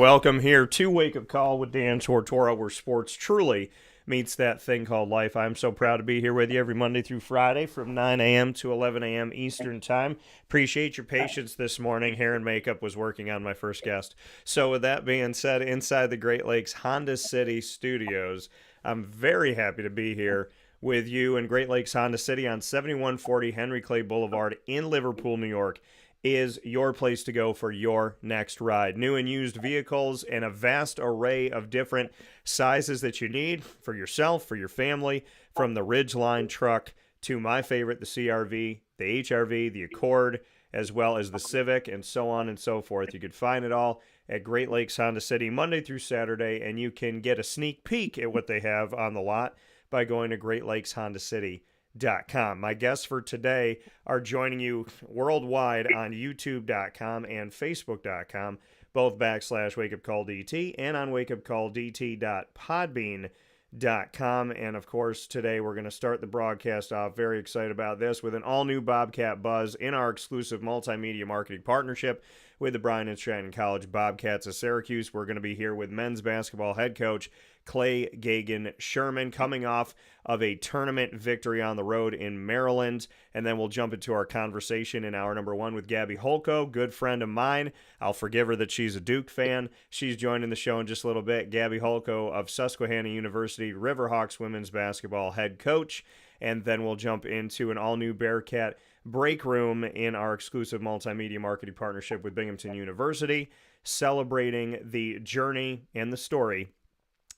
welcome here to Wake Up Call with Dan Tortora, where sports truly meets that thing called life. I'm so proud to be here with you every Monday through Friday from 9 a.m. to 11 a.m. Eastern Time. Appreciate your patience this morning. Hair and makeup was working on my first guest. So with that being said, inside the Great Lakes Honda City Studios, I'm very happy to be here with you in Great Lakes Honda City on 7140 Henry Clay Boulevard in Liverpool, New York. Is your place to go for your next ride. New and used vehicles and a vast array of different sizes that you need for yourself, for your family, from the Ridgeline truck to my favorite, the CRV, the HRV, the Accord, as well as the Civic, and so on and so forth. You could find it all at Great Lakes Honda City Monday through Saturday, and you can get a sneak peek at what they have on the lot by going to GreatLakesHondaCity.com. My guests for today are joining you worldwide on YouTube.com and Facebook.com, both /WakeUpCallDT and on WakeUpCallDT.podbean.com. And of course, today we're going to start the broadcast off, very excited about this, with an all-new Bobcat Buzz in our exclusive multimedia marketing partnership with the Bryant Stratton College Bobcats of Syracuse. We're going to be here with men's basketball head coach Clay Gagen-Sherman, coming off of a tournament victory on the road in Maryland. And then we'll jump into our conversation in hour number one with Gabby Holko, good friend of mine. I'll forgive her that she's a Duke fan. She's joining the show in just a little bit. Gabby Holko of Susquehanna University, Riverhawks women's basketball head coach. And then we'll jump into an all-new Bearcat Breakroom in our exclusive multimedia marketing partnership with Binghamton University, celebrating the journey and the story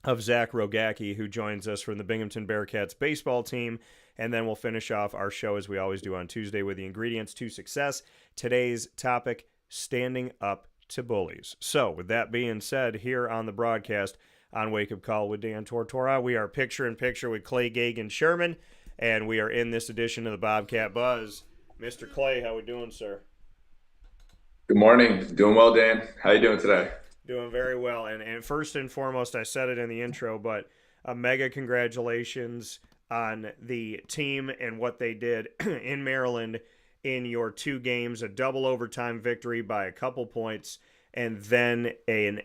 of Zach Rogacki, who joins us from the Binghamton Bearcats baseball team. And then we'll finish off our show, as we always do on Tuesday, with the ingredients to success. Today's topic, standing up to bullies. So with that being said, here on the broadcast on Wake Up Call with Dan Tortora, we are picture-in-picture with Clay Gagen-Sherman, and we are in this edition of the Bobcat Buzz. Mr. Clay, how we doing, sir? Good morning. Doing well, Dan. How you doing today? Doing very well. And first and foremost, I said it in the intro, but a mega congratulations on the team and what they did in Maryland in your two games, a double overtime victory by a couple points, and then a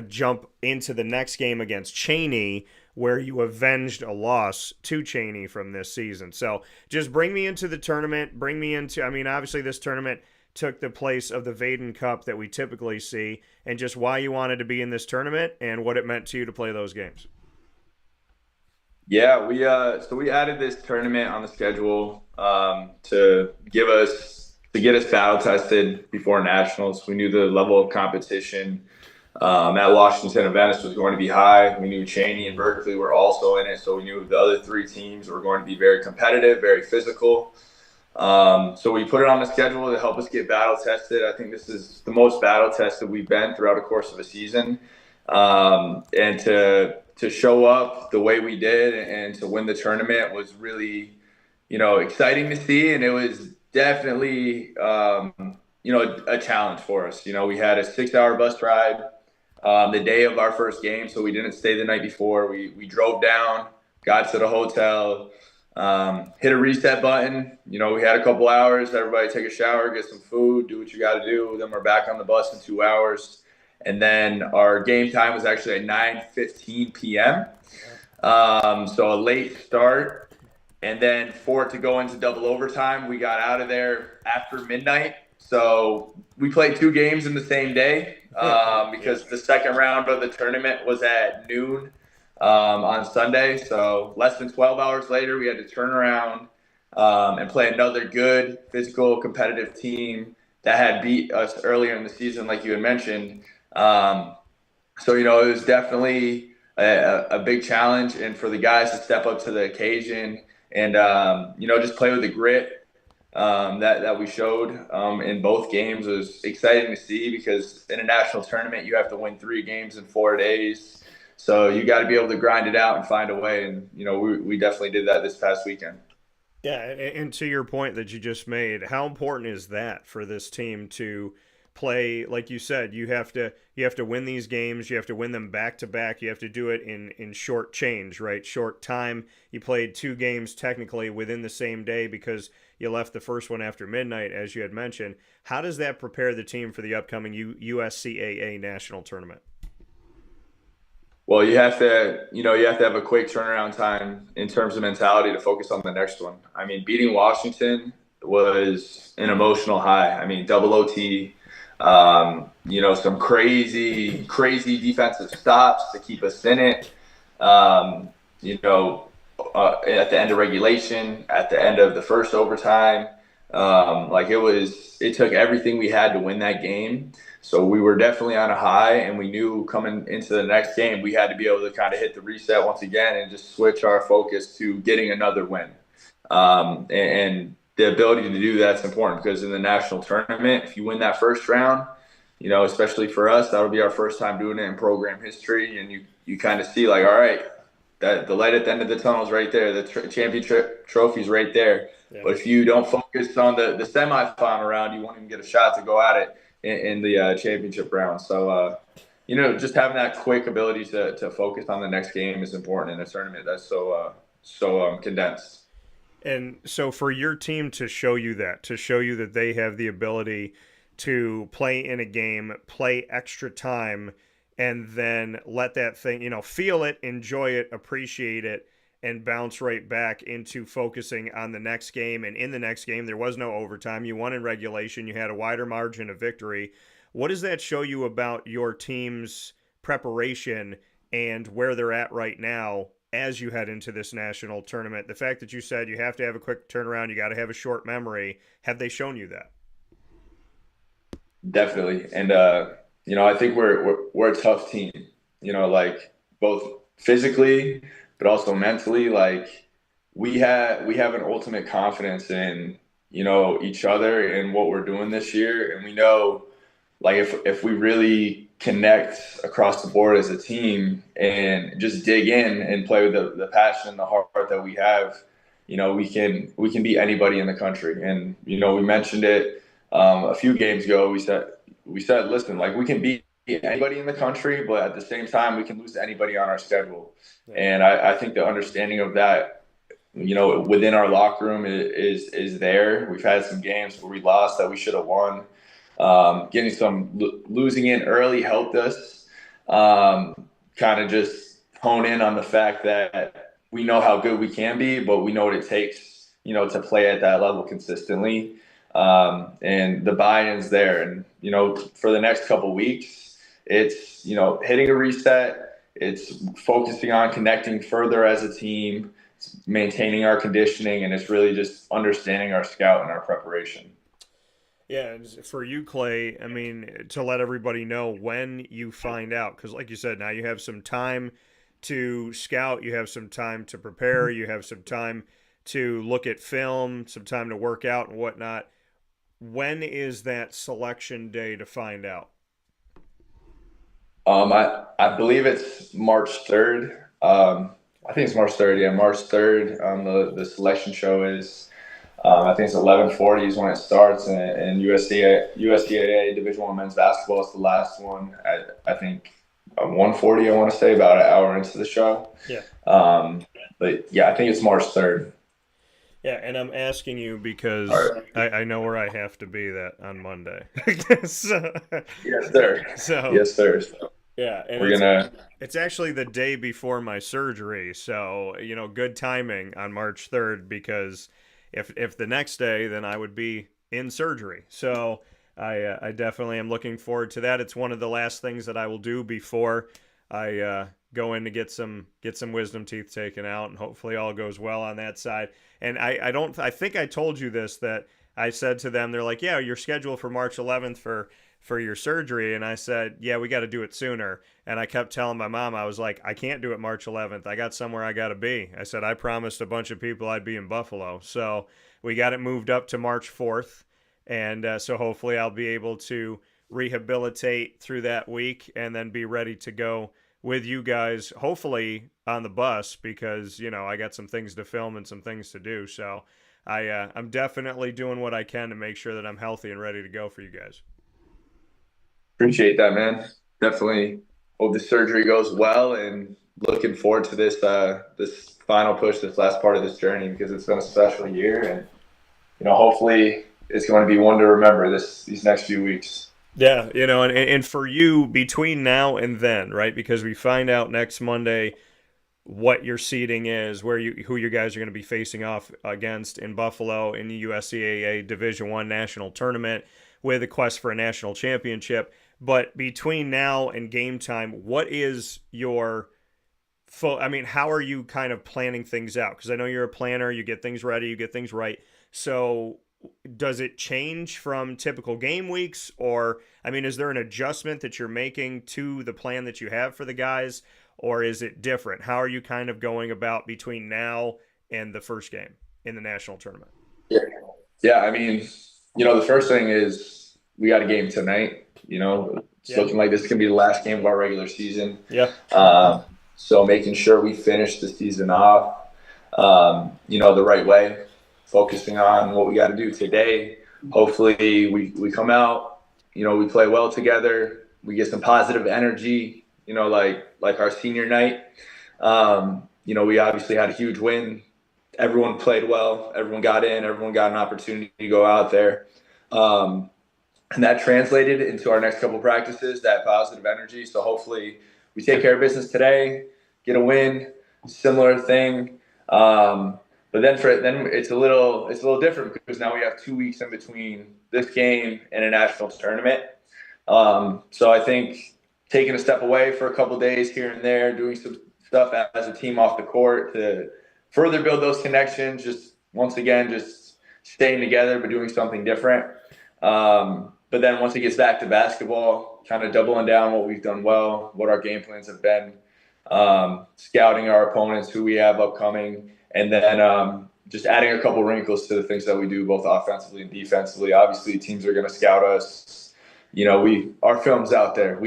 jump into the next game against Cheney, where you avenged a loss to Cheney from this season. So just bring me into the tournament. Obviously this tournament took the place of the Vaden Cup that we typically see, and just why you wanted to be in this tournament and what it meant to you to play those games. Yeah, we added this tournament on the schedule to get us battle tested before nationals. We knew the level of competition at Washington and Venice was going to be high. We knew Cheney and Berkeley were also in it, so we knew the other three teams were going to be very competitive, very physical. So we put it on the schedule to help us get battle tested. I think this is the most battle tested we've been throughout the course of a season. And to show up the way we did and to win the tournament was really, exciting to see. And it was definitely, a challenge for us. We had a 6-hour bus ride the day of our first game, so we didn't stay the night before. We drove down, got to the hotel, hit a reset button. We had a couple hours, everybody take a shower, get some food, do what you got to do. Then we're back on the bus in 2 hours. And then our game time was actually at 9:15 p.m. So a late start. And then for it to go into double overtime, we got out of there after midnight. So we played 2 games in the same day because the second round of the tournament was at noon on Sunday. So less than 12 hours later, we had to turn around and play another good, physical, competitive team that had beat us earlier in the season, like you had mentioned. So, it was definitely a big challenge, and for the guys to step up to the occasion and, just play with the grit that we showed in both games was exciting to see, because in a national tournament, you have to win 3 games in 4 days. So you got to be able to grind it out and find a way. And, we definitely did that this past weekend. Yeah, and to your point that you just made, how important is that for this team to play, like you said, you have to win these games. You have to win them back to back. You have to do it in short change, right? Short time. You played 2 games technically within the same day because you left the first one after midnight, as you had mentioned. How does that prepare the team for the upcoming USCAA national tournament? Well, you have to have a quick turnaround time in terms of mentality to focus on the next one. I mean, beating Washington was an emotional high. I mean, double OT, some crazy defensive stops to keep us in it. Um, you know, at the end of regulation, at the end of the first overtime, it took everything we had to win that game. So we were definitely on a high, and we knew coming into the next game, we had to be able to kind of hit the reset once again and just switch our focus to getting another win. And the ability to do that's important because in the national tournament, if you win that first round, especially for us, that'll be our first time doing it in program history. And you kind of see like, all right, that the light at the end of the tunnel is right there. The championship trophy's right there. Yeah. But if you don't focus on the semifinal round, you won't even get a shot to go at it in the championship round. So, just having that quick ability to focus on the next game is important in a tournament that's so condensed. And so for your team to show you that they have the ability to play in a game, play extra time, and then let that thing, feel it, enjoy it, appreciate it, and bounce right back into focusing on the next game. And in the next game, there was no overtime. You won in regulation. You had a wider margin of victory. What does that show you about your team's preparation and where they're at right now as you head into this national tournament? The fact that you said you have to have a quick turnaround, you got to have a short memory. Have they shown you that? Definitely. And, I think we're a tough team, both physically, but also mentally. Like we have an ultimate confidence in, each other and what we're doing this year. And we know, like, if we really connect across the board as a team and just dig in and play with the passion and the heart that we have, we can beat anybody in the country. And, we mentioned it a few games ago. We said, listen, like we can beat anybody in the country, but at the same time, we can lose to anybody on our schedule. Yeah. And I think the understanding of that, within our locker room is there. We've had some games where we lost that we should have won. Losing in early helped us kind of just hone in on the fact that we know how good we can be, but we know what it takes, to play at that level consistently. And the buy-in's there. And, for the next couple of weeks, it's, hitting a reset. It's focusing on connecting further as a team, maintaining our conditioning, and it's really just understanding our scout and our preparation. Yeah, and for you, Clay, I mean, to let everybody know when you find out, because like you said, now you have some time to scout, you have some time to prepare, you have some time to look at film, some time to work out and whatnot. When is that selection day to find out? I believe it's March 3rd. I think it's March 3rd. Yeah, March 3rd. The selection show is. I think it's 11:40 is when it starts, and USCAA Division I men's basketball is the last one. I think 1:40. I want to say about an hour into the show. Yeah. But yeah, I think it's March 3rd. Yeah, and I'm asking you because I know where I have to be that on Monday. So, yes, sir. Yes, sir. So, yeah, and it's actually the day before my surgery, so good timing on March 3rd because if the next day, then I would be in surgery. So I definitely am looking forward to that. It's one of the last things that I will do before I go in to get some wisdom teeth taken out, and hopefully all goes well on that side. And I think I told you this, that I said to them, they're like, yeah, you're scheduled for March 11th for your surgery. And I said, yeah, we got to do it sooner. And I kept telling my mom, I was like, I can't do it March 11th. I got somewhere I got to be. I said, I promised a bunch of people I'd be in Buffalo. So we got it moved up to March 4th. And so hopefully I'll be able to rehabilitate through that week and then be ready to go with you guys, hopefully on the bus, because, I got some things to film and some things to do. So I'm definitely doing what I can to make sure that I'm healthy and ready to go for you guys. Appreciate that, man. Definitely hope the surgery goes well, and looking forward to this final push, this last part of this journey, because it's been a special year, and hopefully it's going to be one to remember these next few weeks. Yeah, and for you between now and then, right? Because we find out next Monday what your seeding is, who you guys are going to be facing off against in Buffalo in the USCAA Division One national tournament with a quest for a national championship. But between now and game time, what is your I mean, how are you kind of planning things out? Because I know you're a planner, you get things ready, you get things right. So does it change from typical game weeks, or I mean, is there an adjustment that you're making to the plan that you have for the guys, or is it different? How are you kind of going about between now and the first game in the national tournament? Yeah. Yeah, I mean, the first thing is we got a game tonight. It's Yeah. looking like this is going to be the last game of our regular season. Yeah. So making sure we finish the season off, the right way, focusing on what we got to do today. Hopefully we come out, we play well together. We get some positive energy, like our senior night. We obviously had a huge win. Everyone played well. Everyone got in. Everyone got an opportunity to go out there. And that translated into our next couple of practices, that positive energy. So hopefully we take care of business today, get a win, similar thing. But then it's a little different because now we have 2 weeks in between this game and a national tournament. So I think taking a step away for a couple of days here and there, doing some stuff as a team off the court to further build those connections. Just once again, just staying together but doing something different. But then once it gets back to basketball, kind of doubling down what we've done well, what our game plans have been, scouting our opponents, who we have upcoming, and then just adding a couple wrinkles to the things that we do both offensively and defensively. Obviously, teams are going to scout us. Our film's out there.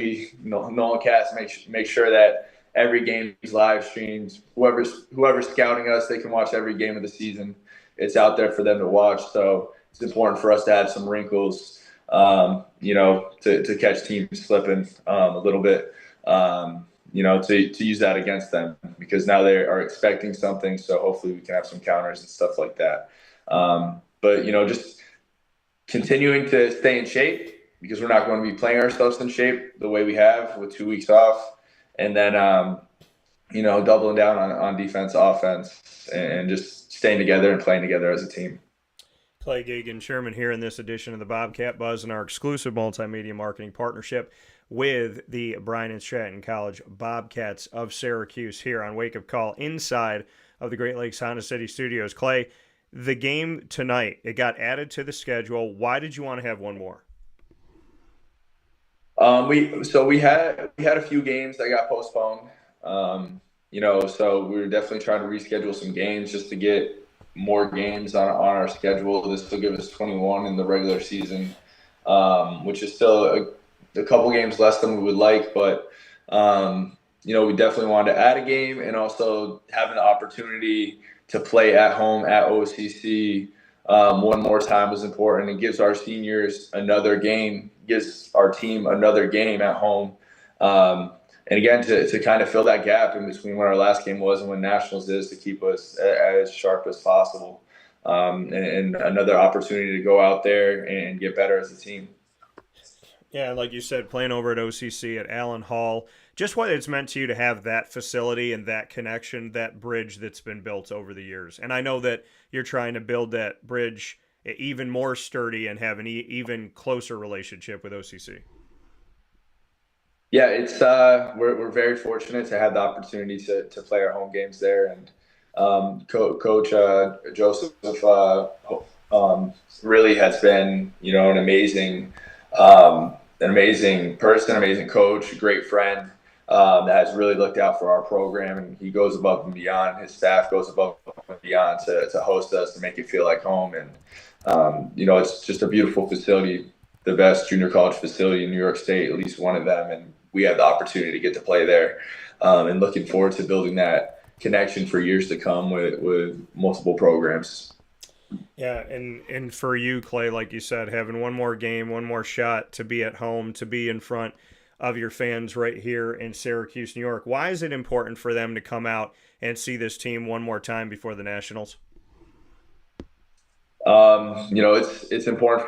Nolan Cast make sure that every game is live streamed. Whoever's scouting us, they can watch every game of the season. It's out there for them to watch. So it's important for us to add some wrinkles, to catch teams slipping a little bit, to use that against them because now they are expecting something. So hopefully we can have some counters and stuff like that. But just continuing to stay in shape because we're not going to be playing ourselves in shape the way we have with 2 weeks off. And then, doubling down on defense, offense, and just staying together and playing together as a team. Clay Gagen-Sherman here in this edition of the Bobcat Buzz and our exclusive multimedia marketing partnership with the Bryant Stratton College Bobcats of Syracuse here on Wake Up Call inside of the Great Lakes Honda City Studios. Clay, the game tonight, it got added to the schedule. Why did you want to have one more? We had a few games that got postponed. So we were definitely trying to reschedule some games just to get more games on our schedule. This will give us 21 in the regular season, which is still a couple games less than we would like. But, we definitely wanted to add a game and also having the opportunity to play at home at OCC one more time was important. It gives our seniors another game, gives our team another game at home. And again, to kind of fill that gap in between when our last game was and when Nationals is to keep us as sharp as possible. And another opportunity to go out there and get better as a team. Yeah, like you said, playing over at OCC at Allen Hall, just what it's meant to you to have that facility and that connection, that bridge that's been built over the years. And I know that you're trying to build that bridge even more sturdy and have an even closer relationship with OCC. Yeah, it's we're very fortunate to have the opportunity to play our home games there, and Coach Joseph really has been an amazing person, amazing coach, great friend that has really looked out for our program, and he goes above and beyond. His staff goes above and beyond to host us and make it feel like home, and it's just a beautiful facility, the best junior college facility in New York State, at least one of them, and we have the opportunity to get to play there, and looking forward to building that connection for years to come with multiple programs. Yeah, and for you, Clay, like you said, having one more game, one more shot to be at home, to be in front of your fans right here in Syracuse, New York. Why is it important for them to come out and see this team one more time before the Nationals? It's important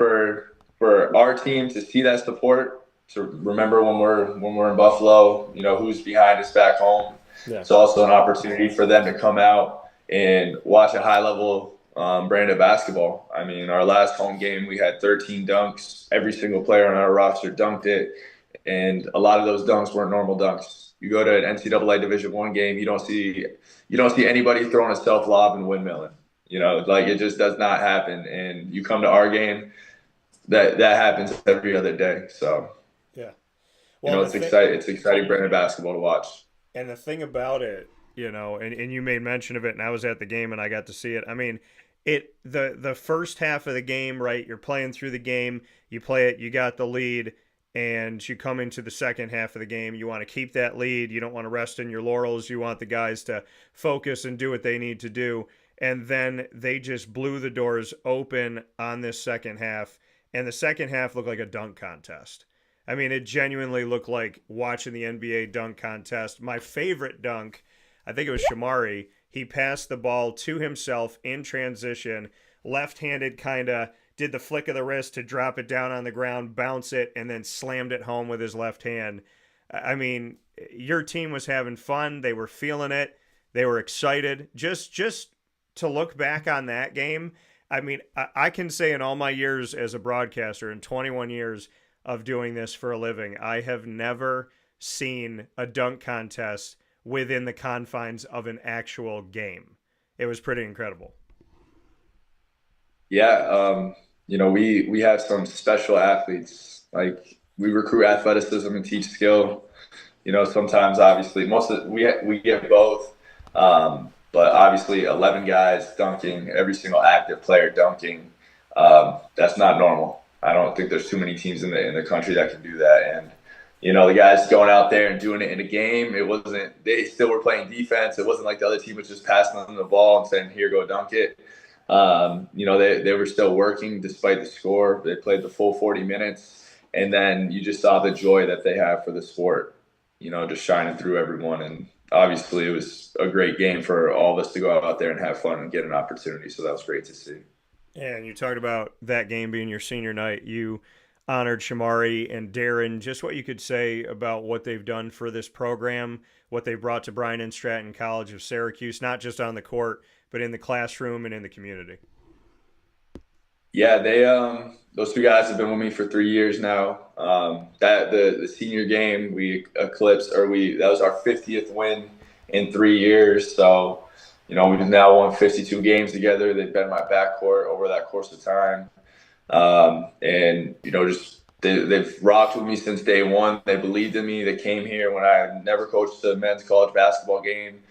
for our team to see that support, to remember when we're in Buffalo, who's behind us back home. Yeah. It's also an opportunity for them to come out and watch a high level brand of basketball. I mean, our last home game, we had 13 dunks. Every single player on our roster dunked it, and a lot of those dunks weren't normal dunks. You go to an NCAA Division I game, you don't see anybody throwing a self lob and windmilling. Like it just does not happen. And you come to our game, that happens every other day. So Yeah. Well, it's exciting. It's exciting brand of basketball to watch. and the thing about it, and you made mention of it, and I was at the game and I got to see it. I mean, the first half of the game, right? You're playing through the game, you play it, you got the lead, and you come into the second half of the game. You want to keep that lead. You don't want to rest in your laurels. You want the guys to focus and do what they need to do. And then they just blew the doors open on this second half, and the second half looked like a dunk contest. I mean, it genuinely looked like watching the NBA dunk contest. My favorite dunk, I think it was Shamari. He passed the ball to himself in transition, left-handed, kind of did the flick of the wrist to drop it down on the ground, bounce it, and then slammed it home with his left hand. I mean, your team was having fun. They were feeling it. They were excited. Just to look back on that game, I mean, I can say in all my years as a broadcaster, in 21 years of doing this for a living, I have never seen a dunk contest within the confines of an actual game. It was pretty incredible. Yeah, we have some special athletes. Like we recruit athleticism and teach skill. Sometimes obviously we get both, but obviously 11 guys dunking, every single active player dunking. That's not normal. I don't think there's too many teams in the country that can do that. And the guys going out there and doing it in a game, it wasn't. They still were playing defense. It wasn't like the other team was just passing them the ball and saying, "Here, go dunk it." They were still working despite the score. They played the full 40 minutes, and then you just saw the joy that they have for the sport. Just shining through everyone. And obviously, it was a great game for all of us to go out there and have fun and get an opportunity. So that was great to see. And you talked about that game being your senior night. You honored Shamari and Darren. Just what you could say about what they've done for this program, what they've brought to Bryant Stratton College of Syracuse, not just on the court, but in the classroom and in the community. Yeah, they those two guys have been with me for 3 years now. That the senior game we eclipsed, or we that was our 50th win in 3 years. So we've now won 52 games together. They've been my backcourt over that course of time, and just they've rocked with me since day one. They believed in me. They came here when I never coached a men's college basketball game,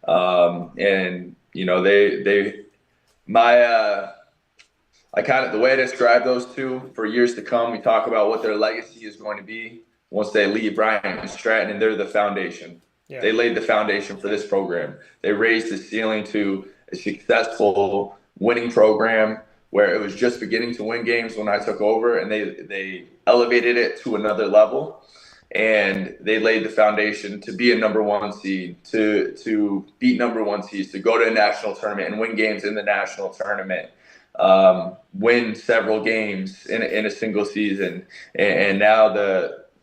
and they my I kind of the way I describe those two for years to come. We talk about what their legacy is going to be once they leave Bryant and Stratton, and they're the foundation. Yeah. They laid the foundation for this program. They raised the ceiling to a successful winning program where it was just beginning to win games when I took over, and they elevated it to another level. And they laid the foundation to be a number one seed, to beat number one seeds, to go to a national tournament and win games in the national tournament, win several games in a single season. And now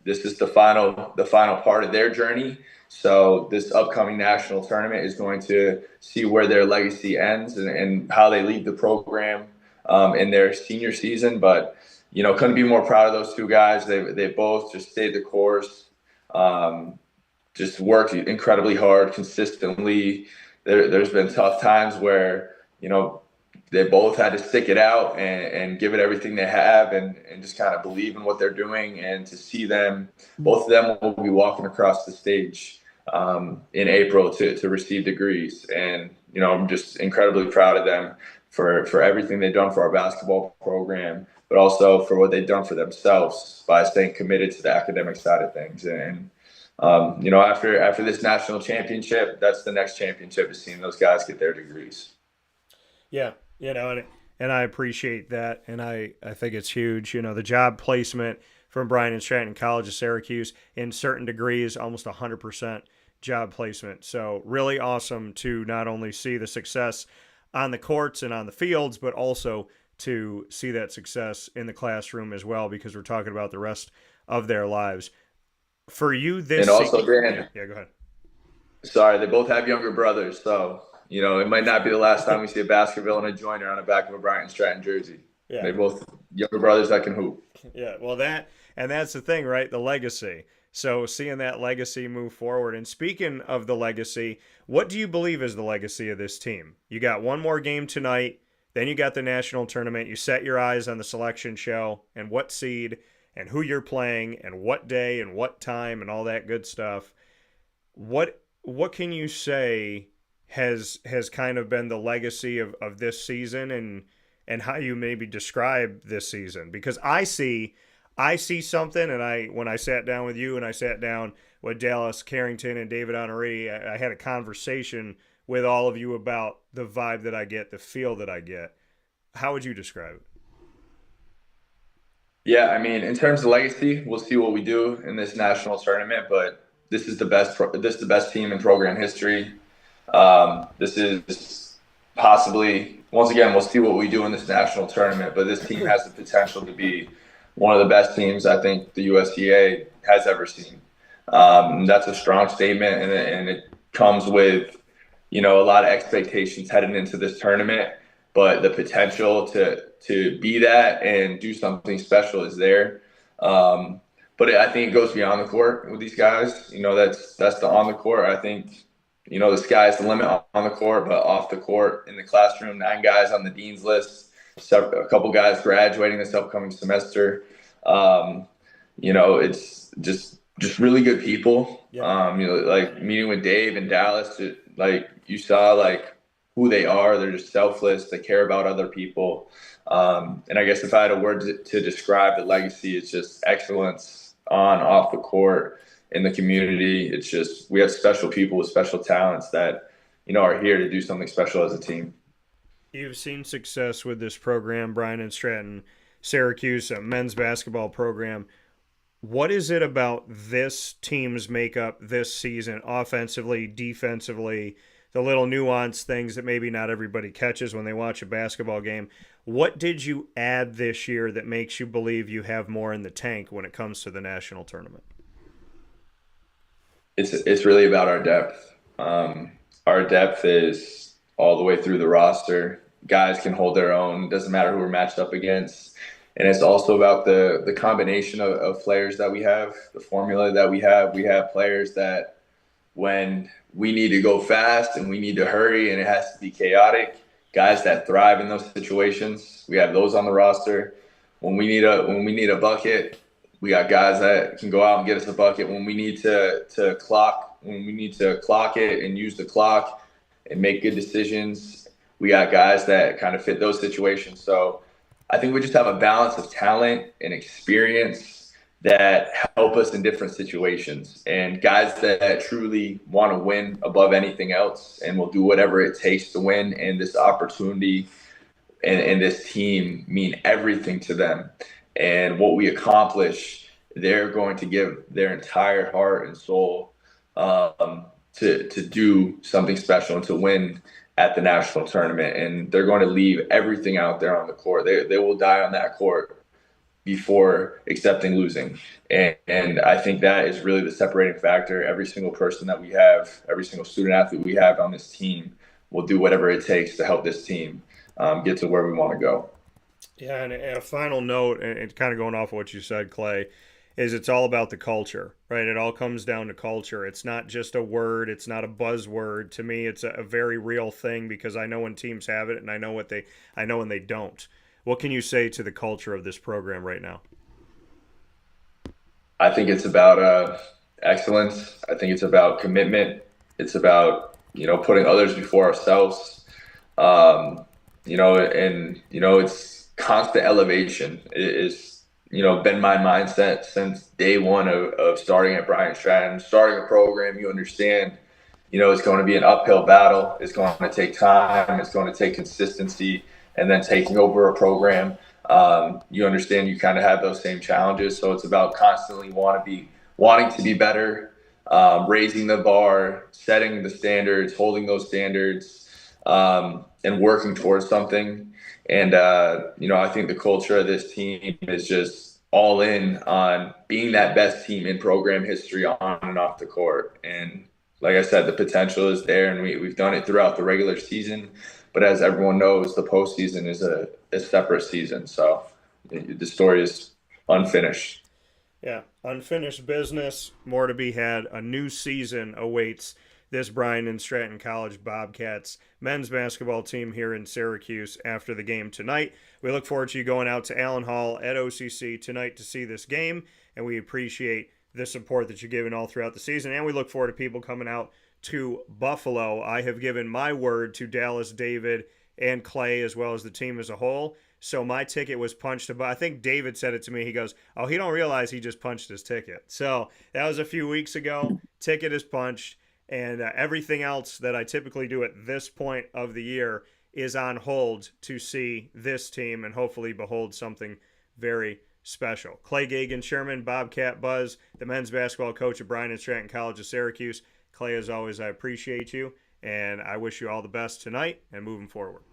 this is the final part of their journey. So this upcoming national tournament is going to see where their legacy ends and how they lead the program in their senior season. But couldn't be more proud of those two guys. They both just stayed the course, just worked incredibly hard, consistently. There's been tough times where they both had to stick it out and give it everything they have, and just kind of believe in what they're doing. And to see them, both of them will be walking across the stage in April to receive degrees. And I'm just incredibly proud of them for everything they've done for our basketball program, but also for what they've done for themselves by staying committed to the academic side of things. And after this national championship, that's the next championship, is seeing those guys get their degrees. Yeah, and and I appreciate that, and I think it's huge. The job placement from Bryant Stratton College of Syracuse in certain degrees, almost 100% job placement. So really awesome to not only see the success on the courts and on the fields, but also to see that success in the classroom as well, because we're talking about the rest of their lives. For you, And also, Dan, yeah, go ahead. sorry, they both have younger brothers, so it might not be the last time we see a basketball and a joiner on the back of a Bryant Stratton jersey. Yeah. They both younger brothers that can hoop. Yeah, well, that's the thing, right? The legacy. So seeing that legacy move forward. And speaking of the legacy, what do you believe is the legacy of this team? You got one more game tonight, then you got the national tournament. You set your eyes on the selection show and what seed and who you're playing and what day and what time and all that good stuff. What can you say has kind of been the legacy of this season, and how you maybe describe this season? Because I see something, and when I sat down with you and I sat down with Dallas Carrington and David Honoré, I had a conversation with all of you about the vibe that I get, the feel that I get. How would you describe it? Yeah, I mean, in terms of legacy, we'll see what we do in this national tournament, but this is the best team in program history. This is possibly, once again, we'll see what we do in this national tournament, but this team has the potential to be one of the best teams I think the USTA has ever seen. That's a strong statement, and it comes with, a lot of expectations heading into this tournament, but the potential to be that and do something special is there. But I think it goes beyond the court with these guys. That's the on the court. I think, the sky's the limit on the court, but off the court in the classroom, 9 guys on the dean's list, a couple guys graduating this upcoming semester. It's just really good people. Yeah. Like meeting with Dave and Dallas, you saw who they are. They're just selfless. They care about other people. And I guess if I had a word to describe the legacy, it's just excellence on, off the court, in the community. It's just, we have special people with special talents that, are here to do something special as a team. You've seen success with this program, Bryant Stratton, Syracuse, a men's basketball program. What is it about this team's makeup this season, offensively, defensively, the little nuanced things that maybe not everybody catches when they watch a basketball game? What did you add this year that makes you believe you have more in the tank when it comes to the national tournament? It's really about our depth. Our depth is all the way through the roster. Guys can hold their own. Doesn't matter who we're matched up against. And it's also about the combination of players that we have, the formula that we have. We have players that when we need to go fast and we need to hurry and it has to be chaotic, guys that thrive in those situations, we have those on the roster. When we need a bucket, we got guys that can go out and get us a bucket. When we need to clock it and use the clock and make good decisions, we got guys that kind of fit those situations. So I think we just have a balance of talent and experience that help us in different situations, and guys that truly want to win above anything else and will do whatever it takes to win. And this opportunity and this team mean everything to them. And what we accomplish, they're going to give their entire heart and soul to do something special and to win at the national tournament. And they're going to leave everything out there on the court. They will die on that court before accepting losing. And I think that is really the separating factor. Every single person that we have, every single student athlete we have on this team will do whatever it takes to help this team get to where we want to go. Yeah, and a final note, and kind of going off of what you said, Clay, is it's all about the culture, right? It all comes down to culture. It's not just a word. It's not a buzzword. To me, it's a very real thing, because I know when teams have it and I know when they don't. What can you say to the culture of this program right now? I think it's about excellence. I think it's about commitment. It's about, putting others before ourselves. It's constant elevation. It is, been my mindset since day one of starting at Bryant Stratton. Starting a program, you understand, it's going to be an uphill battle. It's going to take time. It's going to take consistency. and then taking over a program, you understand you kind of have those same challenges. So it's about constantly wanting to be better, raising the bar, setting the standards, holding those standards, and working towards something. And I think the culture of this team is just all in on being that best team in program history on and off the court. And like I said, the potential is there, and we've done it throughout the regular season. But as everyone knows, the postseason is a separate season. So the story is unfinished. Yeah, unfinished business, more to be had. A new season awaits this Bryant Stratton College Bobcats men's basketball team here in Syracuse after the game tonight. We look forward to you going out to Allen Hall at OCC tonight to see this game, and we appreciate the support that you're giving all throughout the season, and we look forward to people coming out to Buffalo. I have given my word to Dallas, David, and Clay, as well as the team as a whole. So my ticket was punched. I think David said it to me. He goes, "Oh, he don't realize he just punched his ticket." So that was a few weeks ago. Ticket is punched, and everything else that I typically do at this point of the year is on hold to see this team and hopefully behold something very special. Clay Gagen-Sherman, Bobcat Buzz, the men's basketball coach at Bryant Stratton College of Syracuse. Clay, as always, I appreciate you, and I wish you all the best tonight and moving forward.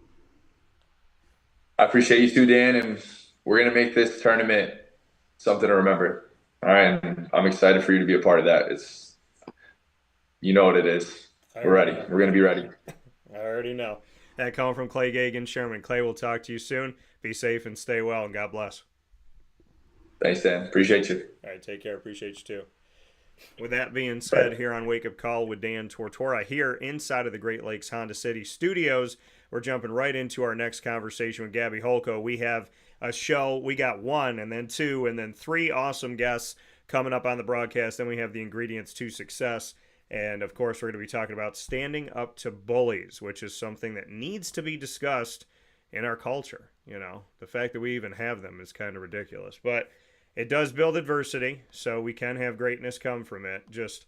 I appreciate you too, Dan, and we're going to make this tournament something to remember. All right, and I'm excited for you to be a part of that. You know what it is. We're ready. We're going to be ready. I already know. That coming from Clay Gagen-Sherman. Clay, we'll talk to you soon. Be safe and stay well, and God bless. Thanks, Dan. Appreciate you. All right, take care. Appreciate you too. With that being said, here on Wake Up Call with Dan Tortora, here inside of the Great Lakes Honda City Studios, we're jumping right into our next conversation with Gabby Holko. We have a show. We got one, and then two, and then three awesome guests coming up on the broadcast. Then we have the ingredients to success. And, of course, we're going to be talking about standing up to bullies, which is something that needs to be discussed in our culture. You know, the fact that we even have them is kind of ridiculous. But it does build adversity, so we can have greatness come from it. Just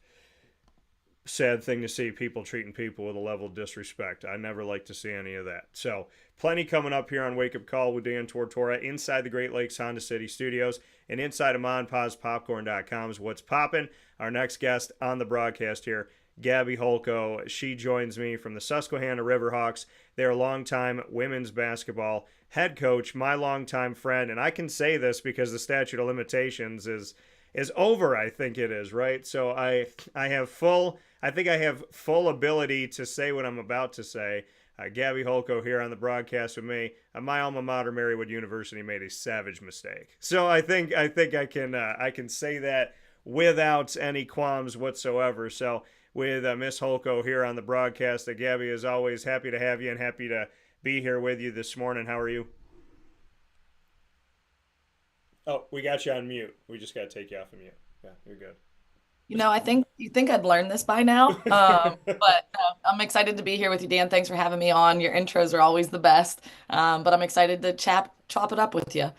sad thing to see people treating people with a level of disrespect. I never like to see any of that. So plenty coming up here on Wake Up Call with Dan Tortora inside the Great Lakes Honda City Studios and inside of MonPazPopcorn.com is what's popping. Our next guest on the broadcast here, Gabby Holko. She joins me from the Susquehanna Riverhawks. They're longtime women's basketball head coach, my longtime friend, and I can say this because the statute of limitations is over. I think it is, right? So I have full ability to say what I'm about to say. Gabby Holko here on the broadcast with me. My alma mater, Marywood University, made a savage mistake. So I think I can say that without any qualms whatsoever. So with Miss Holko here on the broadcast, Gabby, as always, happy to have you and happy to be here with you this morning. How are you? Oh, we got you on mute. We just got to take you off of mute. Yeah, you're good. I think you think I'd learn this by now, but I'm excited to be here with you, Dan. Thanks for having me on. Your intros are always the best, but I'm excited to chop it up with you.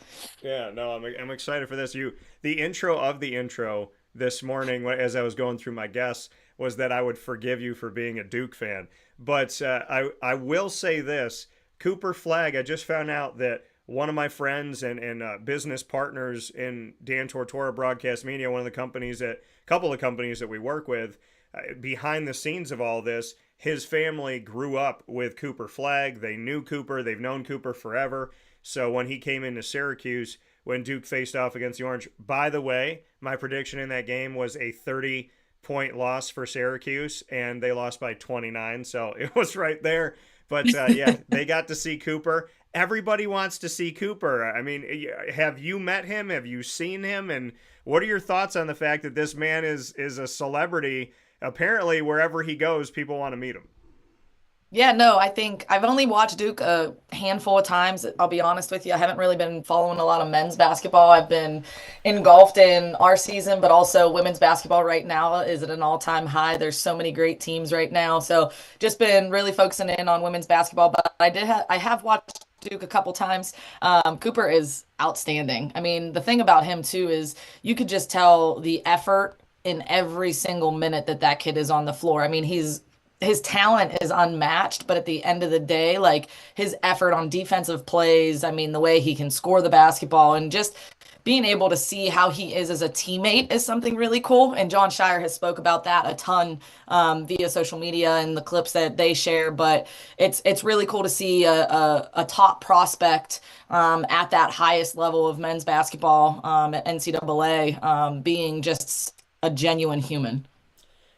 Yeah, no, I'm excited for this. The intro of the intro this morning, as I was going through my guests, was that I would forgive you for being a Duke fan. But I will say this, Cooper Flagg, I just found out that one of my friends and business partners in Dan Tortora Broadcast Media, couple of companies that we work with, behind the scenes of all this, his family grew up with Cooper Flagg. They knew Cooper. They've known Cooper forever. So when he came into Syracuse, when Duke faced off against the Orange, by the way, my prediction in that game was a 30-point loss for Syracuse, and they lost by 29. So it was right there. But yeah, they got to see Cooper. Everybody wants to see Cooper. I mean, have you met him? Have you seen him? And what are your thoughts on the fact that this man is a celebrity? Apparently, wherever he goes, people want to meet him. Yeah, no, I think I've only watched Duke a handful of times. I'll be honest with you. I haven't really been following a lot of men's basketball. I've been engulfed in our season, but also women's basketball right now is at an all-time high. There's so many great teams right now. So just been really focusing in on women's basketball. But I have watched Duke a couple times. Cooper is outstanding. I mean, the thing about him too is you could just tell the effort in every single minute that kid is on the floor. I mean, he's his talent is unmatched, but at the end of the day, like his effort on defensive plays, I mean, the way he can score the basketball and just being able to see how he is as a teammate is something really cool. And John Shire has spoke about that a ton via social media and the clips that they share. But it's really cool to see a top prospect at that highest level of men's basketball at NCAA being just a genuine human.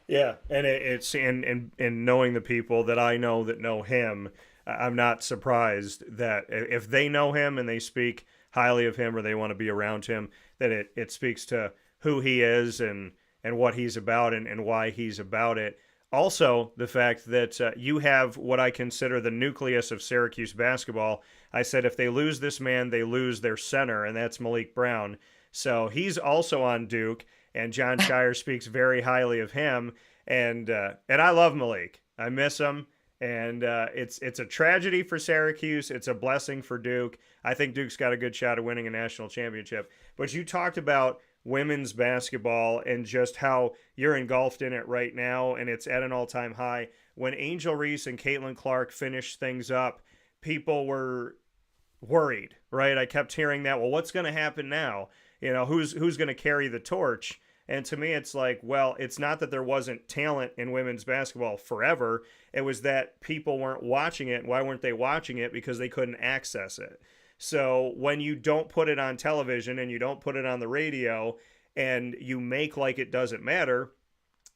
Yeah, and it's in knowing the people that I know that know him, I'm not surprised that if they know him and they speak highly of him or they want to be around him, that it speaks to who he is and what he's about and why he's about it. Also, the fact that you have what I consider the nucleus of Syracuse basketball. I said if they lose this man, they lose their center, and that's Malik Brown. So he's also on Duke, and John Shire speaks very highly of him. And I love Malik. I miss him, and it's a tragedy for Syracuse. It's a blessing for Duke. I think Duke's got a good shot of winning a national championship. But you talked about women's basketball and just how you're engulfed in it right now, and it's at an all-time high. When Angel Reese and Caitlin Clark finished things up, people were worried, right? I kept hearing that. Well, what's going to happen now? You know, who's going to carry the torch? And to me, it's like, well, it's not that there wasn't talent in women's basketball forever. It was that people weren't watching it. Why weren't they watching it? Because they couldn't access it. So when you don't put it on television and you don't put it on the radio and you make like it doesn't matter,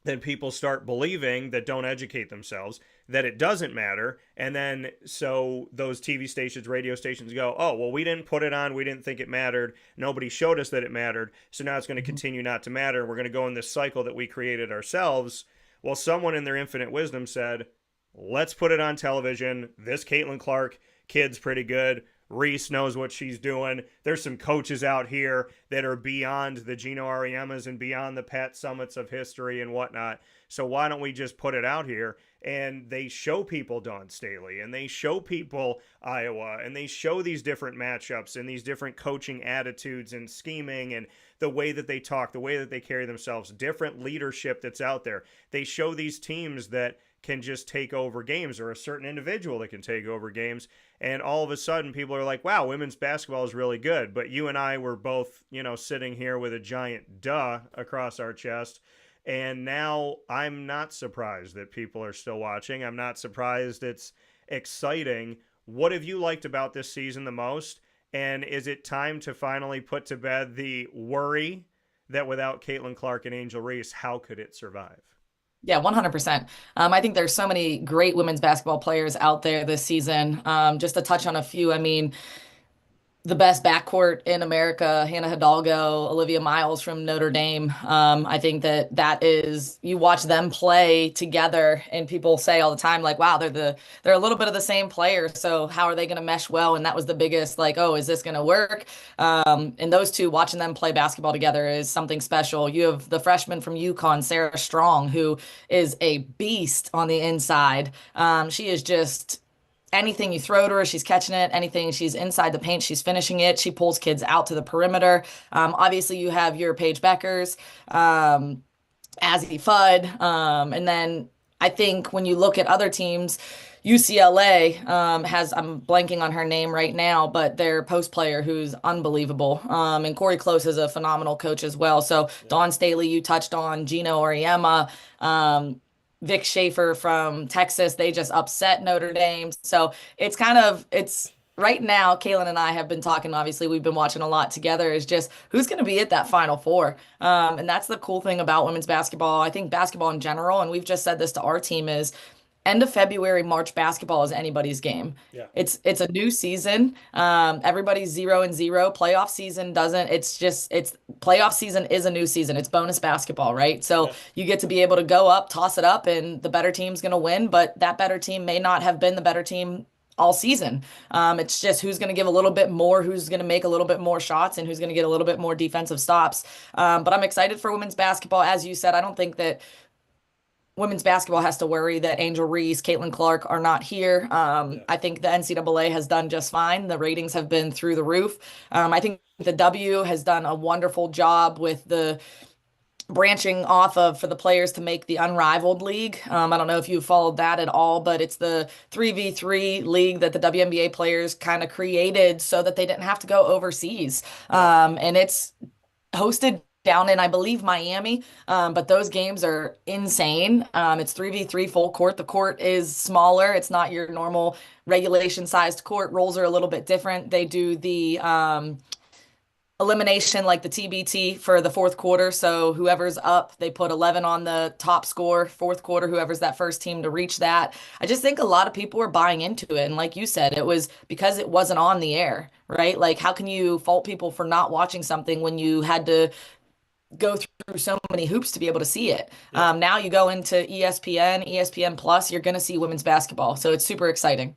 then people start believing that don't educate themselves that it doesn't matter. And then so those TV stations, radio stations go, oh, well, we didn't put it on. We didn't think it mattered. Nobody showed us that it mattered. So now it's going to continue not to matter. We're going to go in this cycle that we created ourselves. Well, someone in their infinite wisdom said, let's put it on television. This Caitlin Clark kid's pretty good. Reese knows what she's doing. There's some coaches out here that are beyond the Gino Ariemas and beyond the Pat Summits of history and whatnot. So why don't we just put it out here? And they show people Dawn Staley, and they show people Iowa, and they show these different matchups and these different coaching attitudes and scheming and the way that they talk, the way that they carry themselves, different leadership that's out there. They show these teams that can just take over games, or a certain individual that can take over games. And all of a sudden people are like, wow, women's basketball is really good. But you and I were both, sitting here with a giant duh across our chest. And now I'm not surprised that people are still watching. I'm not surprised it's exciting. What have you liked about this season the most? And is it time to finally put to bed the worry that without Caitlin Clark and Angel Reese, how could it survive? Yeah, 100%. I think there's so many great women's basketball players out there this season. Just to touch on a few, I mean, the best backcourt in America, Hannah Hidalgo, Olivia Miles from Notre Dame. I think that is, you watch them play together and people say all the time, like, wow, they're a little bit of the same player. So how are they going to mesh well? And that was the biggest, like, oh, is this going to work? And those two, watching them play basketball together is something special. You have the freshman from UConn, Sarah Strong, who is a beast on the inside. She is just, anything you throw to her, she's catching it. Anything she's inside the paint, she's finishing it. She pulls kids out to the perimeter. Obviously, you have your Paige Beckers, Azzy Fudd. And then I think when you look at other teams, UCLA has, I'm blanking on her name right now, but their post player who's unbelievable. And Corey Close is a phenomenal coach as well. So Dawn Staley, you touched on, Gino Auriemma, Vic Schaefer from Texas, they just upset Notre Dame. So it's right now, Kaylin and I have been talking, obviously, we've been watching a lot together, is just who's going to be at that Final Four. And that's the cool thing about women's basketball. I think basketball in general, and we've just said this to our team, is end of February, March basketball is anybody's game. Yeah. It's a new season. Everybody's 0-0. Playoff season doesn't. Playoff season is a new season. It's bonus basketball, right? So you get to be able to go up, toss it up, and the better team's going to win. But that better team may not have been the better team all season. It's just who's going to give a little bit more, who's going to make a little bit more shots, and who's going to get a little bit more defensive stops. But I'm excited for women's basketball. As you said, I don't think that women's basketball has to worry that Angel Reese, Caitlin Clark are not here. I think the NCAA has done just fine. The ratings have been through the roof. I think the W has done a wonderful job with the branching off of for the players to make the Unrivaled League. I don't know if you followed that at all, but it's the 3v3 league that the WNBA players kind of created so that they didn't have to go overseas. Yeah. And it's hosted down in, I believe, Miami. But those games are insane. It's 3v3 full court. The court is smaller. It's not your normal regulation sized court. Roles are a little bit different. They do the elimination like the TBT for the fourth quarter. So whoever's up, they put 11 on the top score, fourth quarter, whoever's that first team to reach that. I just think a lot of people are buying into it. And like you said, it was because it wasn't on the air, right? Like, how can you fault people for not watching something when you had to go through so many hoops to be able to see it? Yeah. Now you go into ESPN, ESPN Plus, you're going to see women's basketball. So it's super exciting.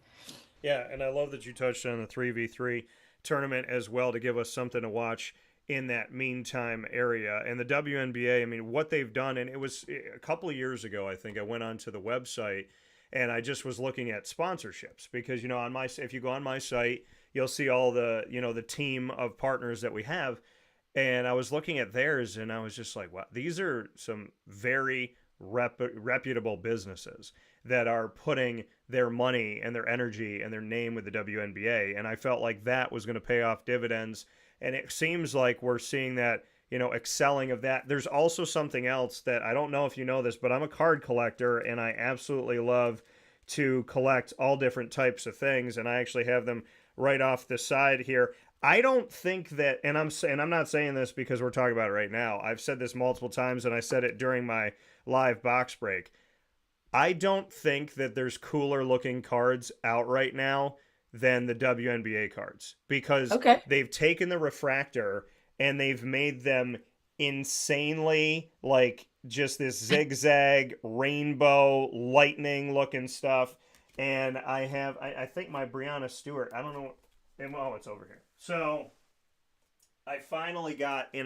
Yeah, and I love that you touched on the 3v3 tournament as well to give us something to watch in that meantime area. And the WNBA, I mean, what they've done, and it was a couple of years ago, I think I went onto the website and I just was looking at sponsorships because, you know, on my, if you go on my site, you'll see all the, you know, the team of partners that we have. And I was looking at theirs and I was just like, wow, these are some very reputable businesses that are putting their money and their energy and their name with the WNBA. And I felt like that was going to pay off dividends. And it seems like we're seeing that, you know, excelling of that. There's also something else that I don't know if you know this, but I'm a card collector and I absolutely love to collect all different types of things. And I actually have them right off the side here. I don't think that, and I'm not saying this because we're talking about it right now. I've said this multiple times and I said it during my live box break. I don't think that there's cooler looking cards out right now than the WNBA cards because they've taken the refractor and they've made them insanely like just this zigzag rainbow lightning looking stuff. And I think my Brianna Stewart, I don't know. Oh, it's over here. So I finally got in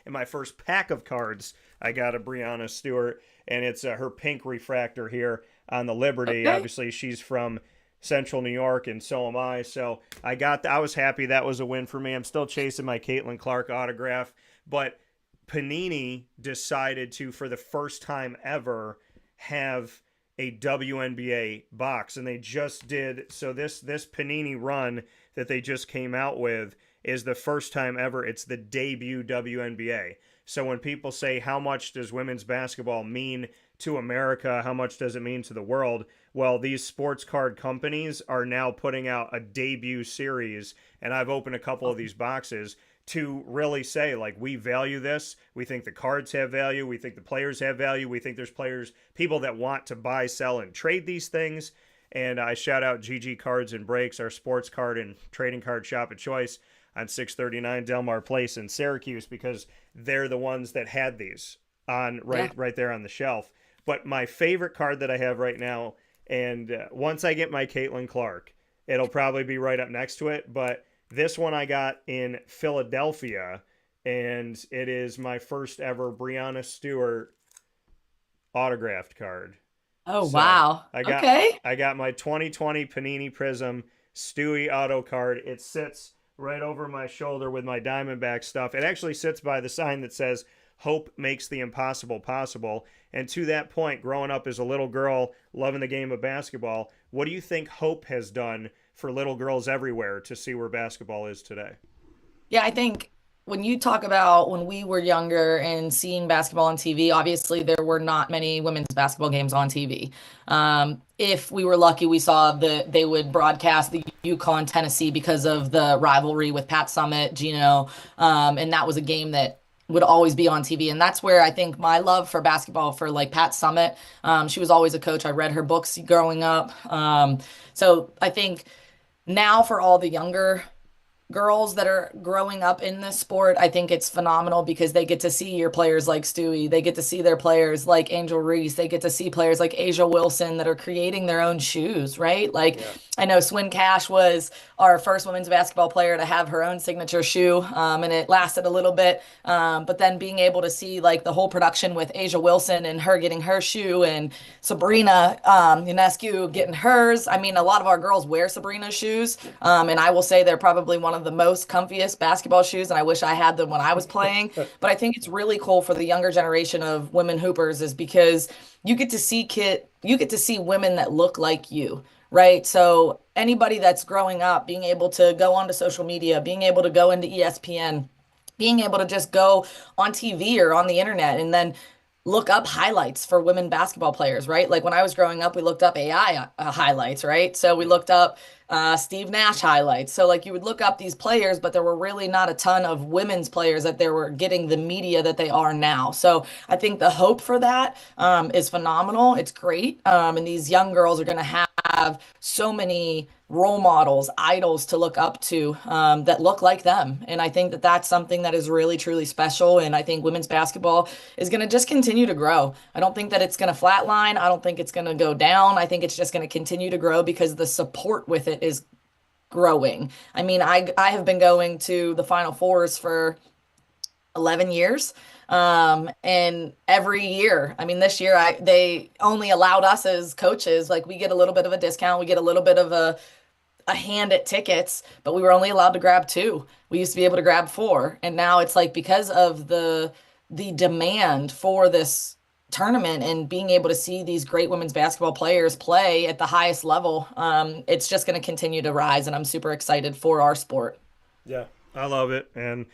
my first pack of cards, I got a Brianna Stewart, and it's her pink refractor here on the Liberty. Obviously, she's from Central New York, and so am I. So I was happy. That was a win for me. I'm still chasing my Caitlin Clark autograph, but Panini decided to, for the first time ever, have a WNBA box, and they just did. So this Panini run that they just came out with is the first time ever. It's the debut WNBA. So when people say, how much does women's basketball mean to America? How much does it mean to the world? Well, these sports card companies are now putting out a debut series, and I've opened a couple of these boxes to really say, like, we value this. We think the cards have value. We think the players have value. We think there's people that want to buy, sell, and trade these things. And I shout out GG Cards and Breaks, our sports card and trading card shop of choice on 639 Delmar Place in Syracuse, because they're the ones that had these on right there on the shelf. But my favorite card that I have right now, and once I get my Caitlin Clark, it'll probably be right up next to it. But this one I got in Philadelphia, and it is my first ever Brianna Stewart autographed card. Oh, so wow. I got my 2020 Panini Prism Stewie auto card. It sits right over my shoulder with my Diamondback stuff. It actually sits by the sign that says, "Hope makes the impossible possible." And to that point, growing up as a little girl, loving the game of basketball, what do you think Hope has done for little girls everywhere to see where basketball is today? Yeah, I think when you talk about when we were younger and seeing basketball on TV, obviously there were not many women's basketball games on TV. If we were lucky, we saw they would broadcast the UConn Tennessee because of the rivalry with Pat Summitt, Gino, and that was a game that would always be on TV. And that's where I think my love for basketball, for like Pat Summitt, she was always a coach. I read her books growing up. So I think now for all the younger girls that are growing up in this sport, I think it's phenomenal because they get to see your players like Stewie. They get to see their players like Angel Reese. They get to see players like Asia Wilson that are creating their own shoes, right? Like, yeah. I know Swin Cash was our first women's basketball player to have her own signature shoe, and it lasted a little bit. But then being able to see like the whole production with Asia Wilson and her getting her shoe, and Sabrina Ionescu getting hers. I mean, a lot of our girls wear Sabrina's shoes, and I will say they're probably one of the most comfiest basketball shoes, and I wish I had them when I was playing. But I think it's really cool for the younger generation of women hoopers is because you get to see women that look like you, right? So anybody that's growing up, being able to go onto social media, being able to go into ESPN, being able to just go on TV or on the internet and then look up highlights for women basketball players, right? Like when I was growing up, we looked up AI highlights, right? So we looked up Steve Nash highlights. So like you would look up these players, but there were really not a ton of women's players that they were getting the media that they are now. So I think the hope for that is phenomenal. It's great. And these young girls are going to have so many role models, idols to look up to that look like them. And I think that that's something that is really, truly special. And I think women's basketball is going to just continue to grow. I don't think that it's going to flatline. I don't think it's going to go down. I think it's just going to continue to grow because the support with it is growing. I mean, I have been going to the Final Fours for 11 years. And every year, I mean, this year they only allowed us as coaches, like we get a little bit of a discount, we get a little bit of a hand at tickets, but we were only allowed to grab 2. We used to be able to grab 4. And now it's like because of the demand for this tournament and being able to see these great women's basketball players play at the highest level, it's just going to continue to rise. And I'm super excited for our sport. Yeah, I love it. And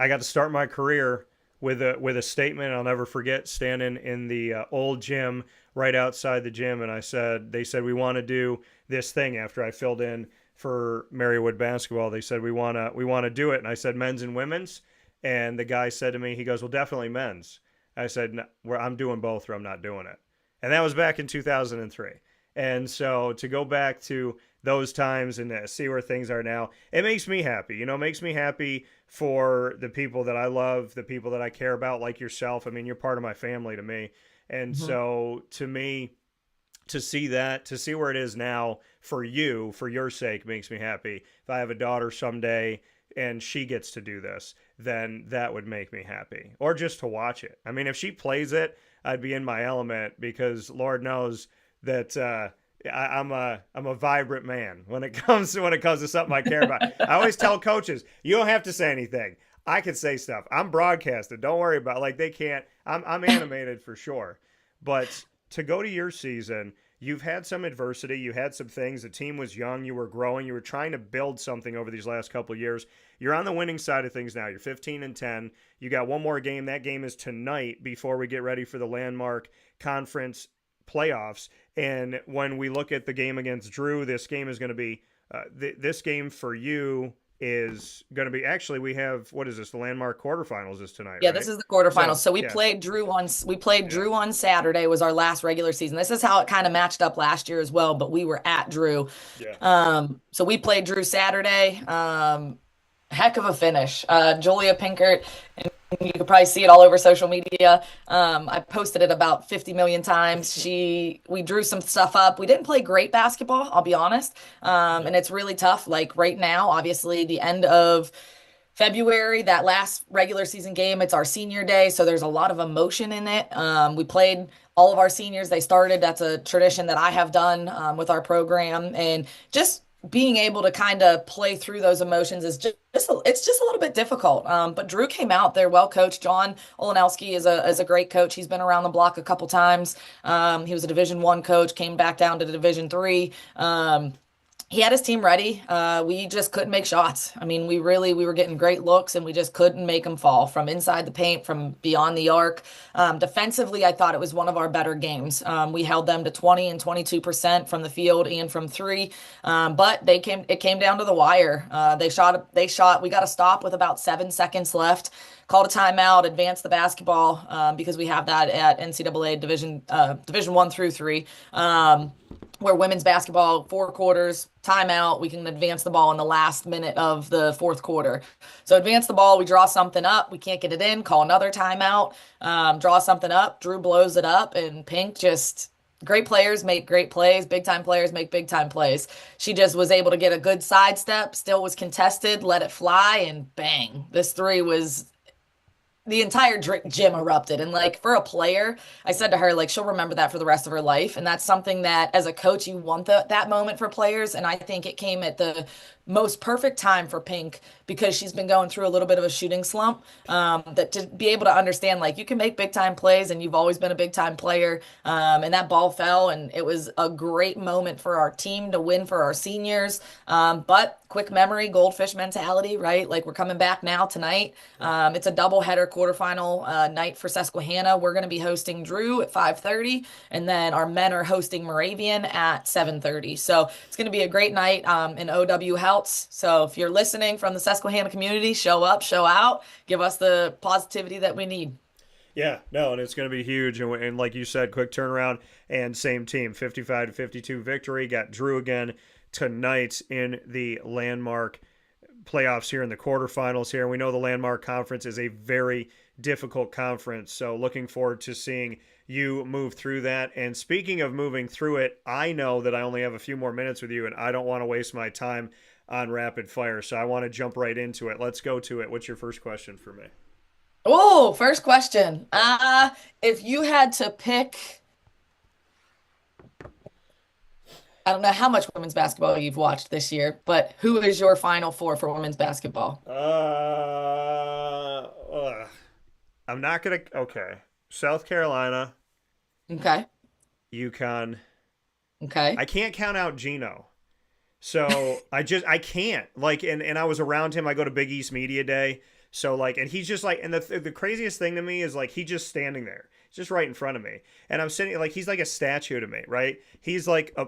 I got to start my career with a statement I'll never forget, standing in the old gym right outside the gym. And they said, we want to do this thing after I filled in for Marywood basketball. They said, we want to do it. And I said, men's and women's. And the guy said to me, he goes, well, definitely men's. I said, no, I'm doing both or I'm not doing it. And that was back in 2003. And so to go back to those times and see where things are now, it makes me happy. It makes me happy for the people that I love, the people that I care about, like yourself. I mean, you're part of my family to me. And so to me, to see where it is now for you, for your sake, makes me happy. If I have a daughter someday and she gets to do this, then that would make me happy. Or just to watch it. I mean, if she plays it, I'd be in my element because Lord knows that I'm a vibrant man when it comes to something I care about. I always tell coaches, you don't have to say anything. I can say stuff. I'm broadcasted. Don't worry about it. Like they can't. I'm animated for sure. But to go to your season, you've had some adversity. You had some things. The team was young. You were growing. You were trying to build something over these last couple of years. You're on the winning side of things now. You're 15-10. You got one more game. That game is tonight before we get ready for the landmark conference playoffs. And when we look at the game against Drew, this game is going to be this game for you is going to be, actually, we have, what is this, the landmark quarterfinals is tonight, Yeah, right? This is the quarterfinals. So we played Drew on Saturday, was our last regular season. This is how it kind of matched up last year as well, but we were at Drew. Yeah. So we played Drew Saturday. Heck of a finish. Julia Pinkert, and you could probably see it all over social media. I posted it about 50 million times. We drew some stuff up. We didn't play great basketball, I'll be honest. And it's really tough. Like right now, obviously the end of February, that last regular season game, it's our senior day. So there's a lot of emotion in it. We played all of our seniors. They started. That's a tradition that I have done with our program. And just being able to kind of play through those emotions is it's just a little bit difficult. But Drew came out there well coached. John Olenowski is a great coach. He's been around the block a couple times. He was a Division I coach, came back down to the Division III. He had his team ready. We just couldn't make shots. I mean, we were getting great looks and we just couldn't make them fall from inside the paint, from beyond the arc. Defensively, I thought it was one of our better games. We held them to 20 and 22% from the field and from 3. But it came down to the wire. They shot. We got a stop with about 7 seconds left. Called a timeout, advanced the basketball because we have that at NCAA Division 1 through 3. Where women's basketball, 4 quarters, timeout, we can advance the ball in the last minute of the 4th quarter. So advance the ball, we draw something up, we can't get it in, call another timeout, draw something up, Drew blows it up, and Pink just, great players make great plays, big-time players make big-time plays. She just was able to get a good sidestep, still was contested, let it fly, and bang. This 3 was the entire gym erupted. And like for a player, I said to her, like, she'll remember that for the rest of her life. And that's something that as a coach, you want that moment for players. And I think it came at the most perfect time for Pink because she's been going through a little bit of a shooting slump. That to be able to understand, like, you can make big time plays and you've always been a big time player. And that ball fell, and it was a great moment for our team to win for our seniors. But quick memory, goldfish mentality, right? Like, we're coming back now tonight. It's a doubleheader quarterfinal night for Susquehanna. We're going to be hosting Drew at 5:30, and then our men are hosting Moravian at 7:30. So it's going to be a great night in OW Helts. So if you're listening from the Susquehanna community, show up, show out, give us the positivity that we need. Yeah, no, and it's going to be huge. And like you said, quick turnaround and same team, 55-52 victory. Got Drew again tonight in the Landmark playoffs here in the quarterfinals here. We know the Landmark Conference is a very difficult conference, so looking forward to seeing you move through that. And speaking of moving through it, I know that I only have a few more minutes with you, and I don't want to waste my time on rapid fire, so I want to jump right into it. Let's go to it. What's your first question for me? Oh, first question. If you had to pick, I don't know how much women's basketball you've watched this year, but who is your Final Four for women's basketball? I'm not gonna. Okay, South Carolina, Okay. UConn. Okay. I can't count out Gino. So I can't and I was around him. I go to Big East Media Day. So like, and he's just like, and the craziest thing to me is like, he's just standing there, he's just right in front of me. And I'm sitting like, he's like a statue to me, right? He's like a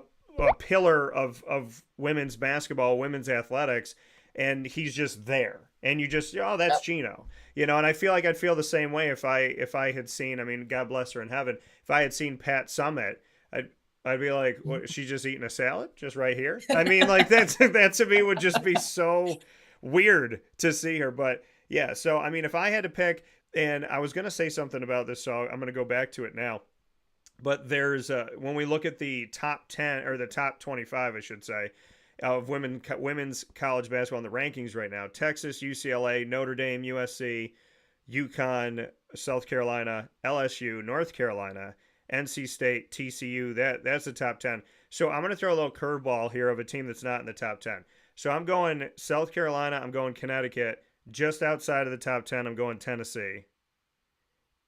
pillar of women's basketball, women's athletics. And he's just there. And you just, oh, that's Gino, and I feel like I'd feel the same way if I had seen, I mean, God bless her in heaven. If I had seen Pat Summitt, I'd be like, what, she's just eating a salad just right here. I mean, like that to me would just be so weird to see her. But yeah, so I mean, if I had to pick, and I was going to say something about this, so I'm going to go back to it now. But there's when we look at the top 10 or the top 25, I should say, of women's college basketball in the rankings right now, Texas, UCLA, Notre Dame, USC, UConn, South Carolina, LSU, North Carolina, NC State, TCU, that's the top 10. So I'm going to throw a little curveball here of a team that's not in the top 10. So I'm going South Carolina, I'm going Connecticut. Just outside of the top 10, I'm going Tennessee.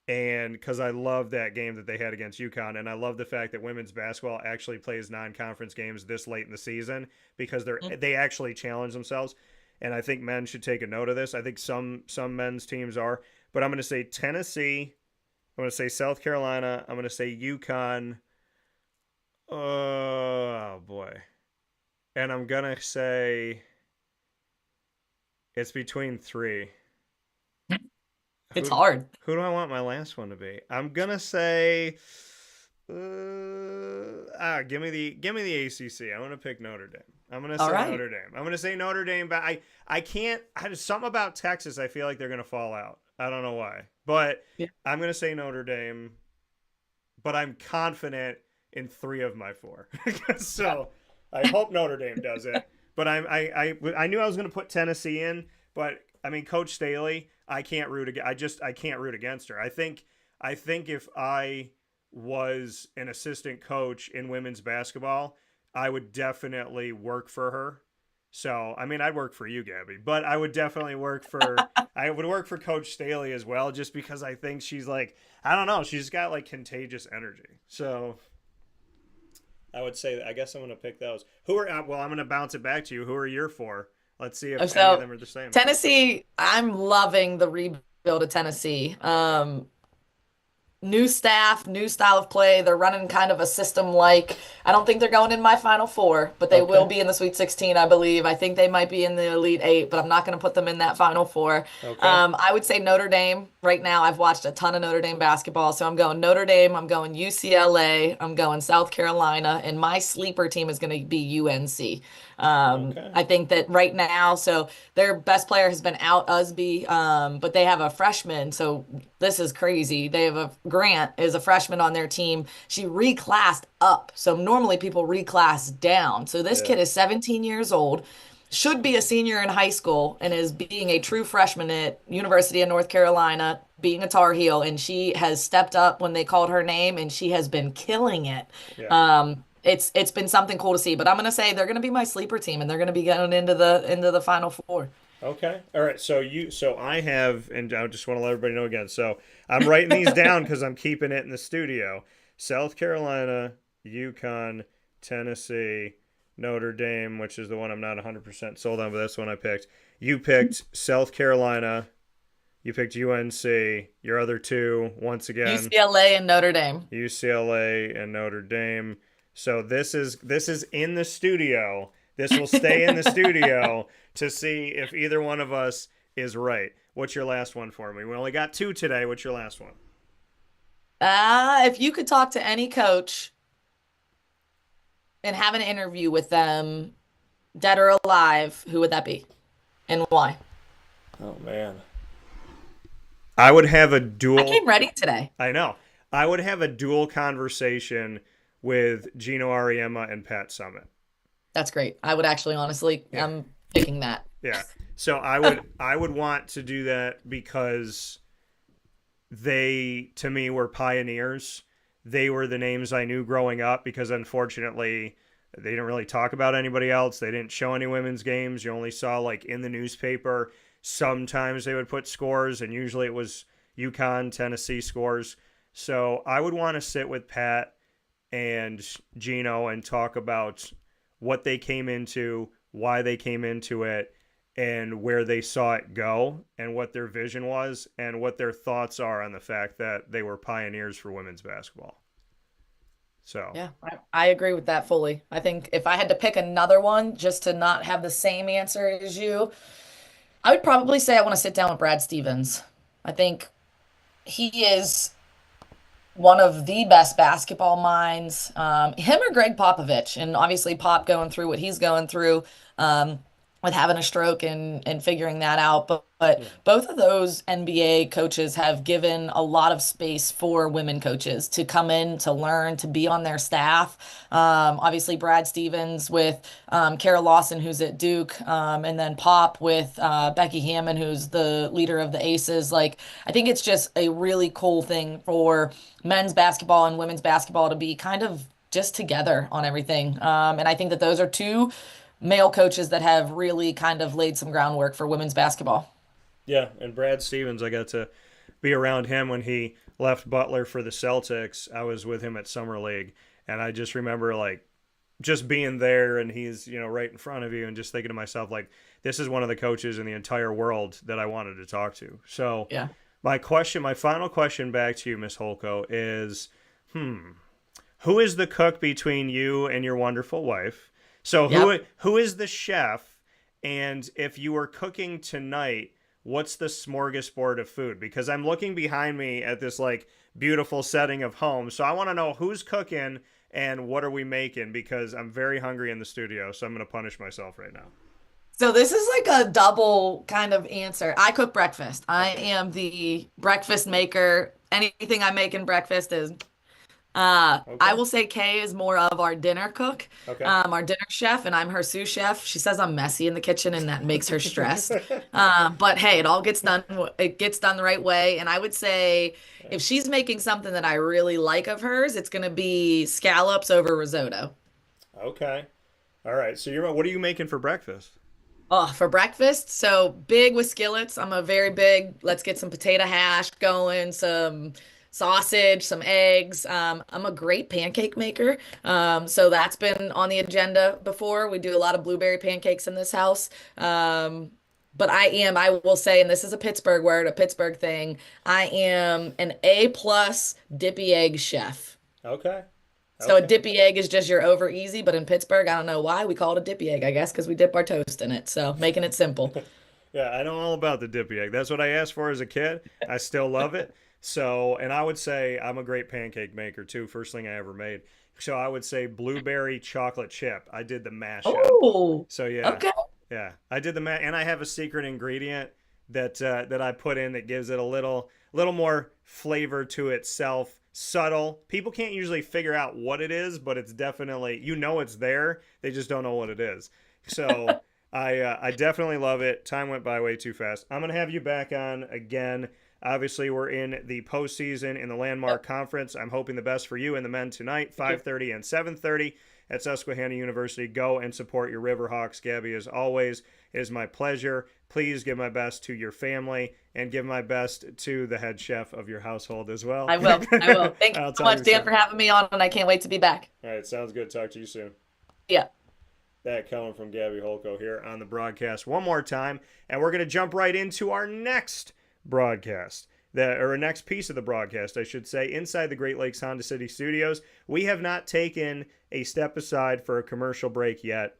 And because I love that game that they had against UConn, and I love the fact that women's basketball actually plays non-conference games this late in the season because they actually challenge themselves. And I think men should take a note of this. I think some men's teams are. But I'm going to say Tennessee. I'm going to say South Carolina. I'm going to say UConn. Oh, boy. And I'm going to say it's between three. It's hard. Who do I want my last one to be? I'm going to say give me the ACC. I'm going to pick Notre Dame. I'm going to say Notre Dame. I'm going to say Notre Dame, but I can't. Something about Texas, I feel like they're going to fall out. I don't know why. But yeah. I'm going to say Notre Dame, but I'm confident in 3 of my 4. So I hope Notre Dame does it. But I knew I was going to put Tennessee in, but I mean, Coach Staley, I can't root against her. I think if I was an assistant coach in women's basketball, I would definitely work for her. So, I mean, I'd work for you, Gabby, but I would definitely work for Coach Staley as well, just because I think she's like, I don't know, she's got like contagious energy. So I would say that I guess I'm going to pick those. I'm going to bounce it back to you. Who are your 4? Let's see if any of them are the same. Tennessee, I'm loving the rebuild of Tennessee. New staff, new style of play. They're running kind of a system like, I don't think they're going in my Final Four, but they will be in the Sweet 16, I believe. I think they might be in the Elite 8, but I'm not going to put them in that Final Four. Okay. I would say Notre Dame. Right now, I've watched a ton of Notre Dame basketball, so I'm going Notre Dame, I'm going UCLA, I'm going South Carolina, and my sleeper team is going to be UNC. I think that right now, so their best player has been out, Usby, but they have a freshman, so this is crazy. They have Grant is a freshman on their team. She reclassed up, so normally people reclass down. So this kid is 17 years old. should be a senior in high school and is being a true freshman at University of North Carolina, being a Tar Heel, and she has stepped up when they called her name, and she has been killing it. Yeah. It's been something cool to see. But I'm gonna say they're gonna be my sleeper team, and they're gonna be getting into the Final Four. Okay. All right. So I have, and I just want to let everybody know again. So I'm writing these down because I'm keeping it in the studio. South Carolina, UConn, Tennessee, Notre Dame, which is the one I'm not 100% sold on, but that's the one I picked. You picked South Carolina. You picked UNC. Your other two, once again, UCLA and Notre Dame. UCLA and Notre Dame. So this is in the studio. This will stay in the studio to see if either one of us is right. What's your last one for me? We only got two today. What's your last one? If you could talk to any coach and have an interview with them, dead or alive, who would that be? And why? Oh, man. I would have a dual... I came ready today. I know. I would have a dual conversation with Gino Auriemma and Pat Summitt. That's great. I would actually, honestly, Yeah. I'm picking that. Yeah. So I would want to do that because they, to me, were pioneers. They were the names I knew growing up because, unfortunately, they didn't really talk about anybody else. They didn't show any women's games. You only saw, like, in the newspaper. Sometimes they would put scores, and usually it was UConn, Tennessee scores. So I would want to sit with Pat and Gino and talk about what they came into, why they came into it, and where they saw it go, and what their vision was, and what their thoughts are on the fact that they were pioneers for women's basketball. So Yeah, I agree with that fully. I think if I had to pick another one just to not have the same answer as you, I would probably say I want to sit down with Brad Stevens. I think he is one of the best basketball minds. Him or Greg Popovich, and obviously Pop going through what he's going through with having a stroke and figuring that out. But both of those NBA coaches have given a lot of space for women coaches to come in, to learn, to be on their staff. Obviously, Brad Stevens with Kara Lawson, who's at Duke, and then Pop with Becky Hammond, who's the leader of the Aces. Like, I think it's just a really cool thing for men's basketball and women's basketball to be kind of just together on everything. And I think that those are two male coaches that have really kind of laid some groundwork for women's basketball. yeah, and Brad Stevens, I got to be around him when he left Butler for the Celtics. I was with him at Summer League, and I just remember like just being there, and he's right in front of you, and just thinking to myself like, this is one of the coaches in the entire world that I wanted to talk to. So Yeah. my final question back to you, Miss Holko, is who is the cook between you and your wonderful wife? So who is the chef? And if you were cooking tonight, what's the smorgasbord of food? Because I'm looking behind me at this like beautiful setting of home. So I want to know who's cooking and what are we making, because I'm very hungry in the studio. So I'm going to punish myself right now. So this is like a double kind of answer. I cook breakfast. I am the breakfast maker. Anything I make in breakfast is I will say Kay is more of our dinner cook, Okay. our dinner chef, and I'm her sous chef. She says I'm messy in the kitchen, and that makes her stressed. But hey, it all gets done. It gets done the right way. And I would say if she's making something that I really like of hers, it's going to be scallops over risotto. Okay. All right. So what are you making for breakfast? Oh, for breakfast, so big with skillets. I'm a very big, let's get some potato hash going, some sausage, some eggs. I'm a great pancake maker. So that's been on the agenda before. We do a lot of blueberry pancakes in this house. But I will say, and this is a Pittsburgh word, a Pittsburgh thing, I am an A+ dippy egg chef. Okay. So a dippy egg is just your over easy, but in Pittsburgh, I don't know why we call it a dippy egg. I guess because we dip our toast in it. So making it simple. Yeah, I know all about the dippy egg. That's what I asked for as a kid. I still love it. So, and I would say I'm a great pancake maker too. First thing I ever made. So I would say blueberry chocolate chip. I did the mashup. Oh, So yeah, okay. yeah, I did the and I have a secret ingredient that I put in that gives it a little more flavor to itself. Subtle. People can't usually figure out what it is, but it's definitely, it's there. They just don't know what it is. So I definitely love it. Time went by way too fast. I'm gonna have you back on again. Obviously, we're in the postseason in the Landmark Yep. Conference. I'm hoping the best for you and the men tonight, 5:30 and 7:30 at Susquehanna University. Go and support your Riverhawks. Gabby, as always, it is my pleasure. Please give my best to your family and give my best to the head chef of your household as well. I will. I will. Thank you I'll so tell much, you Dan, soon. for having me on, and I can't wait to be back. All right, sounds good. Talk to you soon. Yeah. That coming from Gabby Holko here on the broadcast one more time, and we're going to jump right into our next broadcast, or next piece of the broadcast, I should say, inside the Great Lakes Honda City Studios. We have not taken a step aside for a commercial break yet,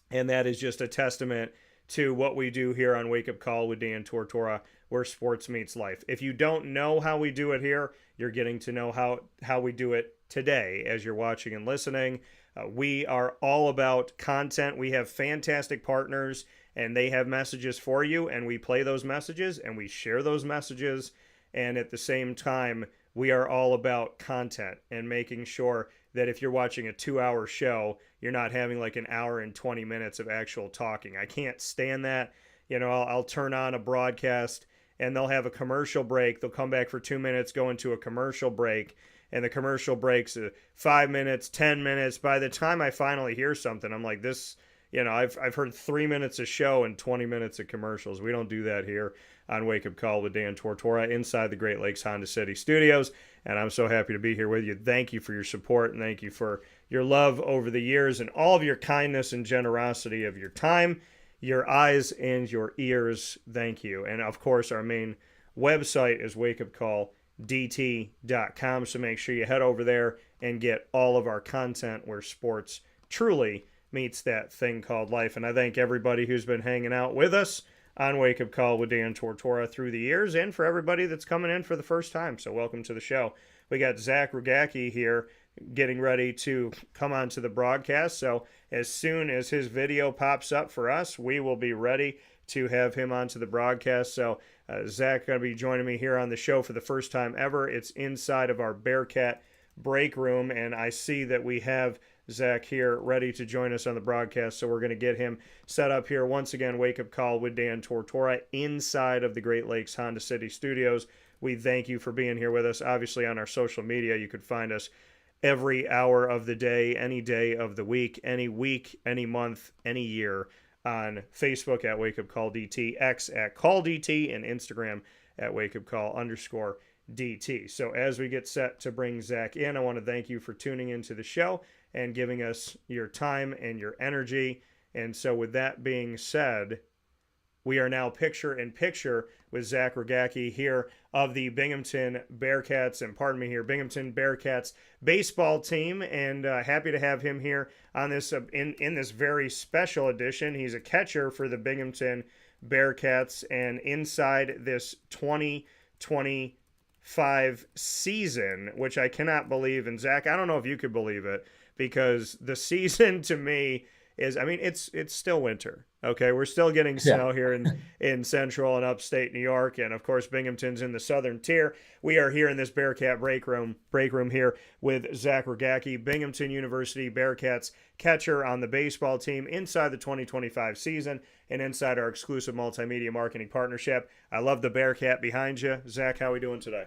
and that is just a testament to what we do here on Wake Up Call with Dan Tortora, where sports meets life. If you don't know how we do it here, you're getting to know how we do it today as you're watching and listening. We are all about content. We have fantastic partners, and they have messages for you, and we play those messages, and we share those messages. And at the same time, we are all about content and making sure that if you're watching a 2-hour show, you're not having like an hour and 20 minutes of actual talking. I can't stand that. I'll turn on a broadcast, and they'll have a commercial break. They'll come back for 2 minutes, go into a commercial break, and the commercial breaks 5 minutes, 10 minutes. By the time I finally hear something, I'm like, this, I've heard 3 minutes of show and 20 minutes of commercials. We don't do that here on Wake Up Call with Dan Tortora inside the Great Lakes Honda City Studios. And I'm so happy to be here with you. Thank you for your support, and thank you for your love over the years and all of your kindness and generosity of your time, your eyes, and your ears. Thank you. And of course, our main website is wakeupcalldt.com. So make sure you head over there and get all of our content where sports truly meets that thing called life. And I thank everybody who's been hanging out with us on Wake Up Call with Dan Tortora through the years, and for everybody that's coming in for the first time. So welcome to the show. We got Zach Rogacki here getting ready to come onto the broadcast. So as soon as his video pops up for us, we will be ready to have him onto the broadcast. So Zach going to be joining me here on the show for the first time ever. It's inside of our Bearcat Breakroom, and I see that we have Zach here ready to join us on the broadcast. So we're going to get him set up here. Once again, Wake Up Call with Dan Tortora inside of the Great Lakes Honda City Studios. We thank you for being here with us. Obviously, on our social media, you could find us every hour of the day, any day of the week, any month, any year, on Facebook at Wake Up Call DT, X at Call DT, and Instagram at Wake Up Call _DT. So as we get set to bring Zach in, I want to thank you for tuning into the show and giving us your time and your energy. And so with that being said, we are now picture in picture with Zach Rogacki here of the Binghamton Bearcats, Binghamton Bearcats baseball team, and happy to have him here on this in this very special edition. He's a catcher for the Binghamton Bearcats, and inside this 2025 season, which I cannot believe, and Zach, I don't know if you could believe it, because the season to me is, it's still winter. Okay, we're still getting snow here in central and upstate New York, and of course Binghamton's in the southern tier. We are here in this Bearcat breakroom here with Zach Rogacki, Binghamton University Bearcats catcher on the baseball team inside the 2025 season and inside our exclusive multimedia marketing partnership. I love the Bearcat behind you. Zach, how are we doing today?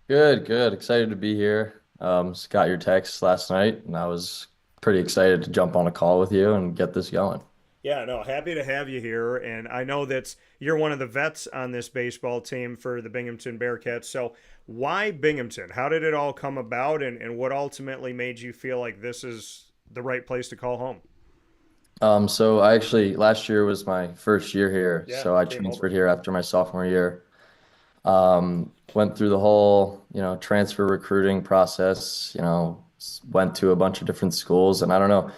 Good. Excited to be here. Got your text last night, and I was pretty excited to jump on a call with you and get this going. Yeah, no, happy to have you here. And I know that you're one of the vets on this baseball team for the Binghamton Bearcats. So why Binghamton? How did it all come about, and what ultimately made you feel like this is the right place to call home? So I actually, last year was my first year here. Yeah, So I transferred here after my sophomore year. Went through the whole, transfer recruiting process, went to a bunch of different schools, and I don't know,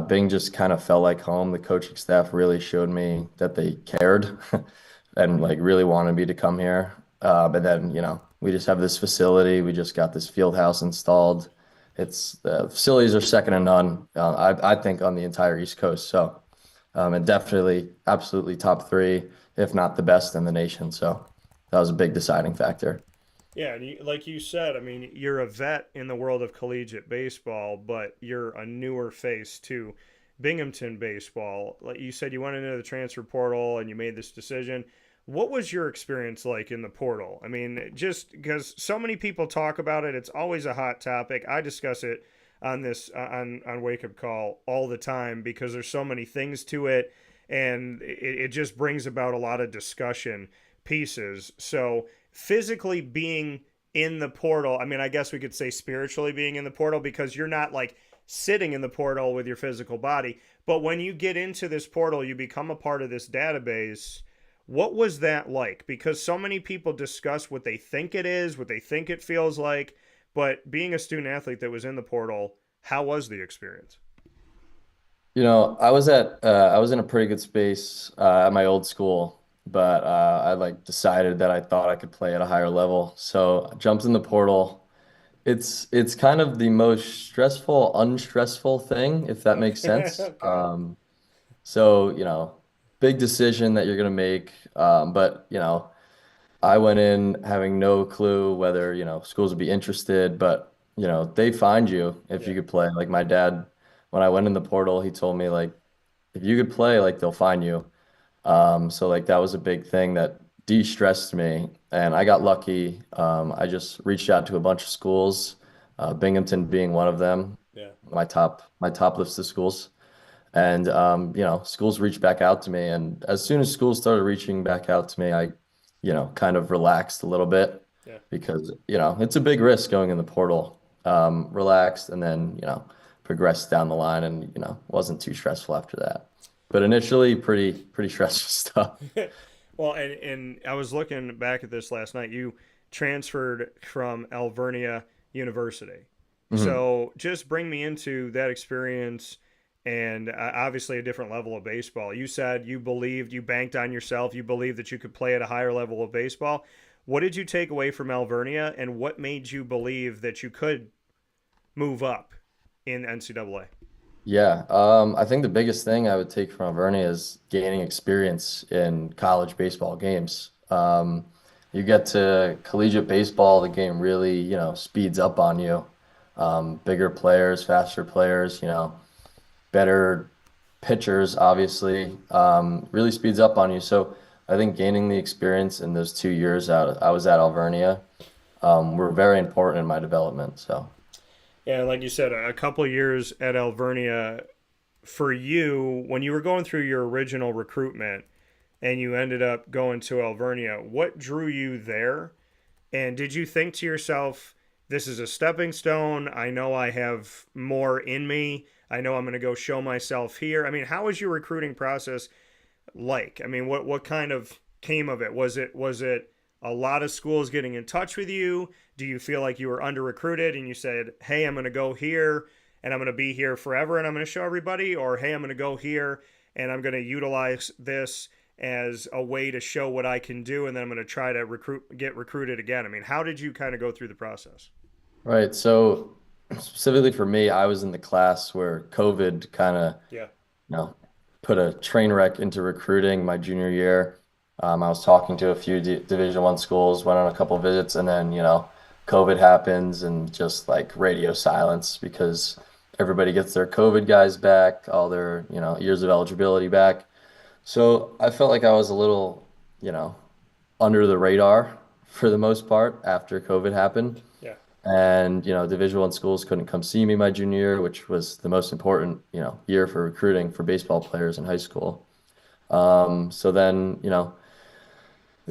Bing just kind of felt like home. The coaching staff really showed me that they cared and like really wanted me to come here. But then, we just have this facility. We just got this field house installed. The facilities are second to none, I think, on the entire East Coast. So, and definitely, absolutely top three, if not the best in the nation. So that was a big deciding factor. Yeah, and like you said, you're a vet in the world of collegiate baseball, but you're a newer face to Binghamton baseball. Like you said, you went into the transfer portal and you made this decision. What was your experience like in the portal? I mean, just because so many people talk about it, it's always a hot topic. I discuss it on this on Wake Up Call all the time because there's so many things to it, and it just brings about a lot of discussion pieces. So physically being in the portal, I mean, I guess we could say spiritually being in the portal because you're not like sitting in the portal with your physical body, but when you get into this portal, you become a part of this database. What was that like? Because so many people discuss what they think it is, what they think it feels like, but being a student athlete that was in the portal, how was the experience? I was in a pretty good space at my old school, but I like decided that I thought I could play at a higher level. So I jumped in the portal. It's kind of the most stressful, unstressful thing, if that makes sense. Okay. So, big decision that you're gonna make. But I went in having no clue whether, schools would be interested, but they find you if Yeah. you could play. Like my dad, when I went in the portal, he told me like if you could play, like they'll find you. So like that was a big thing that de-stressed me, and I got lucky. I just reached out to a bunch of schools, Binghamton being one of them, Yeah. my top list of schools. And schools reached back out to me, and as soon as schools started reaching back out to me, I, kind of relaxed a little bit Yeah. because it's a big risk going in the portal. Relaxed, and then progressed down the line, and wasn't too stressful after that. But initially, pretty stressful stuff. Well, and I was looking back at this last night. You transferred from Alvernia University. Mhm. So just bring me into that experience and obviously a different level of baseball. You said you believed, you banked on yourself, you believed that you could play at a higher level of baseball. What did you take away from Alvernia, and what made you believe that you could move up in NCAA? Yeah, I think the biggest thing I would take from Alvernia is gaining experience in college baseball games. You get to collegiate baseball, the game really, speeds up on you. Bigger players, faster players, better pitchers, obviously, really speeds up on you. So I think gaining the experience in those 2 years out, I was at Alvernia, were very important in my development. So. Yeah, like you said, a couple of years at Alvernia for you, when you were going through your original recruitment and you ended up going to Alvernia, what drew you there? And did you think to yourself, this is a stepping stone? I know I have more in me. I know I'm going to go show myself here. I mean, how was your recruiting process like? I mean, what kind of came of it? Was it a lot of schools getting in touch with you? Do you feel like you were under recruited and you said, "Hey, I'm going to go here and I'm going to be here forever and I'm going to show everybody," or "Hey, I'm going to go here and I'm going to utilize this as a way to show what I can do and then I'm going to try to get recruited again." I mean, how did you kind of go through the process? Right. So specifically for me, I was in the class where COVID kind of, Yeah. you know, put a train wreck into recruiting my junior year. I was talking to a few Division One schools, went on a couple visits, and then, COVID happens and just like radio silence because everybody gets their COVID guys back, all their, years of eligibility back. So I felt like I was a little, you know, under the radar for the most part after COVID happened. Yeah. And, Division One schools couldn't come see me my junior year, which was the most important, year for recruiting for baseball players in high school. So then,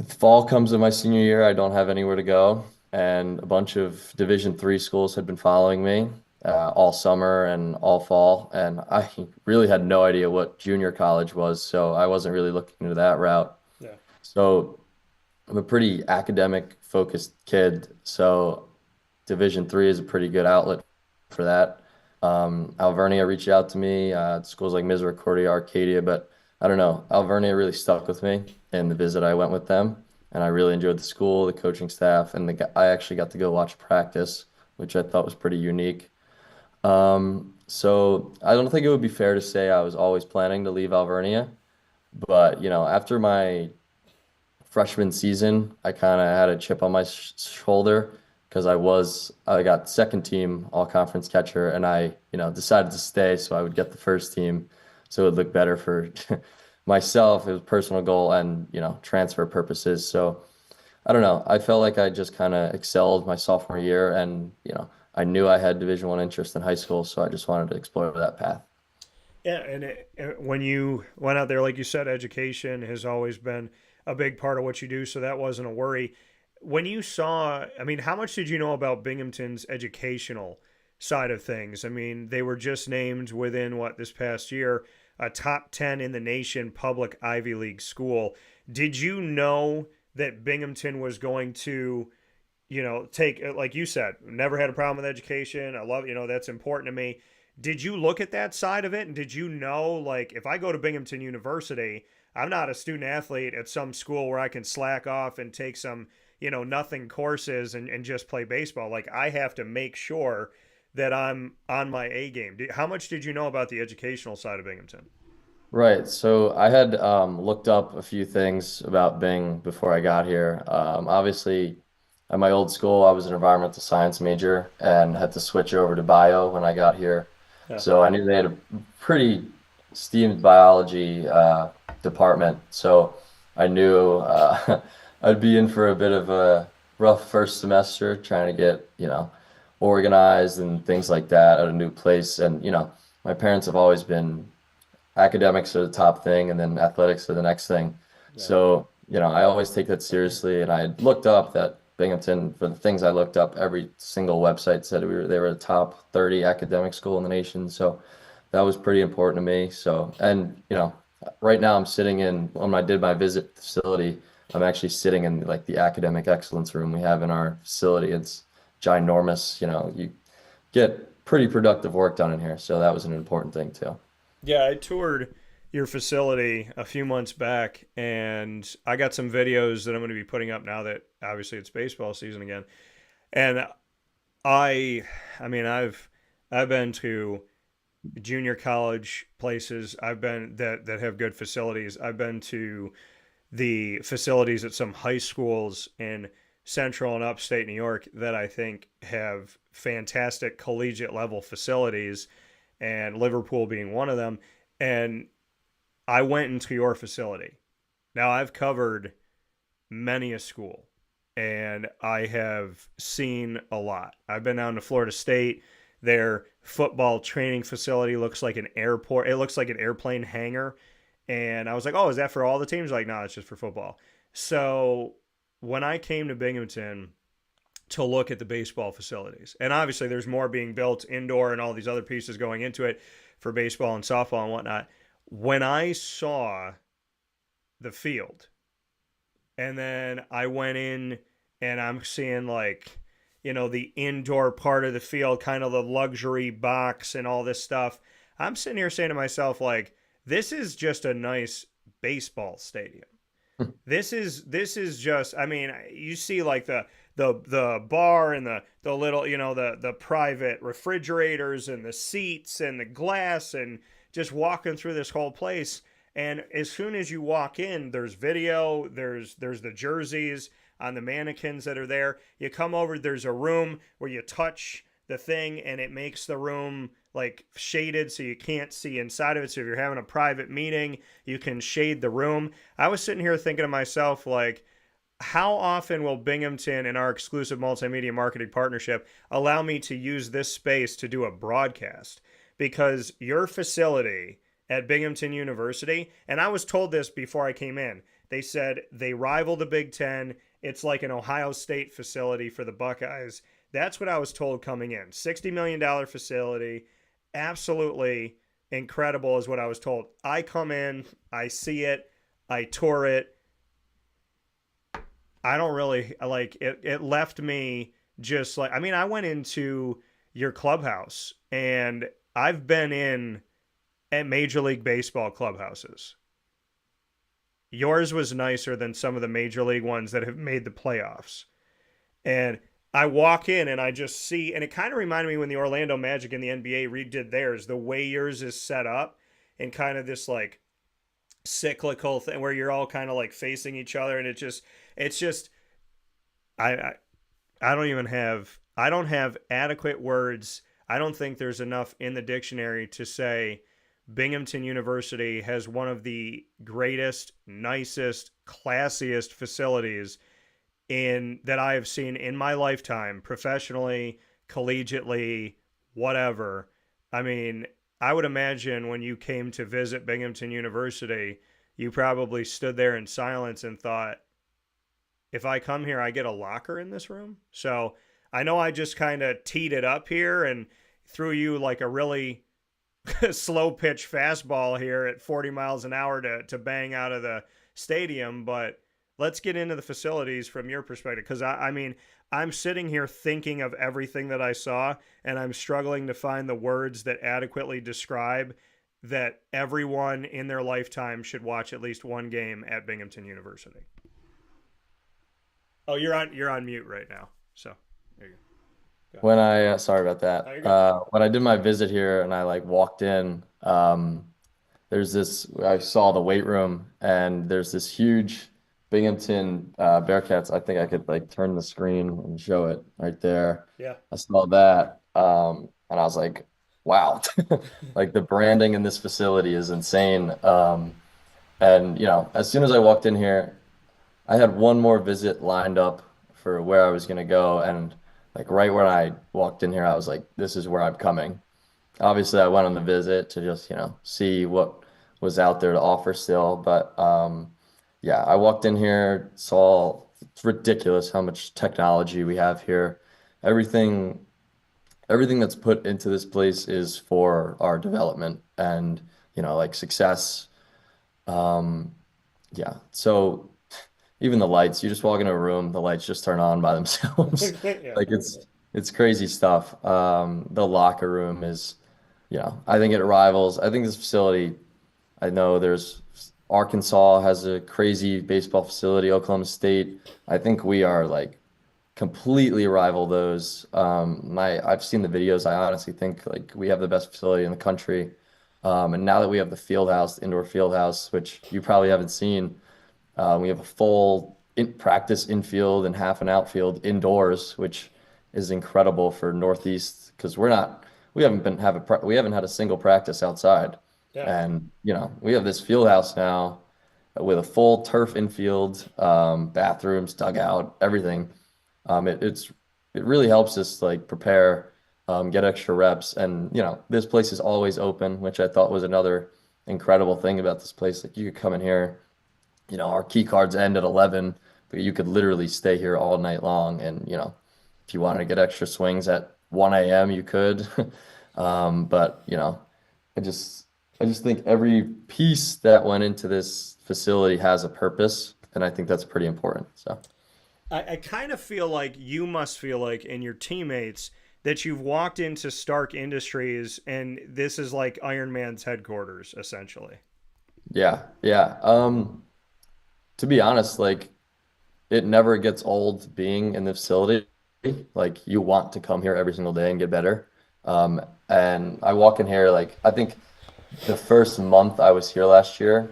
fall comes in my senior year, I don't have anywhere to go, and a bunch of Division III schools had been following me all summer and all fall, and I really had no idea what junior college was, so I wasn't really looking into that route. Yeah. So I'm a pretty academic focused kid, so Division III is a pretty good outlet for that. Alvernia reached out to me, schools like Misericordia, Arcadia, but I don't know. Alvernia really stuck with me in the visit I went with them, and I really enjoyed the school, the coaching staff, and I actually got to go watch practice, which I thought was pretty unique. So I don't think it would be fair to say I was always planning to leave Alvernia, but after my freshman season, I kind of had a chip on my shoulder because I got second team all conference catcher, and I, decided to stay so I would get the first team, so it would look better for myself. It was a personal goal and, transfer purposes. So I don't know. I felt like I just kind of excelled my sophomore year, and, I knew I had Division I interest in high school, so I just wanted to explore that path. Yeah, and when you went out there, like you said, education has always been a big part of what you do, so that wasn't a worry. When you saw, I mean, how much did you know about Binghamton's educational side of things? I mean, they were just named within this past year, a top 10 in the nation public Ivy League school. Did you know that Binghamton was going to, take, like you said, never had a problem with education. I love, that's important to me. Did you look at that side of it? And did you know, like, if I go to Binghamton University, I'm not a student athlete at some school where I can slack off and take some, nothing courses and just play baseball. Like, I have to make sure that I'm on my A game. How much did you know about the educational side of Binghamton? Right. So I had looked up a few things about Bing before I got here. Obviously, at my old school, I was an environmental science major and had to switch over to bio when I got here. Yeah. So I knew they had a pretty esteemed biology department. So I knew I'd be in for a bit of a rough first semester trying to get, organized and things like that at a new place. And, my parents have always been academics are the top thing and then athletics are the next thing. Yeah. So, I always take that seriously. And I looked up that Binghamton, for the things I looked up, every single website said they were a top 30 academic school in the nation. So that was pretty important to me. So, and, right now I'm sitting when I did my visit facility, I'm actually sitting in like the academic excellence room we have in our facility. It's ginormous. You get pretty productive work done in here. So that was an important thing too. Yeah, I toured your facility a few months back, and I got some videos that I'm going to be putting up now that obviously it's baseball season again. And I mean, I've been to junior college places. I've been that have good facilities. I've been to the facilities at some high schools in central and upstate New York that I think have fantastic collegiate level facilities, and Liverpool being one of them. And I went into your facility. Now, I've covered many a school, and I have seen a lot. I've been down to Florida State. Their football training facility looks like an airport. It looks like an airplane hangar. And I was like, oh, is that for all the teams? Like, no, it's just for football. So when I came to Binghamton to look at the baseball facilities, and obviously there's more being built indoor and all these other pieces going into it for baseball and softball and whatnot. When I saw the field, and then I went in and I'm seeing like, the indoor part of the field, kind of the luxury box and all this stuff, I'm sitting here saying to myself, like, this is just a nice baseball stadium. This is just, I mean, you see like the bar and the little, the private refrigerators and the seats and the glass and just walking through this whole place. And as soon as you walk in, there's video, there's the jerseys on the mannequins that are there. You come over, there's a room where you touch the thing and it makes the room like shaded so you can't see inside of it. So if you're having a private meeting, you can shade the room. I was sitting here thinking to myself, like, how often will Binghamton and our exclusive multimedia marketing partnership allow me to use this space to do a broadcast? Because your facility at Binghamton University, and I was told this before I came in, they said they rival the Big Ten. It's like an Ohio State facility for the Buckeyes. That's what I was told coming in. $60 million facility. Absolutely incredible is what I was told. I come in, I see it, I tour it. I don't really like it. It left me just like, I mean, I went into your clubhouse and I've been in at Major League Baseball clubhouses. Yours was nicer than some of the Major League ones that have made the playoffs. And I walk in and I just see, and it kind of reminded me when the Orlando Magic and the NBA redid theirs, the way yours is set up and kind of this like cyclical thing where you're all kind of like facing each other. And it's just, I I don't have adequate words. I don't think there's enough in the dictionary to say Binghamton University has one of the greatest, nicest, classiest facilities in that I have seen in my lifetime, professionally, collegiately, whatever. I mean, I would imagine when you came to visit Binghamton University, you probably stood there in silence and thought, if I come here, I get a locker in this room. So I know I just kind of teed it up here and threw you like a really slow pitch fastball here at 40 miles an hour to bang out of the stadium. But let's get into the facilities from your perspective. Because I mean, I'm sitting here thinking of everything that I saw, and I'm struggling to find the words that adequately describe that everyone in their lifetime should watch at least one game at Binghamton University. Oh, you're on mute right now. So there you go. When I sorry about that. When I did my visit here and I like walked in, there's this. I saw the weight room and there's this huge Binghamton Bearcats. I think I could like turn the screen and show it right there. Yeah. I saw that, and I was like, wow, like the branding in this facility is insane. And as soon as I walked in here, I had one more visit lined up for where I was gonna go, and like right when I walked in here, I was like, this is where I'm coming. Obviously, I went on the visit to just, see what was out there to offer still. But yeah, I walked in here, saw it's ridiculous how much technology we have here. Everything, everything that's put into this place is for our development and, like success. Um, yeah. So even the lights, you just walk into a room, the lights just turn on by themselves. Yeah. Like it's crazy stuff. The locker room is, I think it rivals. I think this facility, I know there's Arkansas has a crazy baseball facility, Oklahoma State. I think we are like completely rival those. I've seen the videos. I honestly think like we have the best facility in the country. And now that we have the field house, the indoor field house, which you probably haven't seen, we have a full practice infield and half an outfield indoors, which is incredible for Northeast because we haven't had a single practice outside. Yeah. And we have this field house now with a full turf infield, bathrooms, dugout, everything. It really helps us like prepare, get extra reps, and this place is always open, which I thought was another incredible thing about this place. Like you could come in here. Our key cards end at 11, but you could literally stay here all night long. And, if you wanted to get extra swings at 1 a.m., you could. But, I just think every piece that went into this facility has a purpose. And I think that's pretty important. So I kind of feel like you must feel like, and your teammates, that you've walked into Stark Industries and this is like Iron Man's headquarters, essentially. yeah, yeah. To be honest, like it never gets old being in the facility. Like you want to come here every single day and get better. And I walk in here, like I think the first month I was here last year,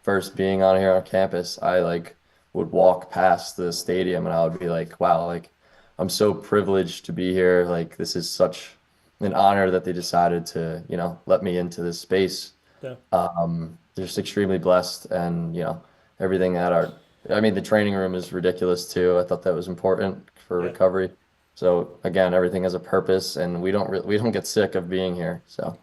first being on here on campus, I like would walk past the stadium and I would be like, wow, like I'm so privileged to be here. Like this is such an honor that they decided to, let me into this space. Yeah. Just extremely blessed and, everything the training room is ridiculous too. I thought that was important for Yeah. recovery. So again, everything has a purpose and we don't get sick of being here. So,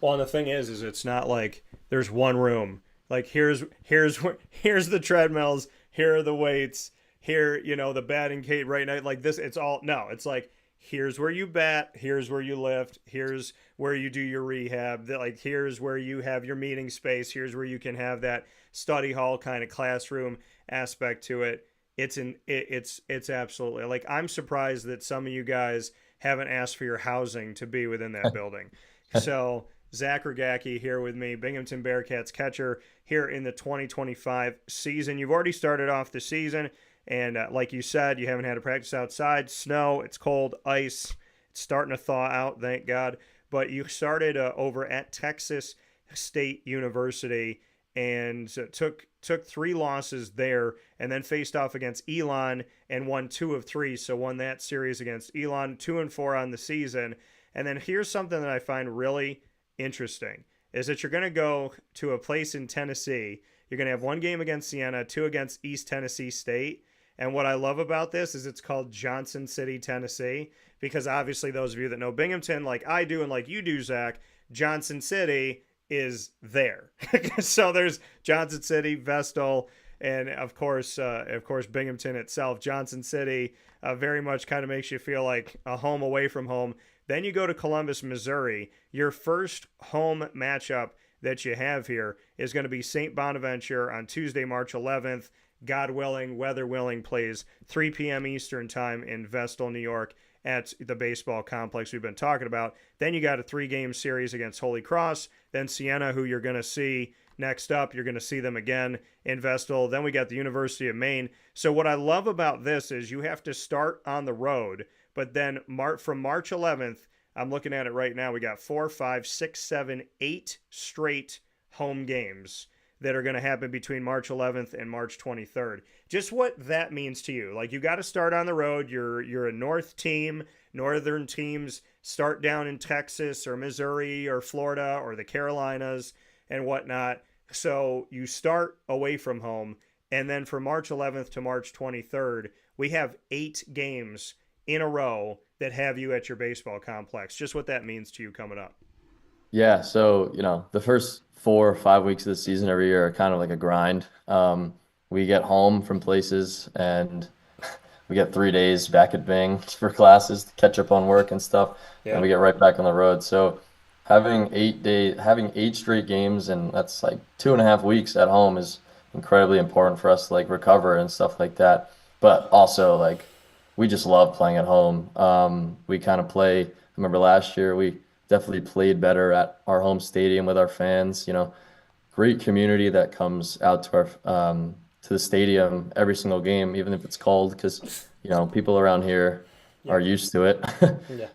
Well, and the thing is it's not like there's one room. Like here's the treadmills, here are the weights, here, the batting cage right now. Like this, it's like here's where you bat, here's where you lift, here's where you do your rehab. Like here's where you have your meeting space, here's where you can have that study hall kind of classroom aspect to it. It's absolutely like I'm surprised that some of you guys haven't asked for your housing to be within that building. So Zach Rogacki here with me, Binghamton Bearcats catcher here in the 2025 season. You've already started off the season, and like you said, you haven't had a practice outside. Snow, it's cold, ice, it's starting to thaw out, thank God. But you started over at Texas State University, and took 3 losses there, and then faced off against Elon and won 2 of 3. So won that series against Elon, 2-4 on the season. And then here's something that I find really interesting is that you're going to go to a place in Tennessee. You're going to have 1 game against Siena, 2 against East Tennessee State. And what I love about this is it's called Johnson City, Tennessee, because obviously those of you that know Binghamton, like I do and like you do, Zach, Johnson City is there. So there's Johnson City, Vestal, and of course Binghamton itself. Johnson City very much kind of makes you feel like a home away from home. Then you go to Columbus, Missouri. Your first home matchup that you have here is going to be St. Bonaventure on Tuesday, March 11th. God willing, weather willing, plays 3 p.m. Eastern time in Vestal, New York at the baseball complex we've been talking about. Then you got a 3-game series against Holy Cross. Then Siena, who you're going to see next up. You're going to see them again in Vestal. Then we got the University of Maine. So what I love about this is you have to start on the road, but then from March 11th, I'm looking at it right now, we got 4, 5, 6, 7, 8 straight home games that are going to happen between March 11th and March 23rd. Just what that means to you. Like, you got to start on the road. You're a North team. Northern teams start down in Texas or Missouri or Florida or the Carolinas and whatnot. So you start away from home. And then from March 11th to March 23rd, we have 8 games in a row that have you at your baseball complex. Just what that means to you coming up. Yeah, so the first 4 or 5 weeks of the season every year are kind of like a grind. We get home from places and we get 3 days back at Bing for classes to catch up on work and stuff, and we get right back on the road. So having 8 straight games, and that's like 2.5 weeks at home, is incredibly important for us to like recover and stuff like that. But also like we just love playing at home. We kind of play. I remember last year we definitely played better at our home stadium with our fans. Great community that comes out to our to the stadium every single game, even if it's cold, because people around here are used to it.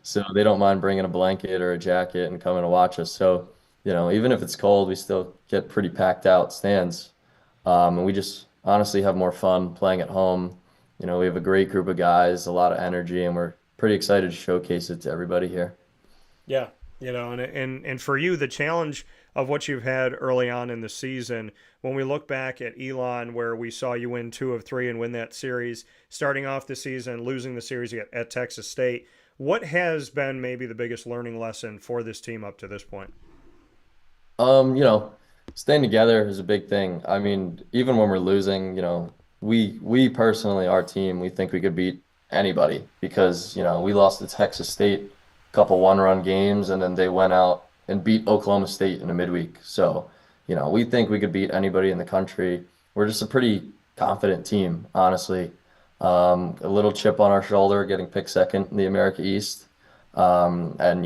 So they don't mind bringing a blanket or a jacket and coming to watch us. So even if it's cold, we still get pretty packed out stands, and we just honestly have more fun playing at home. We have a great group of guys, a lot of energy, and we're pretty excited to showcase it to everybody here. Yeah, and for you, the challenge of what you've had early on in the season, when we look back at Elon, where we saw you win 2 of 3 and win that series, starting off the season, losing the series at Texas State, what has been maybe the biggest learning lesson for this team up to this point? Staying together is a big thing. I mean, even when we're losing, we personally, our team, we think we could beat anybody because, we lost to Texas State couple 1-run games, and then they went out and beat Oklahoma State in a midweek. So, we think we could beat anybody in the country. We're just a pretty confident team, honestly. A little chip on our shoulder, getting picked second in the America East. And,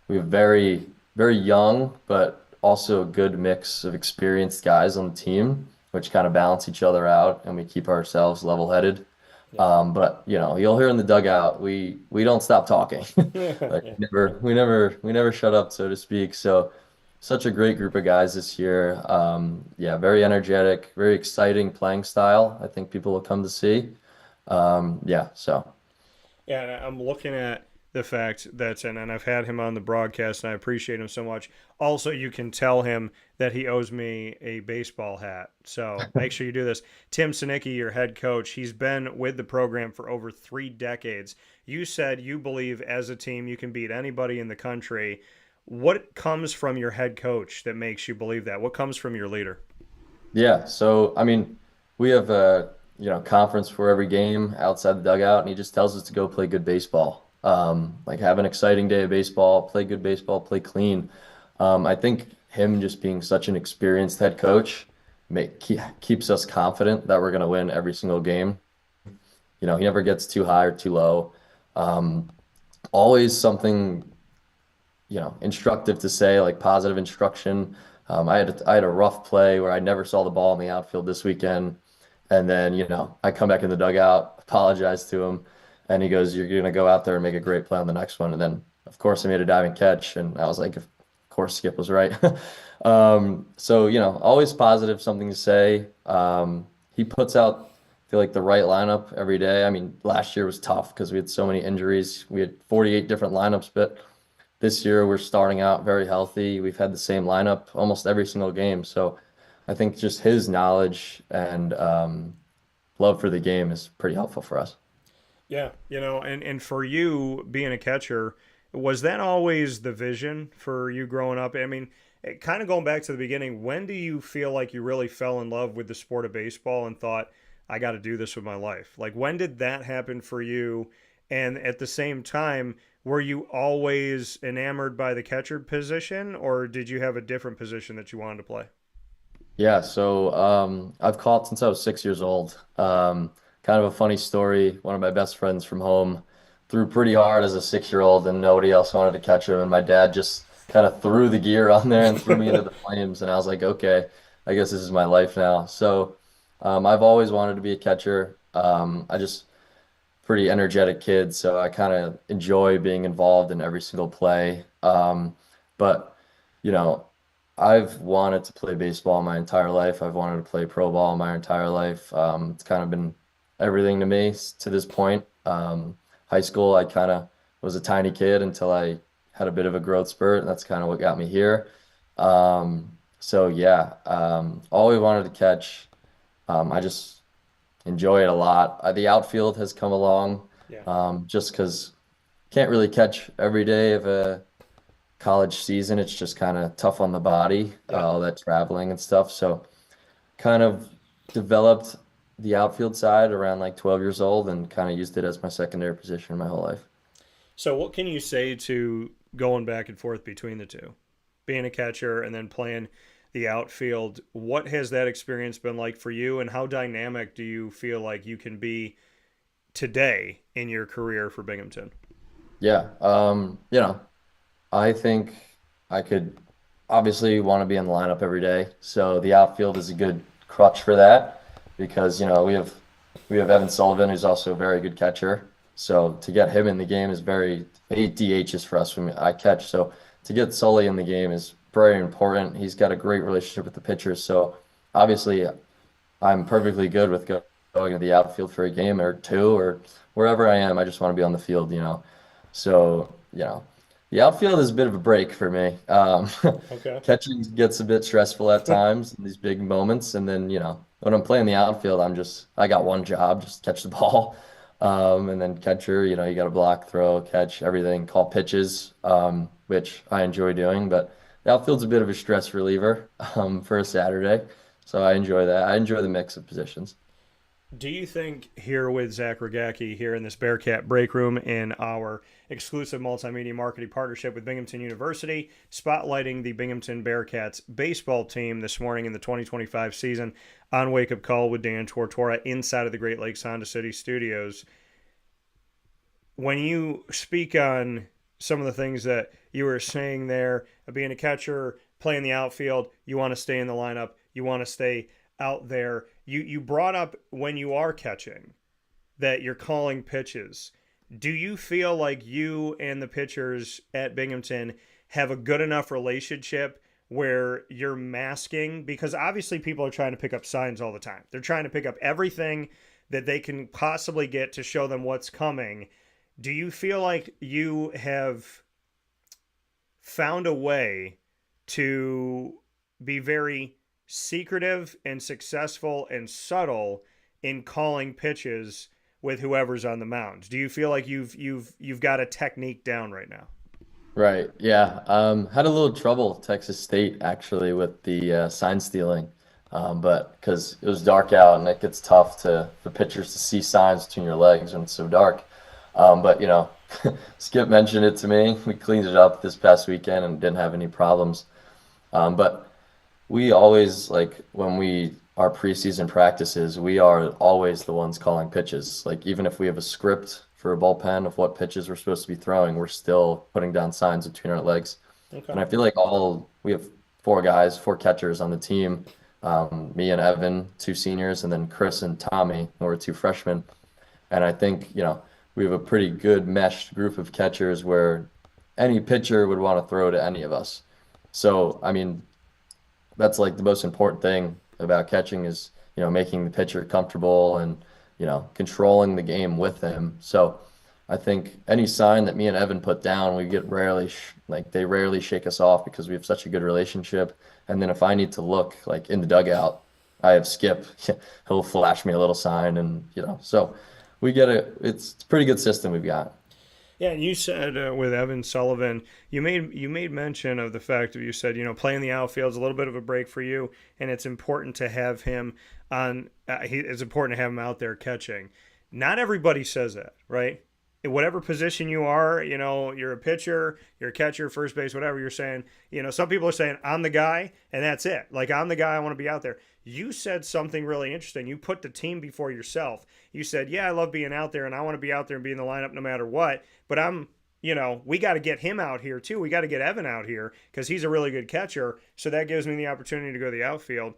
we have very, very young, but also a good mix of experienced guys on the team, which kind of balance each other out, and we keep ourselves level-headed. But you'll hear in the dugout, we don't stop talking. Like we never shut up, so to speak. So such a great group of guys this year. Very energetic, very exciting playing style. I think people will come to see. Yeah, I'm looking at the fact that, and I've had him on the broadcast, and I appreciate him so much. Also, you can tell him that he owes me a baseball hat. So make sure you do this. Tim Sinicki, your head coach, he's been with the program for over 3 decades. You said you believe as a team you can beat anybody in the country. What comes from your head coach that makes you believe that? What comes from your leader? Yeah, so I mean, we have a conference for every game outside the dugout, and he just tells us to go play good baseball. Like have an exciting day of baseball, play good baseball, play clean. I think him just being such an experienced head coach keeps us confident that we're going to win every single game. He never gets too high or too low. Always something, instructive to say, like positive instruction. I had a rough play where I never saw the ball in the outfield this weekend. And then, I come back in the dugout, apologize to him. And he goes, "You're going to go out there and make a great play on the next one." And then, of course, I made a diving catch. And I was like, of course, Skip was right. So, always positive, something to say. He puts out, I feel like, the right lineup every day. I mean, last year was tough because we had so many injuries. We had 48 different lineups, but this year we're starting out very healthy. We've had the same lineup almost every single game. So I think just his knowledge and love for the game is pretty helpful for us. Yeah, and for you being a catcher, was that always the vision for you growing up? I mean, kind of going back to the beginning, when do you feel like you really fell in love with the sport of baseball and thought, I got to do this with my life? Like, when did that happen for you? And at the same time, were you always enamored by the catcher position, or did you have a different position that you wanted to play? Yeah, so I've caught since I was 6 years old. Kind of a funny story. One of my best friends from home threw pretty hard as a 6-year-old, and nobody else wanted to catch him. And my dad just kind of threw the gear on there and threw me into the flames. And I was like, okay, I guess this is my life now. So I've always wanted to be a catcher. I just pretty energetic kid, so I kind of enjoy being involved in every single play. But you know, I've wanted to play baseball my entire life. I've wanted to play pro ball my entire life. It's kind of been everything to me to this point. High school, I kind of was a tiny kid until I had a bit of a growth spurt, and that's kind of what got me here. So yeah, always wanted to catch. I just enjoy it a lot. The outfield has come along Yeah. just because can't really catch every day of a college season. It's just kind of tough on the body, Yeah. all that traveling and stuff. So kind of developed the outfield side around like 12 years old and kind of used it as my secondary position my whole life. So, what can you say to going back and forth between the two? Being a catcher and then playing the outfield, what has that experience been like for you, and how dynamic do you feel like you can be today in your career for Binghamton? Yeah, I think I could obviously want to be in the lineup every day. So the outfield is a good crutch for that because, we have Evan Sullivan who's also a very good catcher. So to get him in the game is very 8 DHs for us when I catch. So to get Sully in the game is very important. He's got a great relationship with the pitchers. So obviously I'm perfectly good with going to the outfield for a game or two or wherever I am. I just want to be on the field. So, the outfield is a bit of a break for me. Okay. Catching gets a bit stressful at times in these big moments. And then, when I'm playing the outfield, I got one job, just catch the ball. And then catcher, you got to block, throw, catch, everything, call pitches, which I enjoy doing. But the outfield's a bit of a stress reliever, for a Saturday. So I enjoy that. I enjoy the mix of positions. Do you think here with Zach Rogacki here in this Bearcat Breakroom in our exclusive multimedia marketing partnership with Binghamton University, spotlighting the Binghamton Bearcats baseball team this morning in the 2025 season on Wake Up Call with Dan Tortora inside of the Great Lakes Honda City studios, when you speak on some of the things that you were saying there, being a catcher, playing the outfield, you want to stay in the lineup, you want to stay out there. You brought up when you are catching that you're calling pitches. Do you feel like you and the pitchers at Binghamton have a good enough relationship where you're masking? Because obviously people are trying to pick up signs all the time. They're trying to pick up everything that they can possibly get to show them what's coming. Do you feel like you have found a way to be very secretive and successful and subtle in calling pitches with whoever's on the mound? Do you feel like you've got a technique down right now? Right. Yeah. Had a little trouble Texas State actually with the sign stealing, but because it was dark out and it gets tough for pitchers to see signs between your legs when it's so dark. But Skip mentioned it to me. We cleaned it up this past weekend and didn't have any problems. But we always like when our preseason practices, we are always the ones calling pitches. Like even if we have a script for a bullpen of what pitches we're supposed to be throwing, we're still putting down signs between our legs. Okay. And I feel like we have four catchers on the team. Me and Evan, two seniors, and then Chris and Tommy, who are two freshmen. And I think, we have a pretty good meshed group of catchers where any pitcher would want to throw to any of us. So, I mean, that's like the most important thing about catching is, making the pitcher comfortable and, controlling the game with him. So I think any sign that me and Evan put down, we get rarely like they rarely shake us off because we have such a good relationship. And then if I need to look like in the dugout, I have Skip. He'll flash me a little sign, and so we get it. It's a pretty good system we've got. Yeah, and you said with Evan Sullivan, you made mention of the fact that you said playing the outfield is a little bit of a break for you, and it's important to have him on. It's important to have him out there catching. Not everybody says that, right? In whatever position you are, you're a pitcher, you're a catcher, first base, whatever you're saying. Some people are saying I'm the guy, and that's it. Like I'm the guy, I want to be out there. You said something really interesting. You put the team before yourself. You said, yeah, I love being out there and I want to be out there and be in the lineup no matter what. But we got to get him out here too. We got to get Evan out here because he's a really good catcher. So that gives me the opportunity to go to the outfield.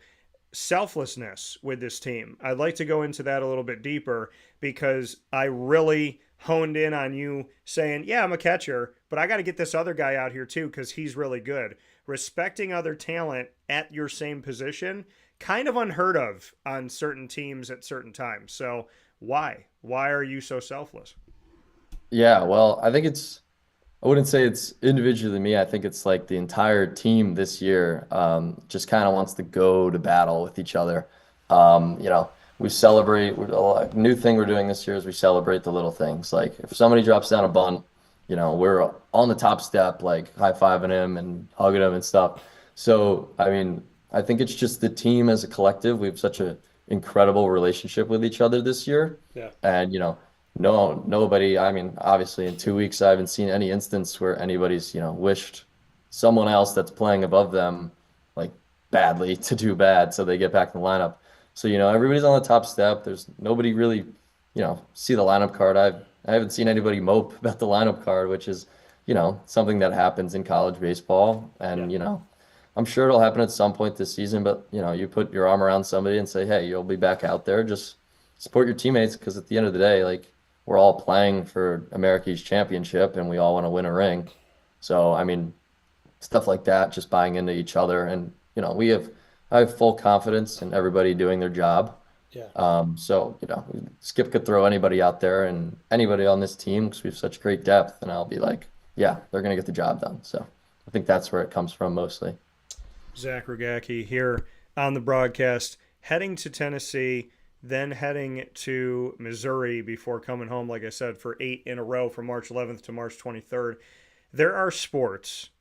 Selflessness with this team. I'd like to go into that a little bit deeper because I really honed in on you saying, yeah, I'm a catcher, but I got to get this other guy out here too because he's really good. Respecting other talent at your same position, kind of unheard of on certain teams at certain times. So why? Why are you so selfless? Yeah, well, I wouldn't say it's individually me. I think it's like the entire team this year just kind of wants to go to battle with each other. We celebrate, a new thing we're doing this year is we celebrate the little things. Like if somebody drops down a bunt, we're on the top step, like high-fiving him and hugging him and stuff. So, I mean, I think it's just the team as a collective. We have such an incredible relationship with each other this year. Yeah. And, no, nobody, I mean, obviously in 2 weeks, I haven't seen any instance where anybody's, wished someone else that's playing above them, like badly to do bad so they get back in the lineup. So, everybody's on the top step. There's nobody really, see the lineup card. I haven't seen anybody mope about the lineup card, which is, something that happens in college baseball. And, Yeah. I'm sure it'll happen at some point this season, but, you put your arm around somebody and say, hey, you'll be back out there. Just support your teammates because at the end of the day, like, we're all playing for America's championship and we all want to win a ring. So, I mean, stuff like that, just buying into each other. And, I have full confidence in everybody doing their job. Yeah. So, Skip could throw anybody out there and anybody on this team because we have such great depth. And I'll be like, yeah, they're going to get the job done. So I think that's where it comes from mostly. Zach Rogacki here on the broadcast, heading to Tennessee, then heading to Missouri before coming home, like I said, for 8 in a row from March 11th to March 23rd. There are sports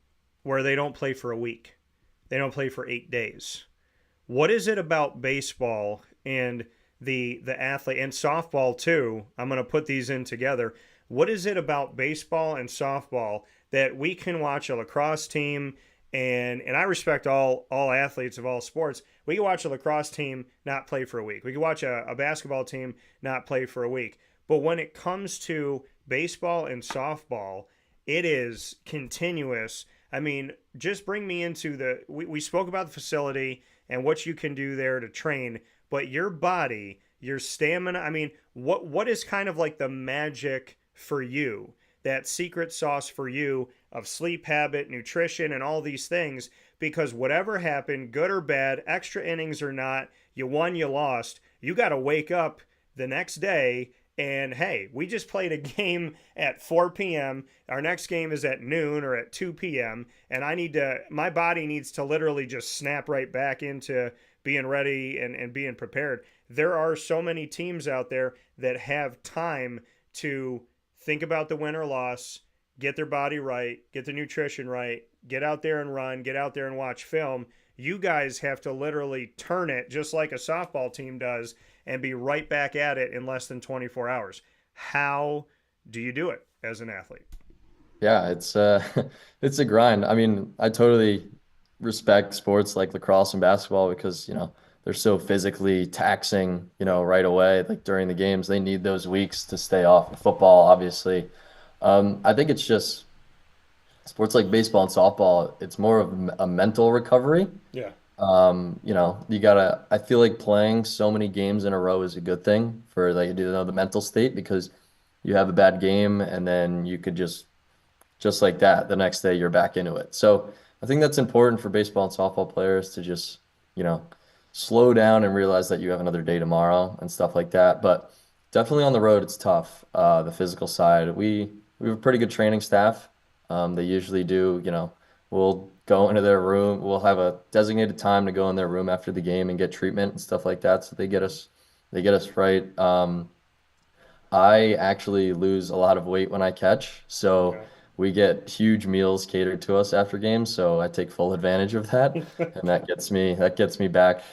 where they don't play for a week. They don't play for 8 days. What is it about baseball and the athlete and softball too? I'm going to put these in together. What is it about baseball and softball that we can watch a lacrosse team and I respect all athletes of all sports. We can watch a lacrosse team not play for a week. We can watch a basketball team not play for a week. But when it comes to baseball and softball, it is continuous. I mean, just bring me into we spoke about the facility and what you can do there to train, but your body, your stamina, I mean, what is kind of like the magic for you, that secret sauce for you of sleep habit, nutrition, and all these things? Because whatever happened, good or bad, extra innings or not, you won, you lost, you got to wake up the next day and, hey, we just played a game at 4 p.m. Our next game is at noon or at 2 p.m. And my body needs to literally just snap right back into being ready and being prepared. There are so many teams out there that have time to think about the win or loss, get their body right, get their nutrition right, get out there and run, get out there and watch film. You guys have to literally turn it just like a softball team does and be right back at it in less than 24 hours. How do you do it as an athlete? Yeah, it's it's a grind. I mean, I totally respect sports like lacrosse and basketball because, they're so physically taxing, right away. Like during the games, they need those weeks to stay off. Football, obviously. I think it's just sports like baseball and softball, it's more of a mental recovery. Yeah. I feel like playing so many games in a row is a good thing for like, the mental state because you have a bad game and then you could just like that, the next day you're back into it. So I think that's important for baseball and softball players to just, you know, slow down and realize that you have another day tomorrow and stuff like that. But definitely on the road, it's tough. The physical side, we have a pretty good training staff. They usually do, we'll go into their room. We'll have a designated time to go in their room after the game and get treatment and stuff like that. So they get us right. I actually lose a lot of weight when I catch, so Okay. we get huge meals catered to us after games, so I take full advantage of that, and that gets me back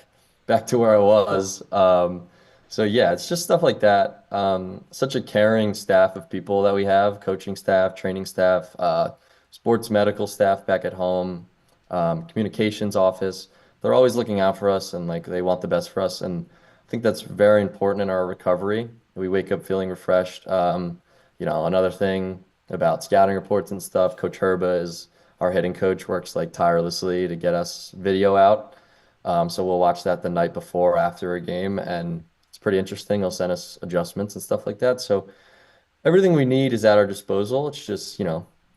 to where I was. So yeah, it's just stuff like that. Such a caring staff of people that we have, coaching staff, training staff, sports medical staff back at home, communications office. They're always looking out for us and like they want the best for us, and I think that's very important in our recovery. We wake up feeling refreshed. Another thing about scouting reports and stuff, Coach Herba is our hitting coach, works like tirelessly to get us video out. So we'll watch that the night before or after a game, and it's pretty interesting. He'll send us adjustments and stuff like that. So everything we need is at our disposal. It's just,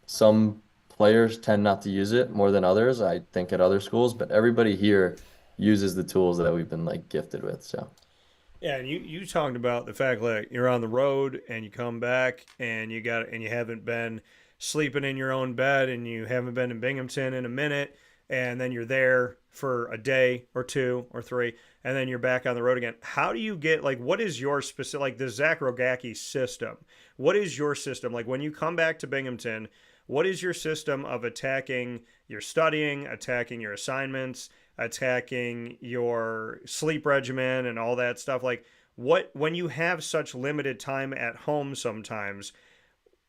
some players tend not to use it more than others, I think, at other schools, but everybody here uses the tools that we've been like gifted with. So. Yeah, and you talked about the fact that you're on the road and you come back and you haven't been sleeping in your own bed and you haven't been in Binghamton in a minute, and then you're there for a day or two or three, and then you're back on the road again. How do you get, like, what is your specific, like the Zach Rogacki system? What is your system? Like when you come back to Binghamton, what is your system of attacking your studying, attacking your assignments, attacking your sleep regimen and all that stuff? Like what, when you have such limited time at home sometimes,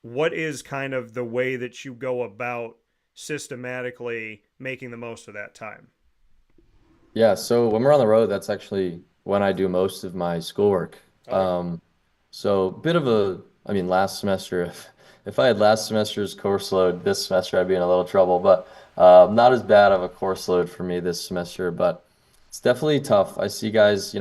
what is kind of the way that you go about systematically making the most of that time? Yeah, so when we're on the road, that's actually when I do most of my schoolwork. Okay. So bit of I mean, last semester, if I had last semester's course load this semester, I'd be in a little trouble, but not as bad of a course load for me this semester, but it's definitely tough. I see guys,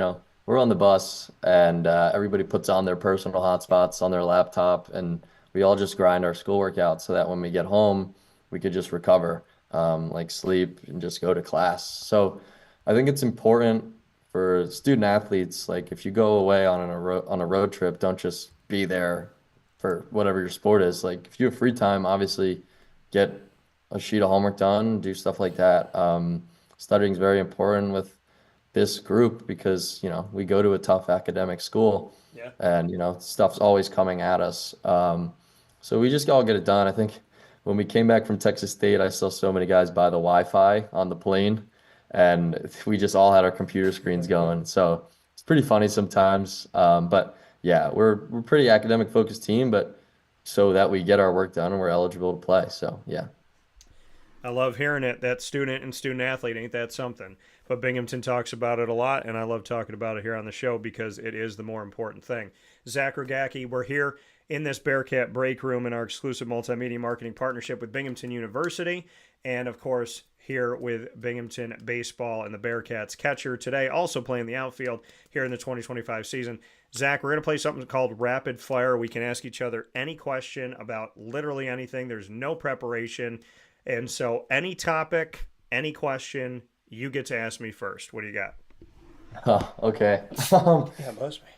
we're on the bus and everybody puts on their personal hotspots on their laptop and we all just grind our schoolwork out so that when we get home, we could just recover, like sleep and just go to class. So I think it's important for student athletes, like if you go away on a road trip, don't just be there for whatever your sport is. Like if you have free time, obviously get a sheet of homework done, do stuff like that. Studying is very important with this group because, we go to a tough academic school Yeah. and, stuff's always coming at us. So we just all get it done. I think when we came back from Texas State, I saw so many guys buy the Wi-Fi on the plane and we just all had our computer screens going. So it's pretty funny sometimes. But yeah, we're pretty academic focused team, but so that we get our work done and we're eligible to play. So yeah. I love hearing it. That student and student athlete, ain't that something? But Binghamton talks about it a lot, and I love talking about it here on the show because it is the more important thing. Zach Rogacki, we're here in this Bearcat Breakroom in our exclusive multimedia marketing partnership with Binghamton University, and of course here with Binghamton Baseball and the Bearcats catcher today, also playing the outfield here in the 2025 season. Zach, we're going to play something called Rapid Fire. We can ask each other any question about literally anything. There's no preparation. And so any topic, any question, you get to ask me first. What do you got? Huh, okay. Yeah, buzz me.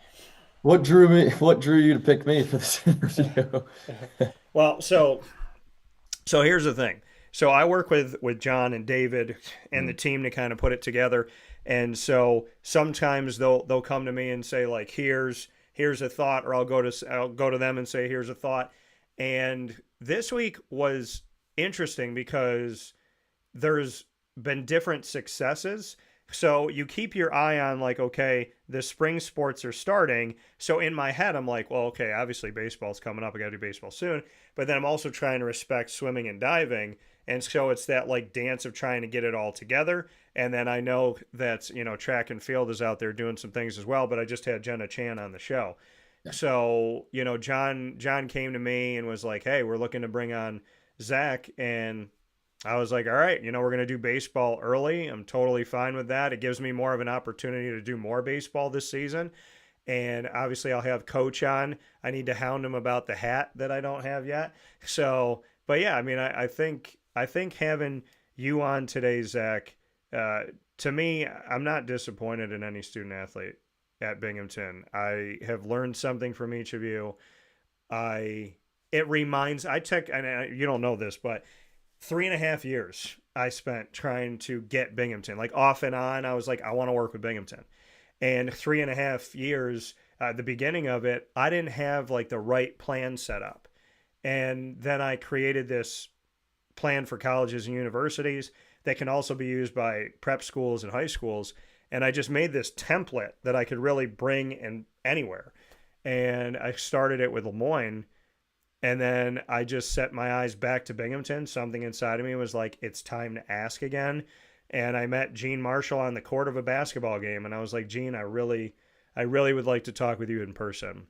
What drew you to pick me for this interview? Well, so here's the thing. So I work with John and David and the team to kind of put it together. And so sometimes they'll come to me and say like, here's a thought, or I'll go to them and say, here's a thought. And this week was interesting because there's been different successes. So you keep your eye on like, okay, the spring sports are starting. So in my head, I'm like, well, okay, obviously baseball's coming up. I got to do baseball soon. But then I'm also trying to respect swimming and diving. And so it's that like dance of trying to get it all together. And then I know that, track and field is out there doing some things as well. But I just had Jenna Chan on the show. Yeah. So, John came to me and was like, hey, we're looking to bring on Zach, and I was like, all right, we're going to do baseball early. I'm totally fine with that. It gives me more of an opportunity to do more baseball this season. And obviously I'll have Coach on. I need to hound him about the hat that I don't have yet. So, but yeah, I mean, I think having, you on today, Zach. To me, I'm not disappointed in any student athlete at Binghamton. I have learned something from each of you. You don't know this, but 3.5 years I spent trying to get Binghamton, like off and on. I was like, I want to work with Binghamton. And 3.5 years, the beginning of it, I didn't have like the right plan set up. And then I created this plan for colleges and universities that can also be used by prep schools and high schools. And I just made this template that I could really bring in anywhere. And I started it with Lemoyne. And then I just set my eyes back to Binghamton. Something inside of me was like, it's time to ask again. And I met Gene Marshall on the court of a basketball game. And I was like, Gene, I really would like to talk with you in person.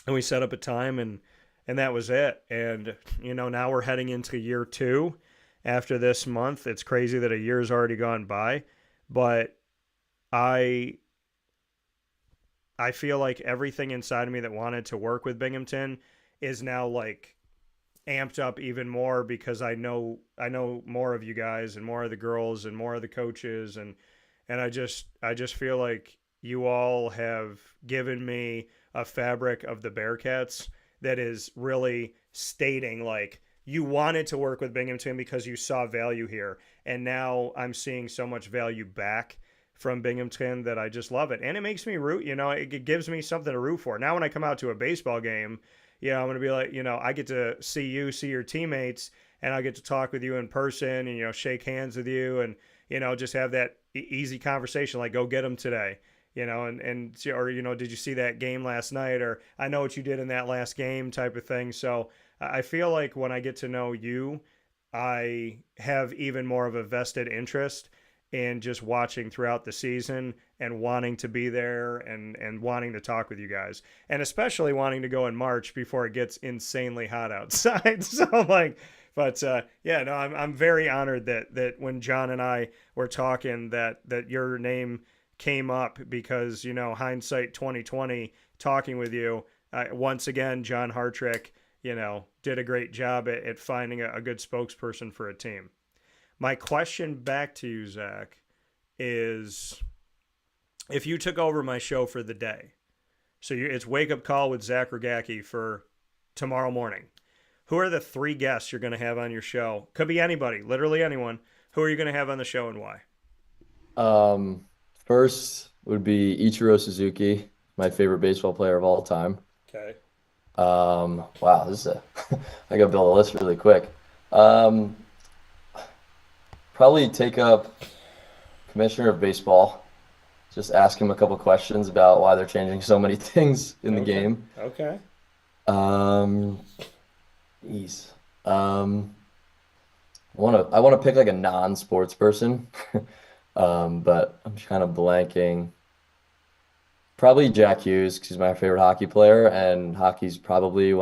And we set up a time, and that was it. And, now we're heading into year 2 after this month. It's crazy that a year's already gone by. But I feel like everything inside of me that wanted to work with Binghamton is now like amped up even more, because I know more of you guys and more of the girls and more of the coaches, and I just feel like you all have given me a fabric of the Bearcats that is really stating like you wanted to work with Binghamton because you saw value here, and now I'm seeing so much value back from Binghamton that I just love it. And it makes me root, it gives me something to root for. Now when I come out to a baseball game, I'm going to be like, I get to see your teammates, and I get to talk with you in person and, shake hands with you and, just have that easy conversation, like go get them today, or, did you see that game last night? Or I know what you did in that last game type of thing. So I feel like when I get to know you, I have even more of a vested interest and just watching throughout the season and wanting to be there and wanting to talk with you guys, and especially wanting to go in March before it gets insanely hot outside. So I'm very honored that when John and I were talking that your name came up, because, hindsight 2020 talking with you, once again, John Hartrick, did a great job at finding a good spokesperson for a team. My question back to you, Zach, is if you took over my show for the day, so it's Wake Up Call with Zach Rogacki for tomorrow morning, who are the 3 guests you're going to have on your show? Could be anybody, literally anyone. Who are you going to have on the show and why? First would be Ichiro Suzuki, my favorite baseball player of all time. Okay. Wow, this is I got to build a list really quick. Probably take up Commissioner of Baseball. Just ask him a couple questions about why they're changing so many things in the game. Okay. Geez. I want to pick like a non-sports person, but I'm kind of blanking. Probably Jack Hughes, because he's my favorite hockey player, and hockey's probably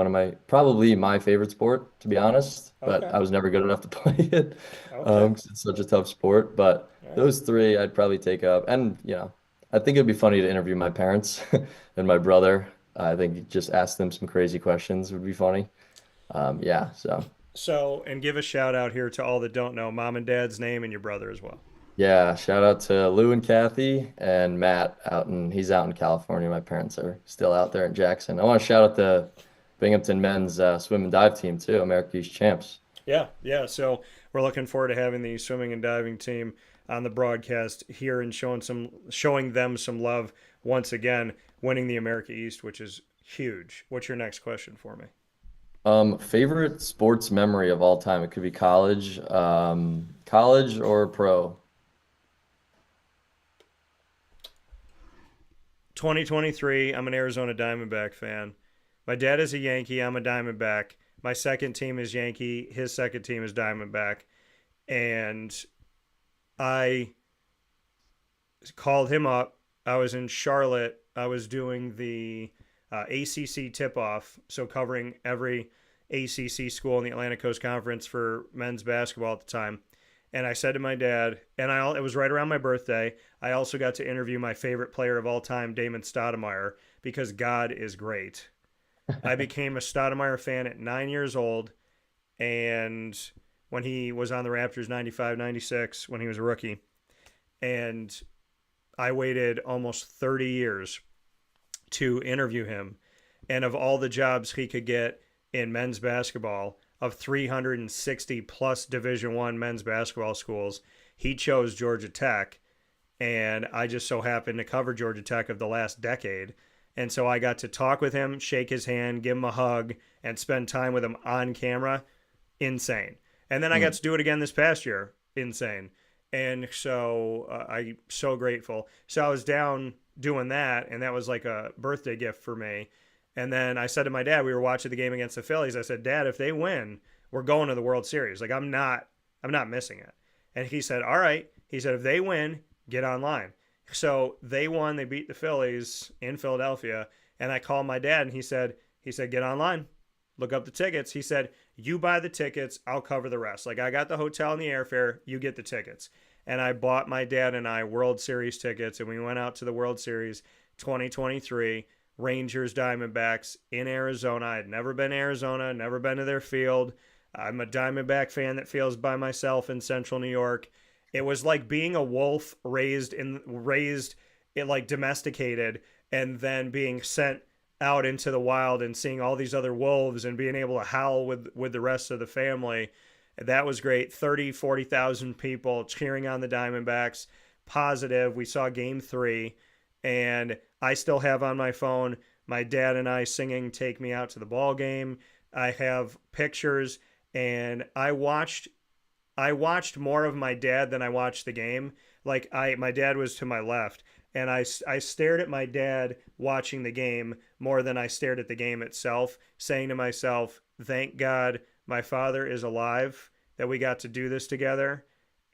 my favorite sport, to be honest. But I was never good enough to play it, because it's such a tough sport. But those 3 I'd probably take up, and I think it'd be funny to interview my parents and my brother. I think just ask them some crazy questions would be funny. So, and give a shout out here to all that don't know mom and dad's name and your brother as well. Yeah, shout out to Lou and Kathy and Matt he's out in California. My parents are still out there in Jackson. I want to shout out the Binghamton men's swim and dive team too, America East champs. Yeah. So we're looking forward to having the swimming and diving team on the broadcast here and showing them some love once again, winning the America East, which is huge. What's your next question for me? Favorite sports memory of all time. It could be college or pro. 2023, I'm an Arizona Diamondback fan. My dad is a Yankee. I'm a Diamondback. My second team is Yankee. His second team is Diamondback. And I called him up. I was in Charlotte. I was doing the ACC tip-off, so covering every ACC school in the Atlantic Coast Conference for men's basketball at the time. And I said to my dad, it was right around my birthday, I also got to interview my favorite player of all time, Damon Stoudemire, because God is great. I became a Stoudemire fan at 9 years old, and when he was on the Raptors 95, 96, when he was a rookie. And I waited almost 30 years to interview him. And of all the jobs he could get in men's basketball, of 360 plus Division I men's basketball schools, he chose Georgia Tech. And I just so happened to cover Georgia Tech of the last decade. And so I got to talk with him, shake his hand, give him a hug, and spend time with him on camera. Insane. And then I got to do it again this past year. Insane. And so I'm so grateful. So I was down doing that, and that was like a birthday gift for me. And then I said to my dad, we were watching the game against the Phillies. I said, Dad, if they win, we're going to the World Series. Like, I'm not missing it. And he said, all right. He said, if they win, get online. So they won. They beat the Phillies in Philadelphia. And I called my dad, and he said, get online. Look up the tickets. He said, you buy the tickets. I'll cover the rest. Like, I got the hotel and the airfare. You get the tickets. And I bought my dad and I World Series tickets, and we went out to the World Series 2023, Rangers Diamondbacks in Arizona. I'd never been to Arizona, never been to their field. I'm a Diamondback fan that feels by myself in Central New York. It was like being a wolf raised like domesticated, and then being sent out into the wild and seeing all these other wolves and being able to howl with the rest of the family. That was great. 40,000 people cheering on the Diamondbacks. Positive. We saw game 3, and I still have on my phone my dad and I singing Take Me Out to the Ball Game. I have pictures, and I watched more of my dad than I watched the game. Like, my dad was to my left, and I stared at my dad watching the game more than I stared at the game itself, saying to myself, thank God my father is alive, that we got to do this together.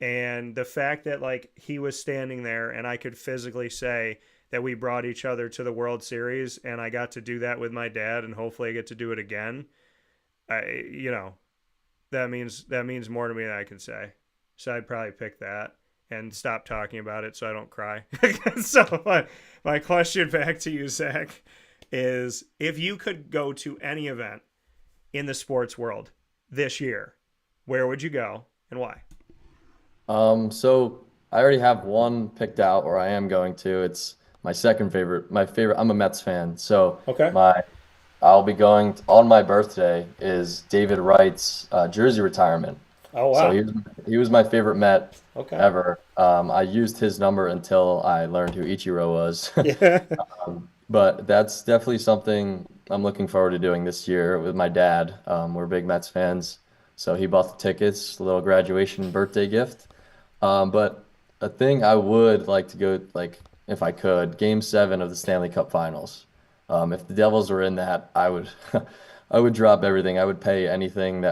And the fact that, like, he was standing there and I could physically say that we brought each other to the World Series, and I got to do that with my dad, and hopefully I get to do it again. That means more to me than I can say. So I'd probably pick that and stop talking about it so I don't cry. So my question back to you, Zach, is if you could go to any event in the sports world this year, where would you go and why? So I already have one picked out where I am going to. It's my second favorite. My favorite, I'm a Mets fan. So Okay. I'll be going on my birthday is David Wright's jersey retirement. Oh, wow. So he was my favorite Met Okay. ever. I used his number until I learned who Ichiro was. Yeah. But that's definitely something I'm looking forward to doing this year with my dad. We're big Mets fans, so he bought the tickets, a little graduation birthday gift. But a thing I would like to go, like, if I could, Game 7 of the Stanley Cup Finals. If the Devils were in that, I would I would drop everything. I would pay anything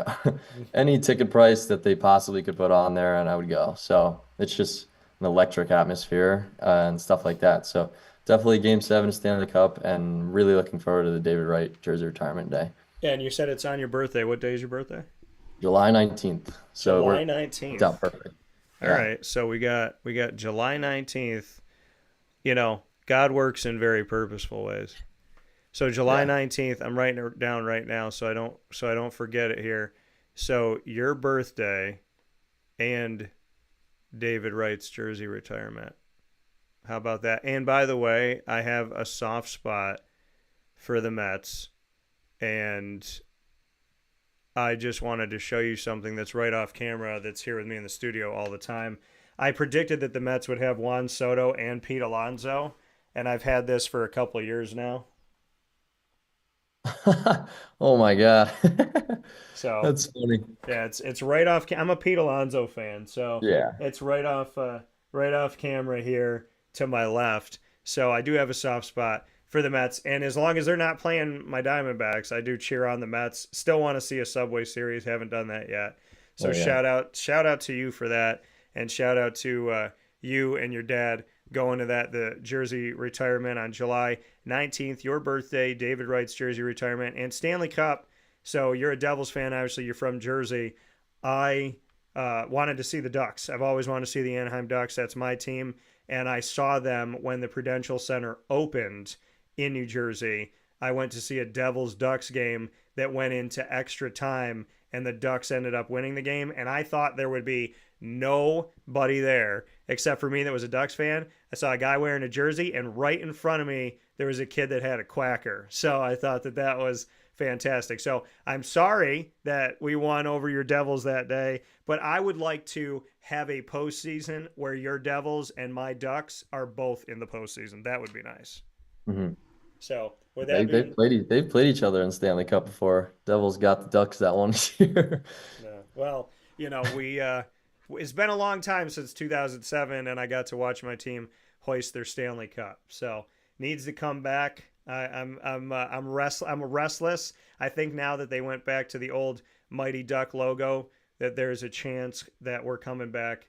any ticket price that they possibly could put on there, and I would go. So it's just an electric atmosphere and stuff like that. So definitely Game 7 Stanley Cup, and really looking forward to the David Wright jersey retirement day. Yeah, and you said it's on your birthday. What day is your birthday? July 19th. So July we're 19th. it's out perfect. All right, so we got July 19th. God works in very purposeful ways. So July 19th, I'm writing it down right now so I don't forget it here. So your birthday and David Wright's jersey retirement. How about that? And by the way, I have a soft spot for the Mets, and I just wanted to show you something that's right off camera that's here with me in the studio all the time. I predicted that the Mets would have Juan Soto and Pete Alonso, and I've had this for a couple of years now. Oh my God. So That's funny. yeah, it's right off. I'm a Pete Alonso fan, so Yeah. it's right off camera here to my left. So I do have a soft spot for the Mets, and as long as they're not playing my Diamondbacks, I do cheer on the Mets. Still want to see a Subway Series. Haven't done that yet. So Oh, yeah. shout out to you for that, and shout out to you and your dad going to the jersey retirement on July 19th, your birthday, David Wright's jersey retirement, and Stanley Cup. So you're a Devils fan, obviously. You're from Jersey. I wanted to see the Ducks. I've always wanted to see the Anaheim Ducks. That's my team, and I saw them when the Prudential Center opened in New Jersey. I went to see a Devils-Ducks game that went into extra time, and the Ducks ended up winning the game. And I thought there would be nobody there except for me that was a Ducks fan. I saw a guy wearing a jersey, and right in front of me, there was a kid that had a quacker. So I thought that was fantastic. So I'm sorry that we won over your Devils that day, but I would like to have a postseason where your Devils and my Ducks are both in the postseason. That would be nice. Mm-hmm. So with that, they've played each other in Stanley Cup before. Devils got the Ducks that one year. Yeah. Well, we it's been a long time since 2007, and I got to watch my team hoist their Stanley Cup. So needs to come back. I'm restless. I think now that they went back to the old Mighty Duck logo, that there's a chance that we're coming back,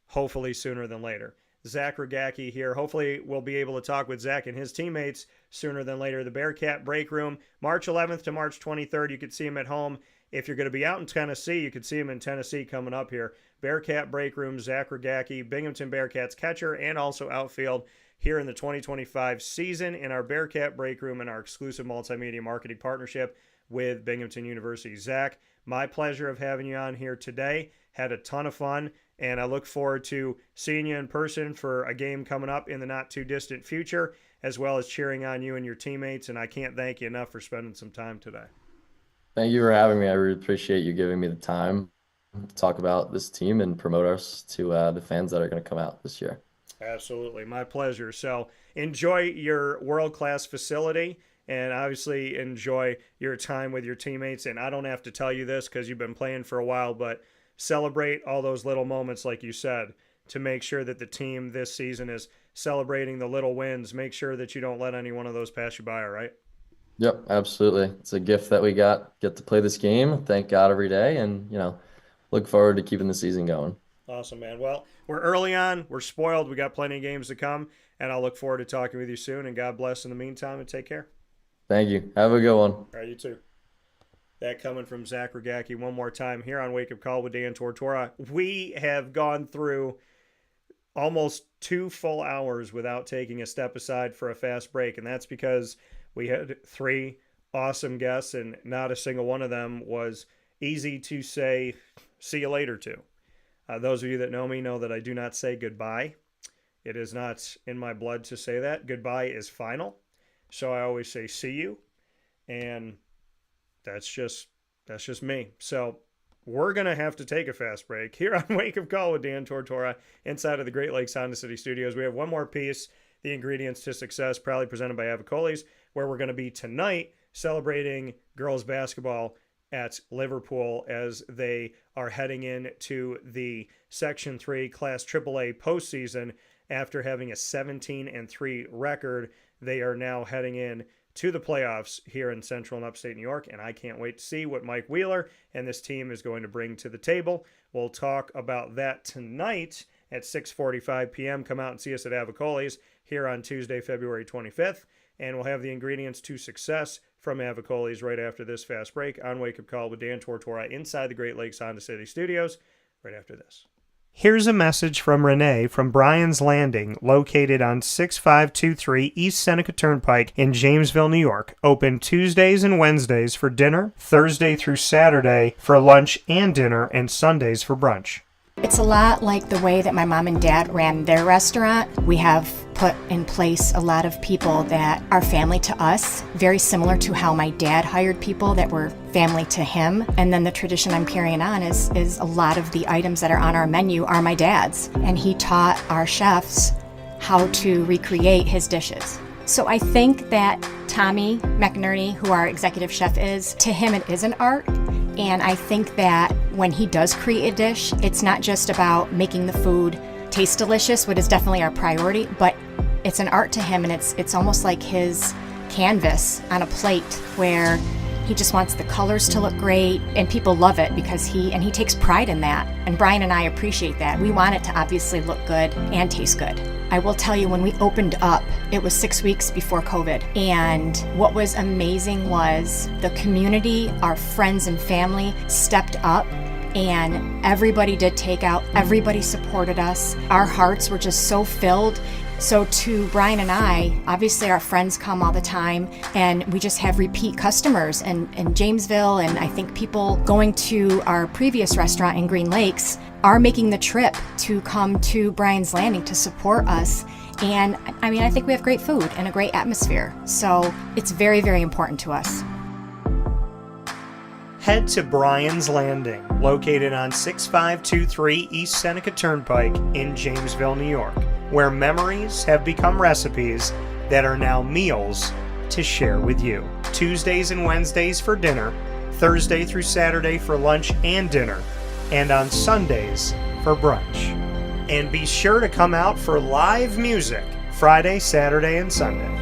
hopefully sooner than later. Zach Rogacki here. Hopefully we'll be able to talk with Zach and his teammates sooner than later. The Bearcat Breakroom, March 11th to March 23rd. You could see him at home. If you're going to be out in Tennessee, you could see him in Tennessee coming up here. Bearcat Breakroom, Zach Rogacki, Binghamton Bearcats catcher, and also outfield here in the 2025 season in our Bearcat Breakroom and our exclusive multimedia marketing partnership with Binghamton University. Zach, my pleasure of having you on here today. Had a ton of fun, and I look forward to seeing you in person for a game coming up in the not-too-distant future, as well as cheering on you and your teammates, and I can't thank you enough for spending some time today. Thank you for having me. I really appreciate you giving me the time to talk about this team and promote us to the fans that are going to come out this year. Absolutely. My pleasure. So enjoy your world-class facility, and obviously enjoy your time with your teammates. And I don't have to tell you this because you've been playing for a while, but celebrate all those little moments, like you said, to make sure that the team this season is celebrating the little wins. Make sure that you don't let any one of those pass you by, all right? Yep, absolutely. It's a gift that we get to play this game. Thank God every day, and look forward to keeping the season going. Awesome, man. Well, we're early on. We're spoiled. We got plenty of games to come, and I'll look forward to talking with you soon. And God bless in the meantime, and take care. Thank you. Have a good one. All right, you too. That coming from Zach Rogacki one more time here on Wake Up Call with Dan Tortora. We have gone through almost 2 full hours without taking a step aside for a fast break, and that's because we had 3 awesome guests, and not a single one of them was easy to say see you later to. Those of you that know me know that I do not say goodbye. It is not in my blood to say that. Goodbye is final. So I always say see you, and that's just me. So we're going to have to take a fast break here on Wake Up Call with Dan Tortora inside of the Great Lakes Honda City Studios. We have one more piece, the Ingredients to Success, proudly presented by Avicolli's, where we're going to be tonight celebrating girls basketball at Liverpool as they are heading into the Section 3 Class AAA postseason. After having a 17-3 record, they are now heading in to the playoffs here in Central and Upstate New York, and I can't wait to see what Mike Wheeler and this team is going to bring to the table. We'll talk about that tonight at 6:45 p.m. Come out and see us at Avicolli's here on Tuesday, February 25th, and we'll have the Ingredients to Success from Avicolli's right after this fast break on Wake Up Call with Dan Tortora inside the Great Lakes Honda City Studios right after this. Here's a message from Renee from Bryan's Landing, located on 6523 East Seneca Turnpike in Jamesville, New York. Open Tuesdays and Wednesdays for dinner, Thursday through Saturday for lunch and dinner, and Sundays for brunch. It's a lot like the way that my mom and dad ran their restaurant. We have put in place a lot of people that are family to us, very similar to how my dad hired people that were family to him. And then the tradition I'm carrying on is a lot of the items that are on our menu are my dad's. And he taught our chefs how to recreate his dishes. So I think that Tommy McNerney, who our executive chef is, to him it is an art. And I think that when he does create a dish, it's not just about making the food taste delicious, which is definitely our priority, but it's an art to him, and it's almost like his canvas on a plate where he just wants the colors to look great, and people love it because he takes pride in that. And Brian and I appreciate that. We want it to obviously look good and taste good. I will tell you, when we opened up, it was 6 weeks before COVID. And what was amazing was the community, our friends and family stepped up, and everybody did takeout. Everybody supported us. Our hearts were just so filled, So to Brian and I, obviously our friends come all the time, and we just have repeat customers in Jamesville, and I think people going to our previous restaurant in Green Lakes are making the trip to come to Brian's Landing to support us. And I mean, I think we have great food and a great atmosphere. So it's very, very important to us. Head to Brian's Landing, located on 6523 East Seneca Turnpike in Jamesville, New York, where memories have become recipes that are now meals to share with you. Tuesdays and Wednesdays for dinner, Thursday through Saturday for lunch and dinner, and on Sundays for brunch. And be sure to come out for live music Friday, Saturday, and Sunday.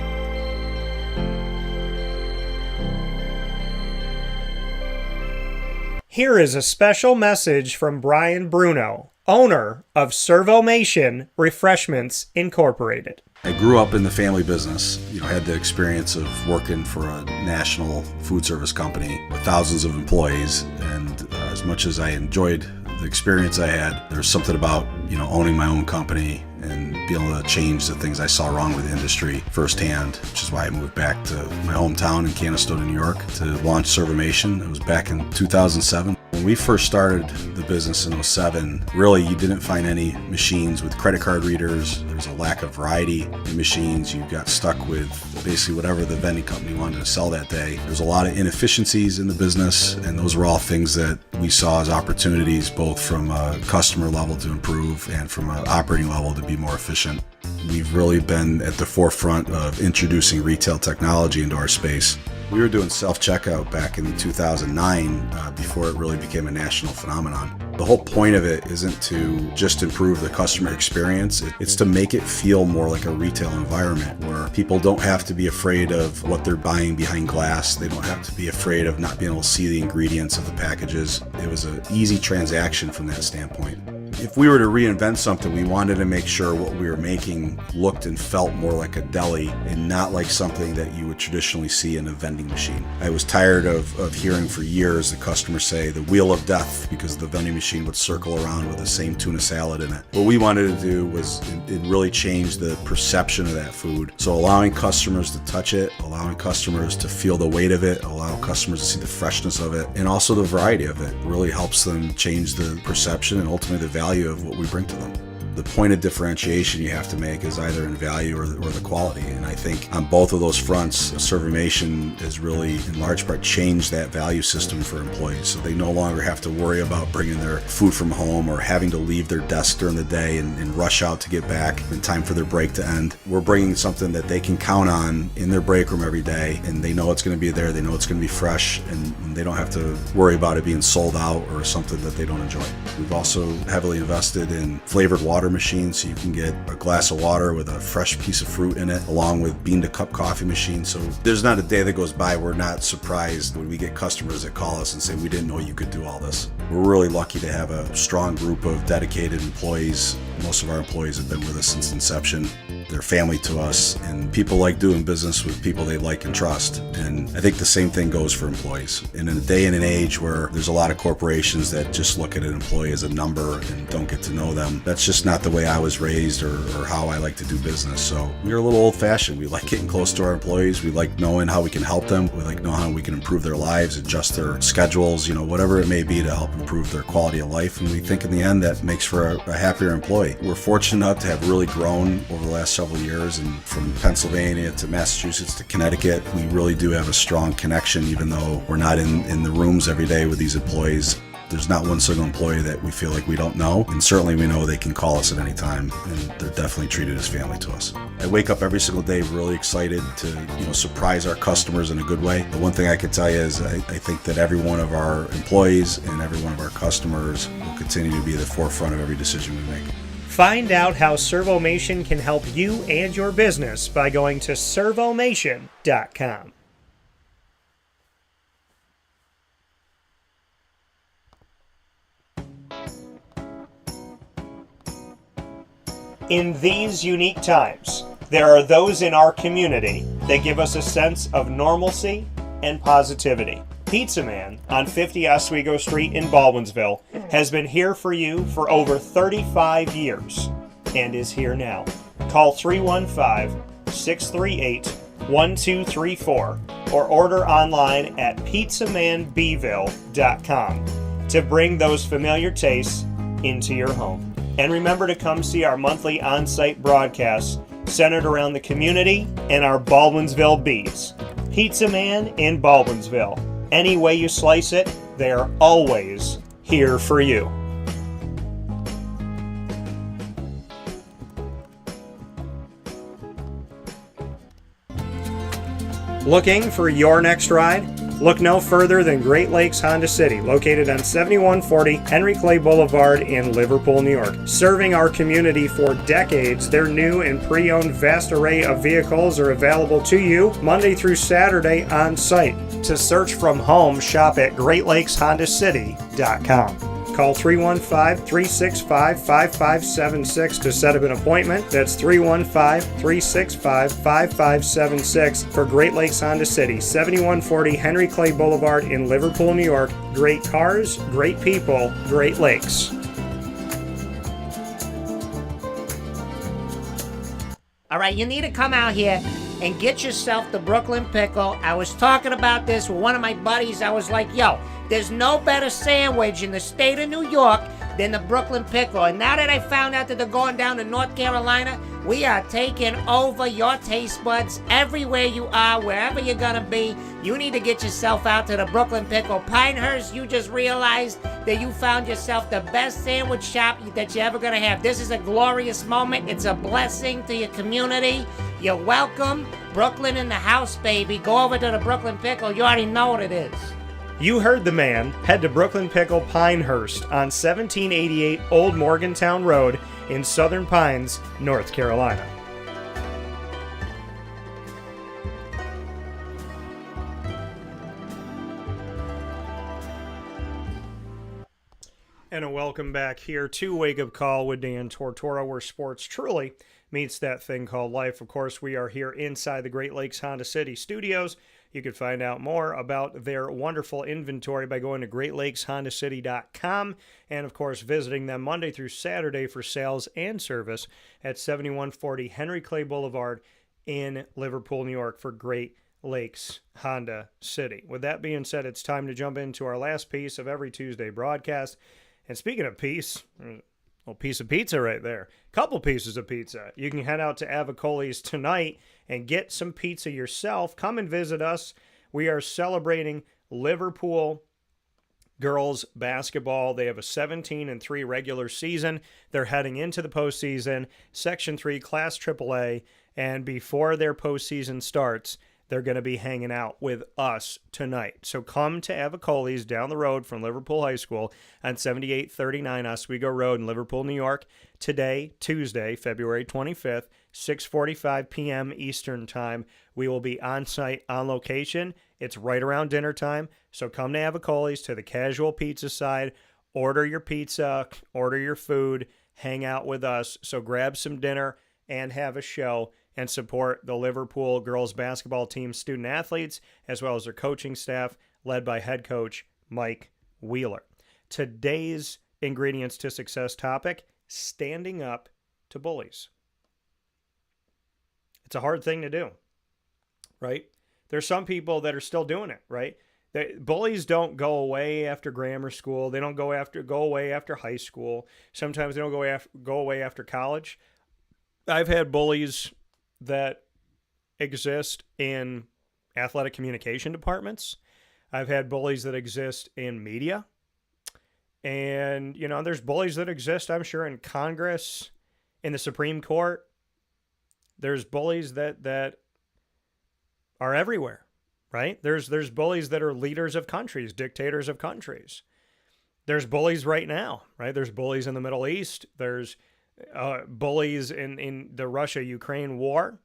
Here is a special message from Brian Bruno, owner of Servomation Refreshments Incorporated. I grew up in the family business, had the experience of working for a national food service company with thousands of employees, and as much as I enjoyed the experience I had, there's something about, owning my own company and being able to change the things I saw wrong with the industry firsthand, which is why I moved back to my hometown in Canastota, New York to launch Servomation. It was back in 2007. When we first started the business in 2007, really you didn't find any machines with credit card readers. There was a lack of variety in machines. You got stuck with basically whatever the vending company wanted to sell that day. There's a lot of inefficiencies in the business, and those were all things that we saw as opportunities, both from a customer level to improve and from an operating level to be more efficient. We've really been at the forefront of introducing retail technology into our space. We were doing self-checkout back in 2009 before it really became a national phenomenon. The whole point of it isn't to just improve the customer experience. It's to make it feel more like a retail environment where people don't have to be afraid of what they're buying behind glass. They don't have to be afraid of not being able to see the ingredients of the packages. It was an easy transaction from that standpoint. If we were to reinvent something, we wanted to make sure what we were making looked and felt more like a deli and not like something that you would traditionally see in a vending machine. I was tired of hearing for years the customers say the wheel of death because the vending machine would circle around with the same tuna salad in it. What we wanted to do was it really change the perception of that food. So allowing customers to touch it, allowing customers to feel the weight of it, allow customers to see the freshness of it, and also the variety of it really helps them change the perception and ultimately the value of what we bring to them. The point of differentiation you have to make is either in value or the quality. And I think on both of those fronts, Servomation has really, in large part, changed that value system for employees. So they no longer have to worry about bringing their food from home or having to leave their desk during the day and rush out to get back in time for their break to end. We're bringing something that they can count on in their break room every day, and they know it's going to be there, they know it's going to be fresh, and they don't have to worry about it being sold out or something that they don't enjoy. We've also heavily invested in flavored water machine, so you can get a glass of water with a fresh piece of fruit in it, along with bean to cup coffee machine. So there's not a day that goes by we're not surprised when we get customers that call us and say, we didn't know you could do all this. We're really lucky to have a strong group of dedicated employees. Most of our employees have been with us since inception. They're family to us, and people like doing business with people they like and trust. And I think the same thing goes for employees. And in a day and an age where there's a lot of corporations that just look at an employee as a number and don't get to know them, that's just not the way I was raised or how I like to do business. So we're a little old-fashioned. We like getting close to our employees. We like knowing how we can help them. We like knowing how we can improve their lives, adjust their schedules, whatever it may be to help improve their quality of life. And we think in the end that makes for a happier employee. We're fortunate enough to have really grown over the last several years, and from Pennsylvania to Massachusetts to Connecticut, we really do have a strong connection, even though we're not in the rooms every day with these employees. There's not one single employee that we feel like we don't know, and certainly we know they can call us at any time, and they're definitely treated as family to us. I wake up every single day really excited to surprise our customers in a good way. The one thing I can tell you is I think that every one of our employees and every one of our customers will continue to be the forefront of every decision we make. Find out how Servomation can help you and your business by going to servomation.com. In these unique times, there are those in our community that give us a sense of normalcy and positivity. Pizza Man on 50 Oswego Street in Baldwinsville has been here for you for over 35 years and is here now. Call 315-638-1234 or order online at pizzamanbville.com to bring those familiar tastes into your home. And remember to come see our monthly on-site broadcasts centered around the community and our Baldwinsville Bees. Pizza Man in Baldwinsville. Any way you slice it, they are always here for you. Looking for your next ride? Look no further than Great Lakes Honda City, located on 7140 Henry Clay Boulevard in Liverpool, New York. Serving our community for decades, their new and pre-owned vast array of vehicles are available to you Monday through Saturday on site. To search from home, shop at GreatLakesHondaCity.com. Call 315-365-5576 to set up an appointment. That's 315-365-5576 for Great Lakes Honda City, 7140 Henry Clay Boulevard in Liverpool, New York. Great cars, great people, Great Lakes. All right, you need to come out here and get yourself the Brooklyn Pickle. I was talking about this with one of my buddies. I was like, yo, there's no better sandwich in the state of New York than the Brooklyn Pickle. And now that I found out that they're going down to North Carolina, we are taking over your taste buds everywhere you are, wherever you're gonna be. You need to get yourself out to the Brooklyn Pickle. Pinehurst, you just realized that you found yourself the best sandwich shop that you're ever gonna have. This is a glorious moment. It's a blessing to your community. You're welcome. Brooklyn in the house, baby. Go over to the Brooklyn Pickle. You already know what it is. You heard the man. Head to Brooklyn Pickle Pinehurst on 1788 Old Morgantown Road in Southern Pines, North Carolina. And a welcome back here to Wake Up Call with Dan Tortora, where sports truly meets that thing called life. Of course, we are here inside the Great Lakes Honda City studios. You can find out more about their wonderful inventory by going to GreatLakesHondaCity.com and, of course, visiting them Monday through Saturday for sales and service at 7140 Henry Clay Boulevard in Liverpool, New York for Great Lakes Honda City. With that being said, it's time to jump into our last piece of every Tuesday broadcast. And speaking of piece, a little piece of pizza right there. Couple pieces of pizza. You can head out to Avicolli's tonight and get some pizza yourself. Come and visit us. We are celebrating Liverpool girls basketball. They have a 17-3 regular season. They're heading into the postseason, Section 3, Class AAA, and before their postseason starts, they're going to be hanging out with us tonight. So come to Avicolli's down the road from Liverpool High School on 7839 Oswego Road in Liverpool, New York. Today, Tuesday, February 25th, 6:45 p.m. Eastern Time. We will be on site, on location. It's right around dinner time. So come to Avicolli's to the casual pizza side. Order your pizza, order your food, hang out with us. So grab some dinner and have a show and support the Liverpool girls basketball team student athletes, as well as their coaching staff, led by head coach Mike Wheeler. Today's ingredients to success topic, standing up to bullies. It's a hard thing to do, right? There's some people that are still doing it, right? Bullies don't go away after grammar school. They don't go away after high school. Sometimes they don't go away after college. I've had bullies that exist in athletic communication departments. I've had bullies that exist in media. And, there's bullies that exist, I'm sure, in Congress, in the Supreme Court. There's bullies that are everywhere, right? There's bullies that are leaders of countries, dictators of countries. There's bullies right now, right? There's bullies in the Middle East. There's bullies in the Russia-Ukraine war.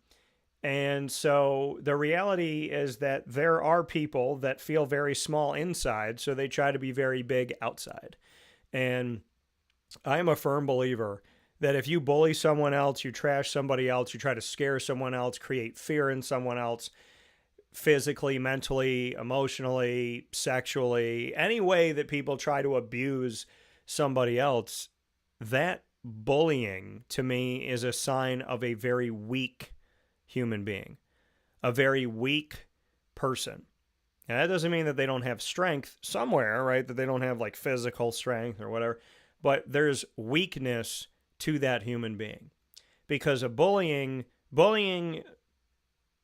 And so the reality is that there are people that feel very small inside, so they try to be very big outside. And I am a firm believer that if you bully someone else, you trash somebody else, you try to scare someone else, create fear in someone else, physically, mentally, emotionally, sexually, any way that people try to abuse somebody else, that bullying to me is a sign of a very weak human being, a very weak person. And that doesn't mean that they don't have strength somewhere, right? That they don't have like physical strength or whatever, but there's weakness to that human being because of bullying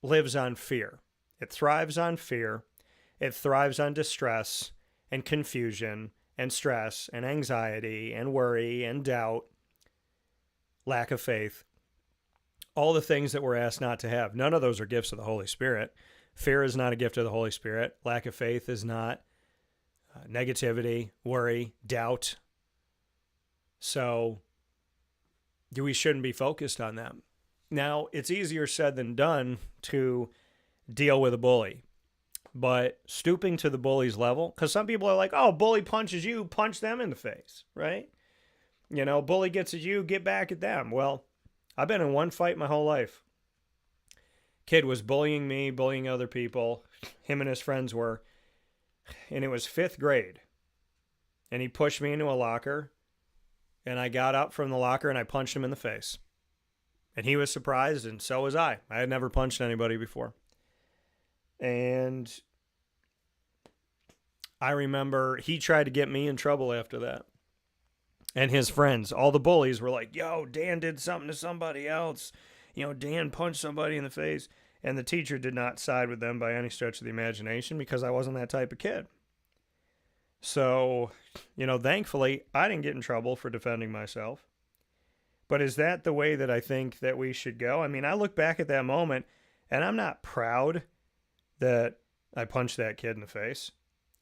lives on fear. It thrives on fear. It thrives on distress and confusion and stress and anxiety and worry and doubt, lack of faith, all the things that we're asked not to have. None of those are gifts of the Holy Spirit. Fear is not a gift of the Holy Spirit. Lack of faith is not. Negativity, worry, doubt. So we shouldn't be focused on them. Now, it's easier said than done to deal with a bully. But stooping to the bully's level, because some people are like, oh, bully punches you, punch them in the face, right? You know, bully gets at you, get back at them. Well, I've been in one fight my whole life. Kid was bullying me, bullying other people. Him and his friends were. And it was 5th grade. And he pushed me into a locker. And I got up from the locker and I punched him in the face. And he was surprised, and so was I. I had never punched anybody before. And I remember he tried to get me in trouble after that. And his friends, all the bullies, were like, yo, Dan did something to somebody else. You know, Dan punched somebody in the face. And the teacher did not side with them by any stretch of the imagination because I wasn't that type of kid. So, you know, thankfully, I didn't get in trouble for defending myself. But is that the way that I think that we should go? I mean, I look back at that moment, and I'm not proud that I punched that kid in the face.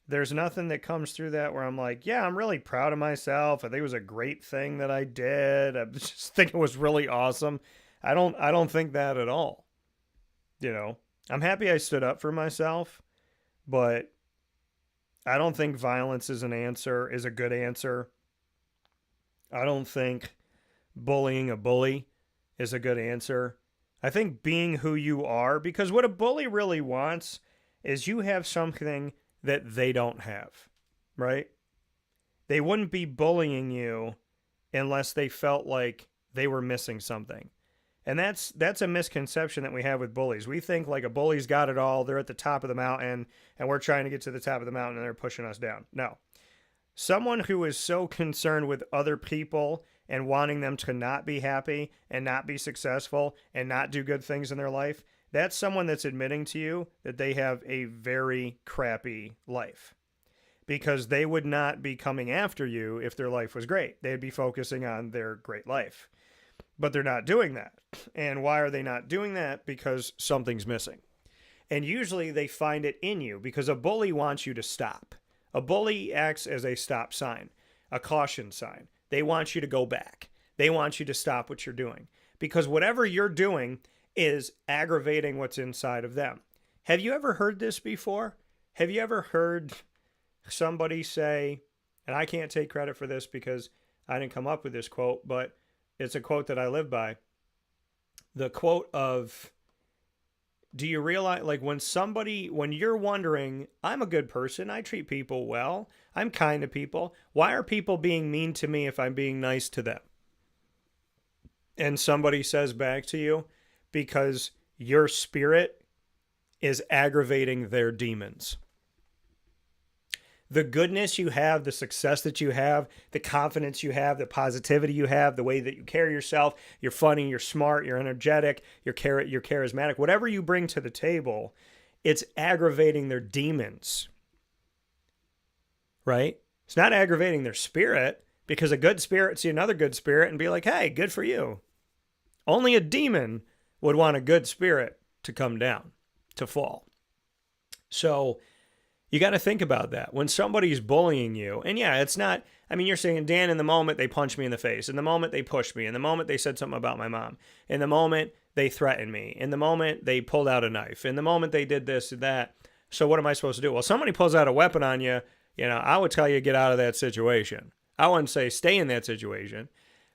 There's nothing that comes through that where I'm like, yeah, I'm really proud of myself. I think it was a great thing that I did. I just think it was really awesome. I don't think that at all. You know, I'm happy I stood up for myself, but I don't think violence is a good answer. I don't think bullying a bully is a good answer. I think being who you are, because what a bully really wants is you have something that they don't have, right? They wouldn't be bullying you unless they felt like they were missing something. And that's a misconception that we have with bullies. We think like a bully's got it all. They're at the top of the mountain and we're trying to get to the top of the mountain and they're pushing us down. No. Someone who is so concerned with other people and wanting them to not be happy and not be successful and not do good things in their life, that's someone that's admitting to you that they have a very crappy life. Because they would not be coming after you if their life was great. They'd be focusing on their great life. But they're not doing that. And why are they not doing that? Because something's missing. And usually they find it in you because a bully wants you to stop. A bully acts as a stop sign, a caution sign. They want you to go back. They want you to stop what you're doing. Because whatever you're doing is aggravating what's inside of them. Have you ever heard this before? Have you ever heard somebody say, and I can't take credit for this because I didn't come up with this quote, but it's a quote that I live by. The quote of, do you realize, like when you're wondering, I'm a good person, I treat people well, I'm kind to people, why are people being mean to me if I'm being nice to them? And somebody says back to you, because your spirit is aggravating their demons. The goodness you have, the success that you have, the confidence you have, the positivity you have, the way that you carry yourself, you're funny, you're smart, you're energetic, you're charismatic, whatever you bring to the table, it's aggravating their demons, right? It's not aggravating their spirit, because a good spirit see another good spirit and be like, hey, good for you. Only a demon would want a good spirit to come down, to fall. So you got to think about that. When somebody's bullying you, and yeah, it's not, I mean, you're saying, Dan, in the moment they punched me in the face, in the moment they pushed me, in the moment they said something about my mom, in the moment they threatened me, in the moment they pulled out a knife, in the moment they did this and that. So what am I supposed to do? Well, somebody pulls out a weapon on you, I would tell you get out of that situation. I wouldn't say stay in that situation.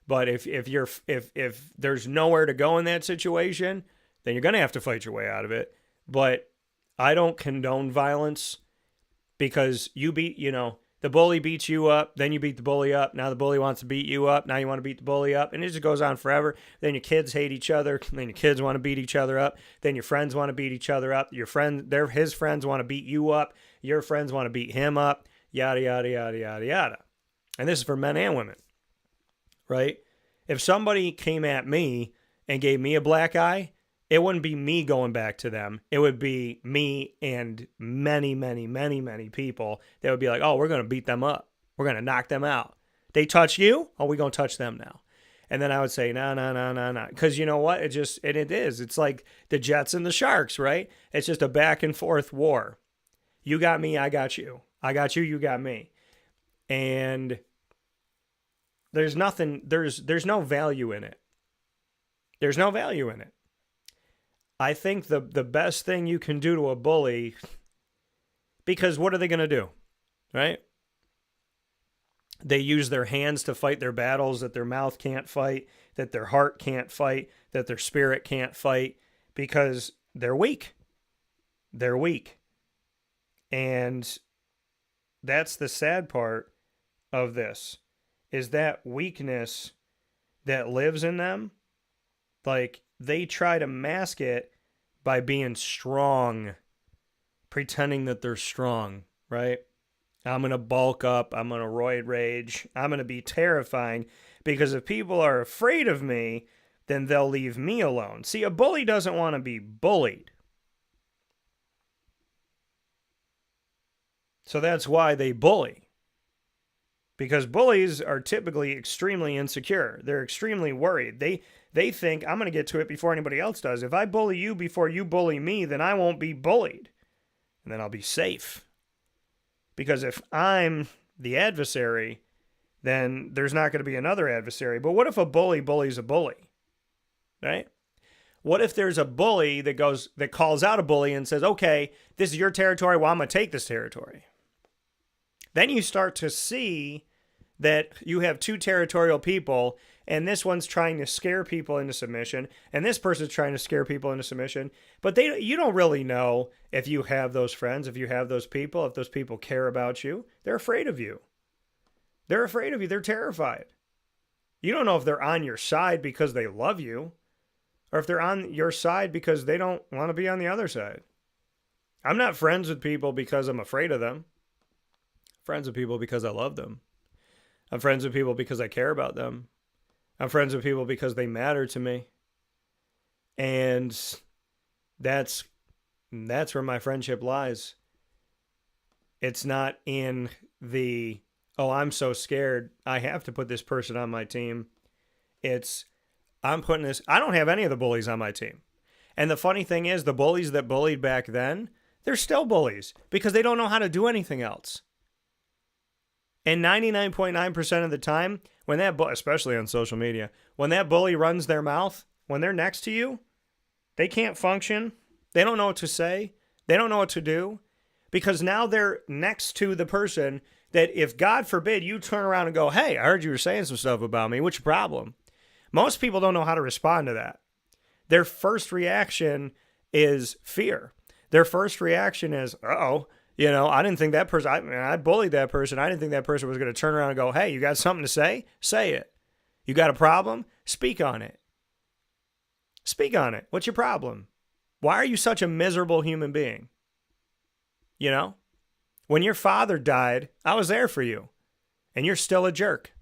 But if there's nowhere to go in that situation, then you're going to have to fight your way out of it. But I don't condone violence. Because the The bully beats you up, then you beat the bully up. Now the bully wants to beat you up. Now you want to beat the bully up. And it just goes on forever. Then your kids hate each other. Then your kids want to beat each other up. Then your friends want to beat each other up. His friends want to beat you up. Your friends want to beat him up. Yada, yada, yada, yada, yada. And this is for men and women, right? If somebody came at me and gave me a black eye, it wouldn't be me going back to them. It would be me and many, many, many, many people that would be like, oh, we're going to beat them up. We're going to knock them out. They touch you? Oh, we're going to touch them now. And then I would say, no. Because you know what? It is. It's like the Jets and the Sharks, right? It's just a back and forth war. You got me, I got you. I got you, you got me. And there's no value in it. There's no value in it. I think the best thing you can do to a bully, because what are they going to do, right? They use their hands to fight their battles that their mouth can't fight, that their heart can't fight, that their spirit can't fight, because they're weak. They're weak. And that's the sad part of this, is that weakness that lives in them. Like, they try to mask it by being strong, pretending that they're strong, right? I'm going to bulk up. I'm going to roid rage. I'm going to be terrifying, because if people are afraid of me, then they'll leave me alone. See, a bully doesn't want to be bullied. So that's why they bully. Because bullies are typically extremely insecure. They're extremely worried. They think, I'm going to get to it before anybody else does. If I bully you before you bully me, then I won't be bullied. And then I'll be safe. Because if I'm the adversary, then there's not going to be another adversary. But what if a bully bullies a bully? Right? What if there's a bully that calls out a bully and says, okay, this is your territory, well, I'm going to take this territory. Then you start to see that you have two territorial people, and this one's trying to scare people into submission, and this person's trying to scare people into submission. But you don't really know if you have those friends, if you have those people, if those people care about you. They're afraid of you. They're afraid of you. They're terrified. You don't know if they're on your side because they love you, or if they're on your side because they don't want to be on the other side. I'm not friends with people because I'm afraid of them. Friends with people because I love them. I'm friends with people because I care about them. I'm friends with people because they matter to me. And that's where my friendship lies. It's not in the, oh, I'm so scared, I have to put this person on my team. It's, I don't have any of the bullies on my team. And the funny thing is, the bullies that bullied back then, they're still bullies because they don't know how to do anything else. And 99.9% of the time, when especially on social media, when that bully runs their mouth, when they're next to you, they can't function. They don't know what to say. They don't know what to do, because now they're next to the person that, if God forbid you turn around and go, hey, I heard you were saying some stuff about me. What's your problem? Most people don't know how to respond to that. Their first reaction is fear. Their first reaction is, uh-oh. I didn't think that person, I bullied that person. I didn't think that person was going to turn around and go, hey, you got something to say? Say it. You got a problem? Speak on it. Speak on it. What's your problem? Why are you such a miserable human being? When your father died, I was there for you, and you're still a jerk.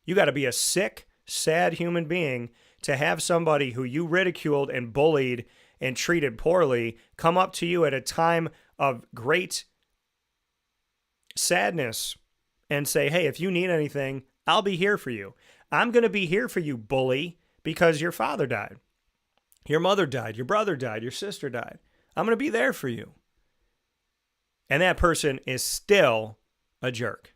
You got to be a sick, sad human being to have somebody who you ridiculed and bullied and treated poorly come up to you at a time of great sadness and say, hey, if you need anything, I'll be here for you. I'm going to be here for you, bully, because your father died. Your mother died. Your brother died. Your sister died. I'm going to be there for you. And that person is still a jerk.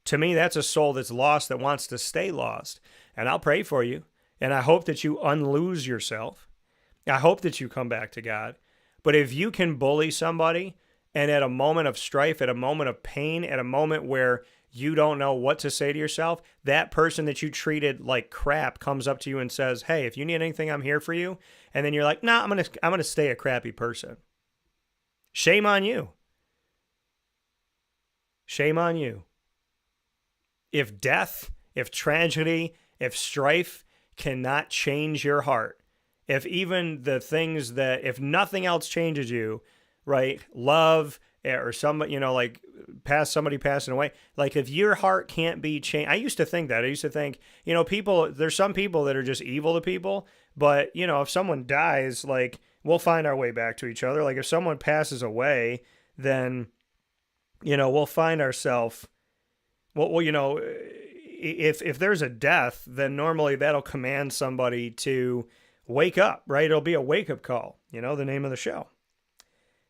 To me, that's a soul that's lost that wants to stay lost. And I'll pray for you. And I hope that you unlose yourself. I hope that you come back to God. But if you can bully somebody, and at a moment of strife, at a moment of pain, at a moment where you don't know what to say to yourself, that person that you treated like crap comes up to you and says, hey, if you need anything, I'm here for you. And then you're like, nah, I'm gonna stay a crappy person. Shame on you. Shame on you. If death, if tragedy, if strife cannot change your heart, if even the things that, if nothing else changes you, right? Love or somebody, like somebody passing away, like if your heart can't be changed. I used to think that. I used to think, people, there's some people that are just evil to people, but, if someone dies, like we'll find our way back to each other. Like if someone passes away, then, we'll find ourselves, if there's a death, then normally that'll command somebody to wake up, right? It'll be a wake-up call, the name of the show.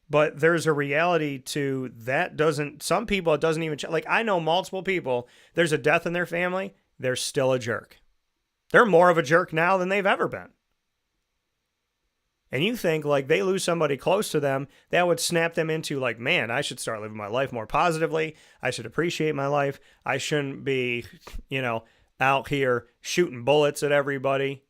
But there's a reality to that. Some people, it doesn't even, like I know multiple people, there's a death in their family, they're still a jerk. They're more of a jerk now than they've ever been. And you think like they lose somebody close to them, that would snap them into like, man, I should start living my life more positively. I should appreciate my life. I shouldn't be, out here shooting bullets at everybody.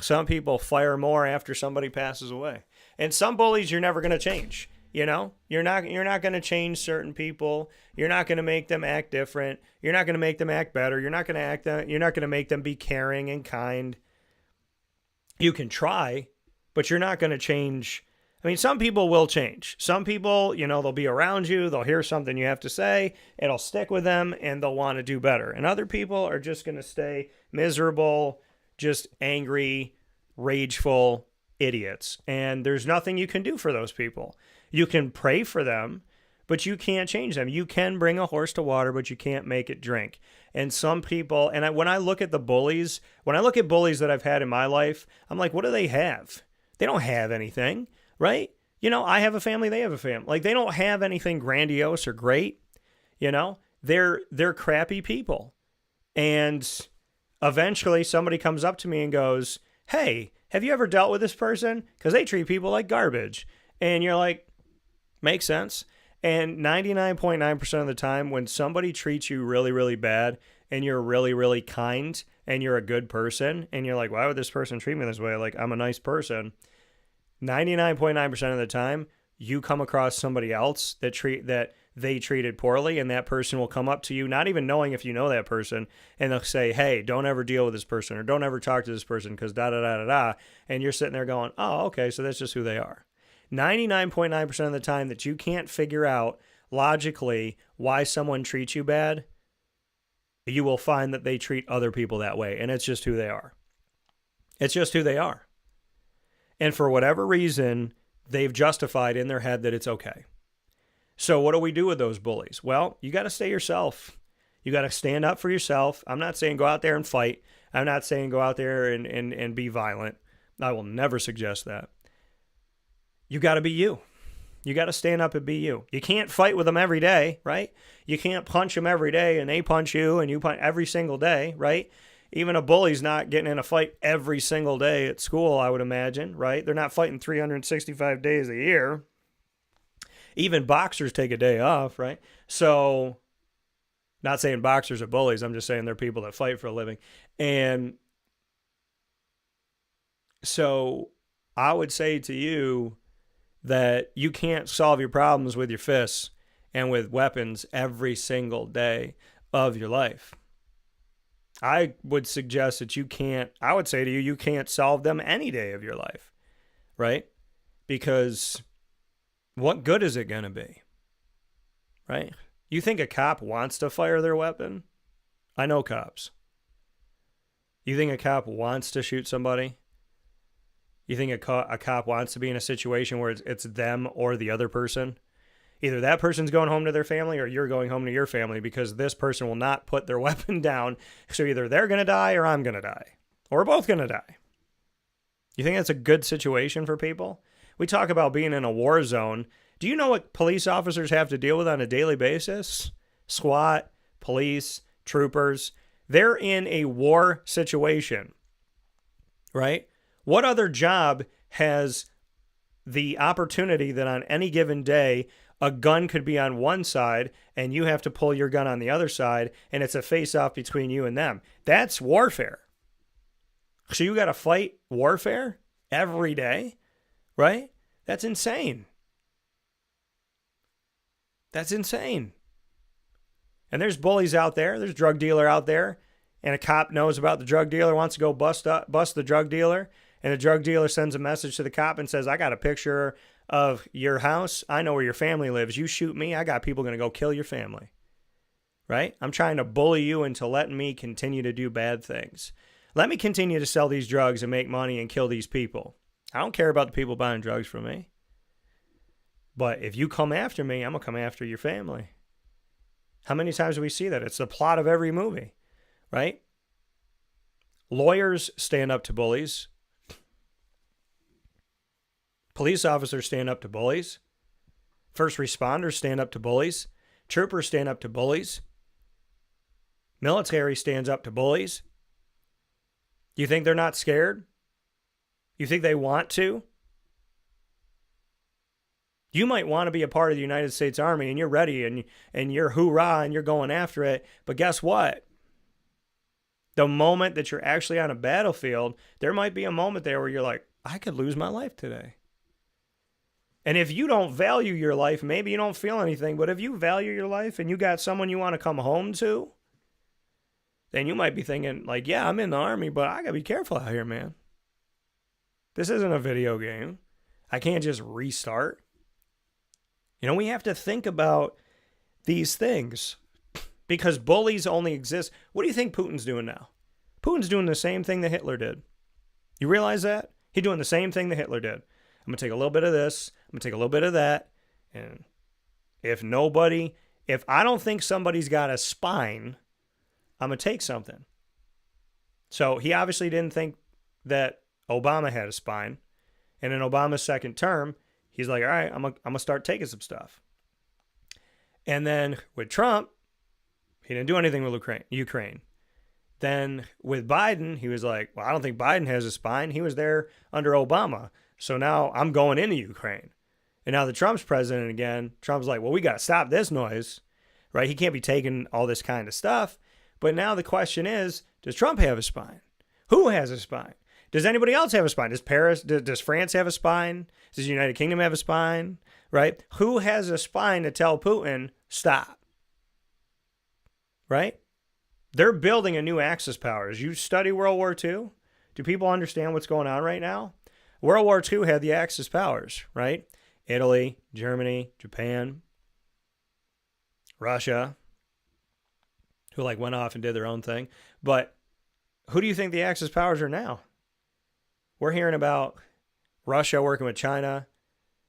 Some people fire more after somebody passes away. And some bullies you're never going to change. You're not going to change certain people. You're not going to make them act different. You're not going to make them act better. You're not going to make them be caring and kind. You can try, but you're not going to change. I mean, some people will change. Some people, they'll be around you. They'll hear something you have to say. It'll stick with them and they'll want to do better. And other people are just going to stay miserable, just angry, rageful idiots. And there's nothing you can do for those people. You can pray for them, but you can't change them. You can bring a horse to water, but you can't make it drink. And some people, when I look at the bullies, when I look at bullies that I've had in my life, I'm like, what do they have? They don't have anything, right? I have a family, they have a family. Like, they don't have anything grandiose or great, They're crappy people. And eventually somebody comes up to me and goes, hey, have you ever dealt with this person? Because they treat people like garbage. And you're like, makes sense. And 99.9% of the time, when somebody treats you really, really bad and you're really, really kind and you're a good person and you're like, why would this person treat me this way? Like, I'm a nice person. 99.9% of the time, you come across somebody else that they treated poorly, and that person will come up to you, not even knowing if you know that person, and they'll say, hey, don't ever deal with this person or don't ever talk to this person because da-da-da-da-da. And you're sitting there going, oh, okay, so that's just who they are. 99.9% of the time that you can't figure out logically why someone treats you bad, you will find that they treat other people that way, and it's just who they are. It's just who they are. And for whatever reason, they've justified in their head that it's okay. So what do we do with those bullies? Well, you got to stay yourself. You got to stand up for yourself. I'm not saying go out there and fight. I'm not saying go out there and be violent. I will never suggest that. You got to be you. You got to stand up and be you. You can't fight with them every day, right? You can't punch them every day and they punch you and you punch every single day, right? Even a bully's not getting in a fight every single day at school, I would imagine, right? They're not fighting 365 days a year. Even boxers take a day off, right? So, not saying boxers are bullies. I'm just saying they're people that fight for a living. And so, I would say to you that you can't solve your problems with your fists and with weapons every single day of your life. I would suggest that I would say to you, you can't solve them any day of your life, right? Because what good is it going to be, right? You think a cop wants to fire their weapon? I know cops. You think a cop wants to shoot somebody? You think a cop wants to be in a situation where it's them or the other person? Either that person's going home to their family or you're going home to your family because this person will not put their weapon down. So either they're going to die or I'm going to die. Or we're both going to die. You think that's a good situation for people? We talk about being in a war zone. Do you know what police officers have to deal with on a daily basis? SWAT, police, troopers. They're in a war situation, right? What other job has the opportunity that on any given day, a gun could be on one side and you have to pull your gun on the other side and it's a face-off between you and them? That's warfare. So you got to fight warfare every day, right? That's insane. That's insane. And there's bullies out there. There's drug dealer out there. And a cop knows about the drug dealer, wants to go bust the drug dealer. And the drug dealer sends a message to the cop and says, I got a picture of your house. I know where your family lives. You shoot me, I got people going to go kill your family. Right? I'm trying to bully you into letting me continue to do bad things. Let me continue to sell these drugs and make money and kill these people. I don't care about the people buying drugs from me. But if you come after me, I'm going to come after your family. How many times do we see that? It's the plot of every movie, right? Lawyers stand up to bullies. Police officers stand up to bullies. First responders stand up to bullies. Troopers stand up to bullies. Military stands up to bullies. You think they're not scared? You think they want to? You might want to be a part of the United States Army and you're ready and you're hoorah and you're going after it. But guess what? The moment that you're actually on a battlefield, there might be a moment there where you're like, I could lose my life today. And if you don't value your life, maybe you don't feel anything, but if you value your life and you got someone you want to come home to, then you might be thinking, like, yeah, I'm in the Army, but I got to be careful out here, man. This isn't a video game. I can't just restart. You know, we have to think about these things because bullies only exist. What do you think Putin's doing now? Putin's doing the same thing that Hitler did. You realize that? He's doing the same thing that Hitler did. I'm going to take a little bit of this. I'm going to take a little bit of that. And if I don't think somebody's got a spine, I'm going to take something. So he obviously didn't think that Obama had a spine. And in Obama's second term, he's like, all right, I'm going to start taking some stuff. And then with Trump, he didn't do anything with Ukraine. Then with Biden, he was like, well, I don't think Biden has a spine. He was there under Obama. So now I'm going into Ukraine. And now that Trump's president again, Trump's like, well, we got to stop this noise, right? He can't be taking all this kind of stuff. But now the question is, does Trump have a spine? Who has a spine? Does anybody else have a spine? Does France have a spine? Does the United Kingdom have a spine? Right? Who has a spine to tell Putin, stop? Right? They're building a new Axis powers. You study World War II? Do people understand what's going on right now? World War II had the Axis powers, right? Italy, Germany, Japan, Russia, who went off and did their own thing. But who do you think the Axis powers are now? We're hearing about Russia working with China,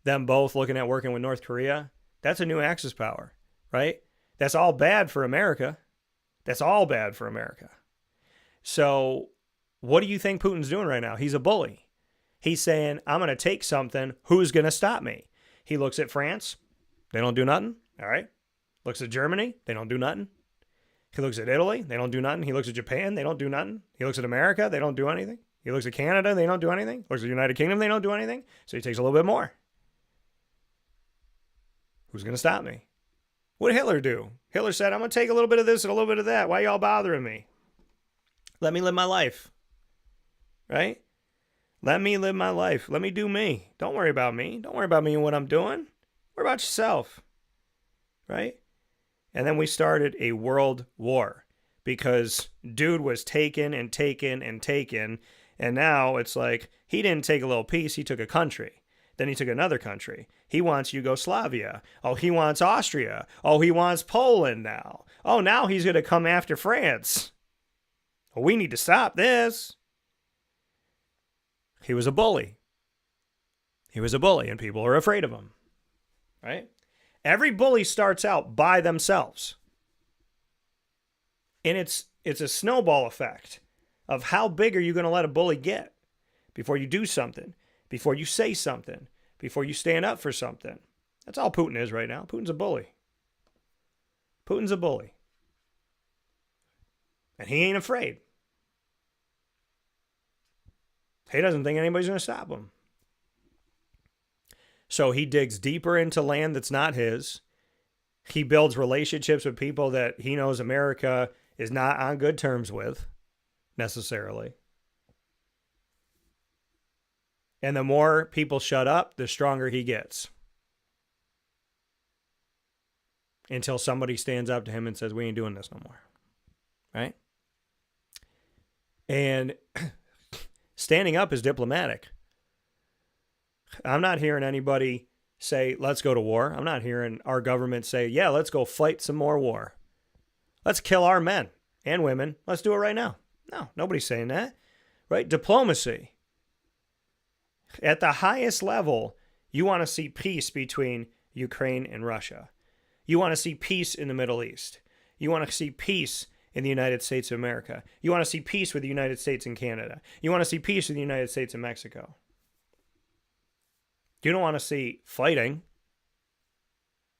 them both looking at working with North Korea. That's a new Axis power, right? That's all bad for America. That's all bad for America. So what do you think Putin's doing right now? He's a bully. He's saying, I'm going to take something. Who's going to stop me? He looks at France. They don't do nothing. All right. Looks at Germany. They don't do nothing. He looks at Italy. They don't do nothing. He looks at Japan. They don't do nothing. He looks at America. They don't do anything. He looks at Canada. They don't do anything. Looks at the United Kingdom. They don't do anything. So he takes a little bit more. Who's going to stop me? What did Hitler do? Hitler said, I'm going to take a little bit of this and a little bit of that. Why y'all bothering me? Let me live my life. Right? Let me live my life. Let me do me. Don't worry about me. Don't worry about me and what I'm doing. Worry about yourself. Right? And then we started a world war because dude was taken and taken and taken. And now it's like he didn't take a little piece. He took a country. Then he took another country. He wants Yugoslavia. Oh, he wants Austria. Oh, he wants Poland now. Oh, now he's going to come after France. Well, we need to stop this. He was a bully. He was a bully, and people are afraid of him. Right? Every bully starts out by themselves. And it's a snowball effect of how big are you going to let a bully get before you do something, before you say something, before you stand up for something. That's all Putin is right now. Putin's a bully. Putin's a bully. And he ain't afraid. He doesn't think anybody's going to stop him. So he digs deeper into land that's not his. He builds relationships with people that he knows America is not on good terms with, necessarily. And the more people shut up, the stronger he gets. until somebody stands up to him and says, we ain't doing this no more. Right? And standing up is diplomatic. I'm not hearing anybody say, let's go to war. I'm not hearing our government say, yeah, let's go fight some more war. Let's kill our men and women. Let's do it right now. No, nobody's saying that. Right? Diplomacy. At the highest level, you want to see peace between Ukraine and Russia. You want to see peace in the Middle East. You want to see peace in the United States of America. You want to see peace with the United States and Canada. You want to see peace with the United States and Mexico. You don't want to see fighting,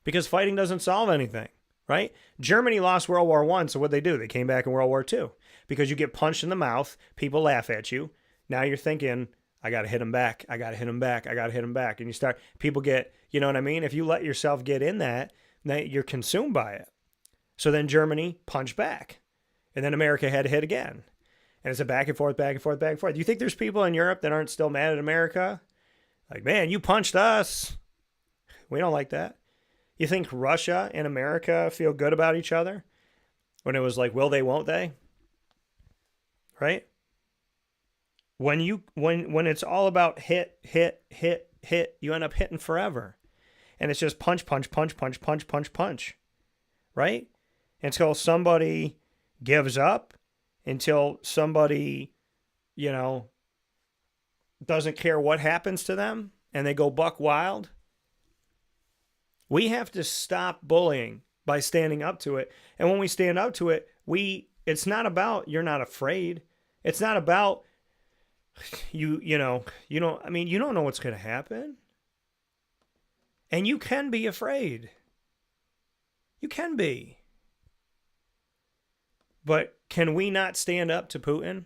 because fighting doesn't solve anything, right? Germany lost World War I, so what'd they do? They came back in World War II. Because you get punched in the mouth, people laugh at you. Now you're thinking, I got to hit him back. I got to hit him back. I got to hit him back. And you start, people get, you know what I mean? If you let yourself get in that, then you're consumed by it. So then Germany punched back. And then America had to hit again. And it's a back and forth, back and forth, back and forth. Do you think there's people in Europe that aren't still mad at America? Like, man, you punched us. We don't like that. You think Russia and America feel good about each other? When it was like, will they, won't they? Right? When it's all about hit, you end up hitting forever. And it's just punch, punch, punch, punch, punch, punch, punch. Right? Until somebody gives up, until somebody, doesn't care what happens to them and they go buck wild. We have to stop bullying by standing up to it. And when we stand up to it, it's not about you're not afraid. It's not about you don't know what's going to happen. And you can be afraid. You can be. But can we not stand up to Putin?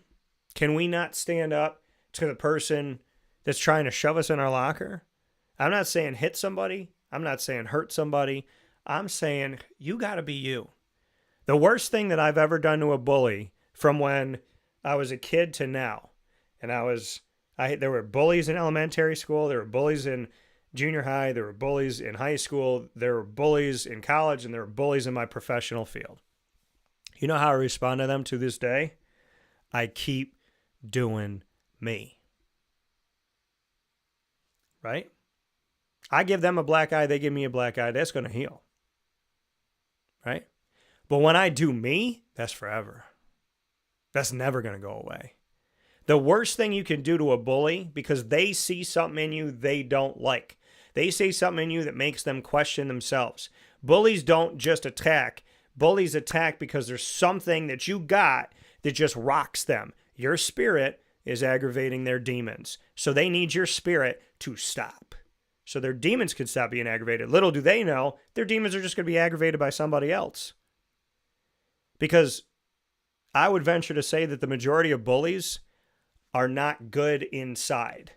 Can we not stand up to the person that's trying to shove us in our locker? I'm not saying hit somebody. I'm not saying hurt somebody. I'm saying you got to be you. The worst thing that I've ever done to a bully, from when I was a kid to now, and there were bullies in elementary school, there were bullies in junior high, there were bullies in high school, there were bullies in college, and there were bullies in my professional field. You know how I respond to them to this day? I keep doing me. Right? I give them a black eye, they give me a black eye. That's going to heal. Right? But when I do me, that's forever. That's never going to go away. The worst thing you can do to a bully, because they see something in you they don't like. They see something in you that makes them question themselves. Bullies don't just attack. Bullies attack because there's something that you got that just rocks them. Your spirit is aggravating their demons. So they need your spirit to stop. So their demons can stop being aggravated. Little do they know, their demons are just going to be aggravated by somebody else. Because I would venture to say that the majority of bullies are not good inside.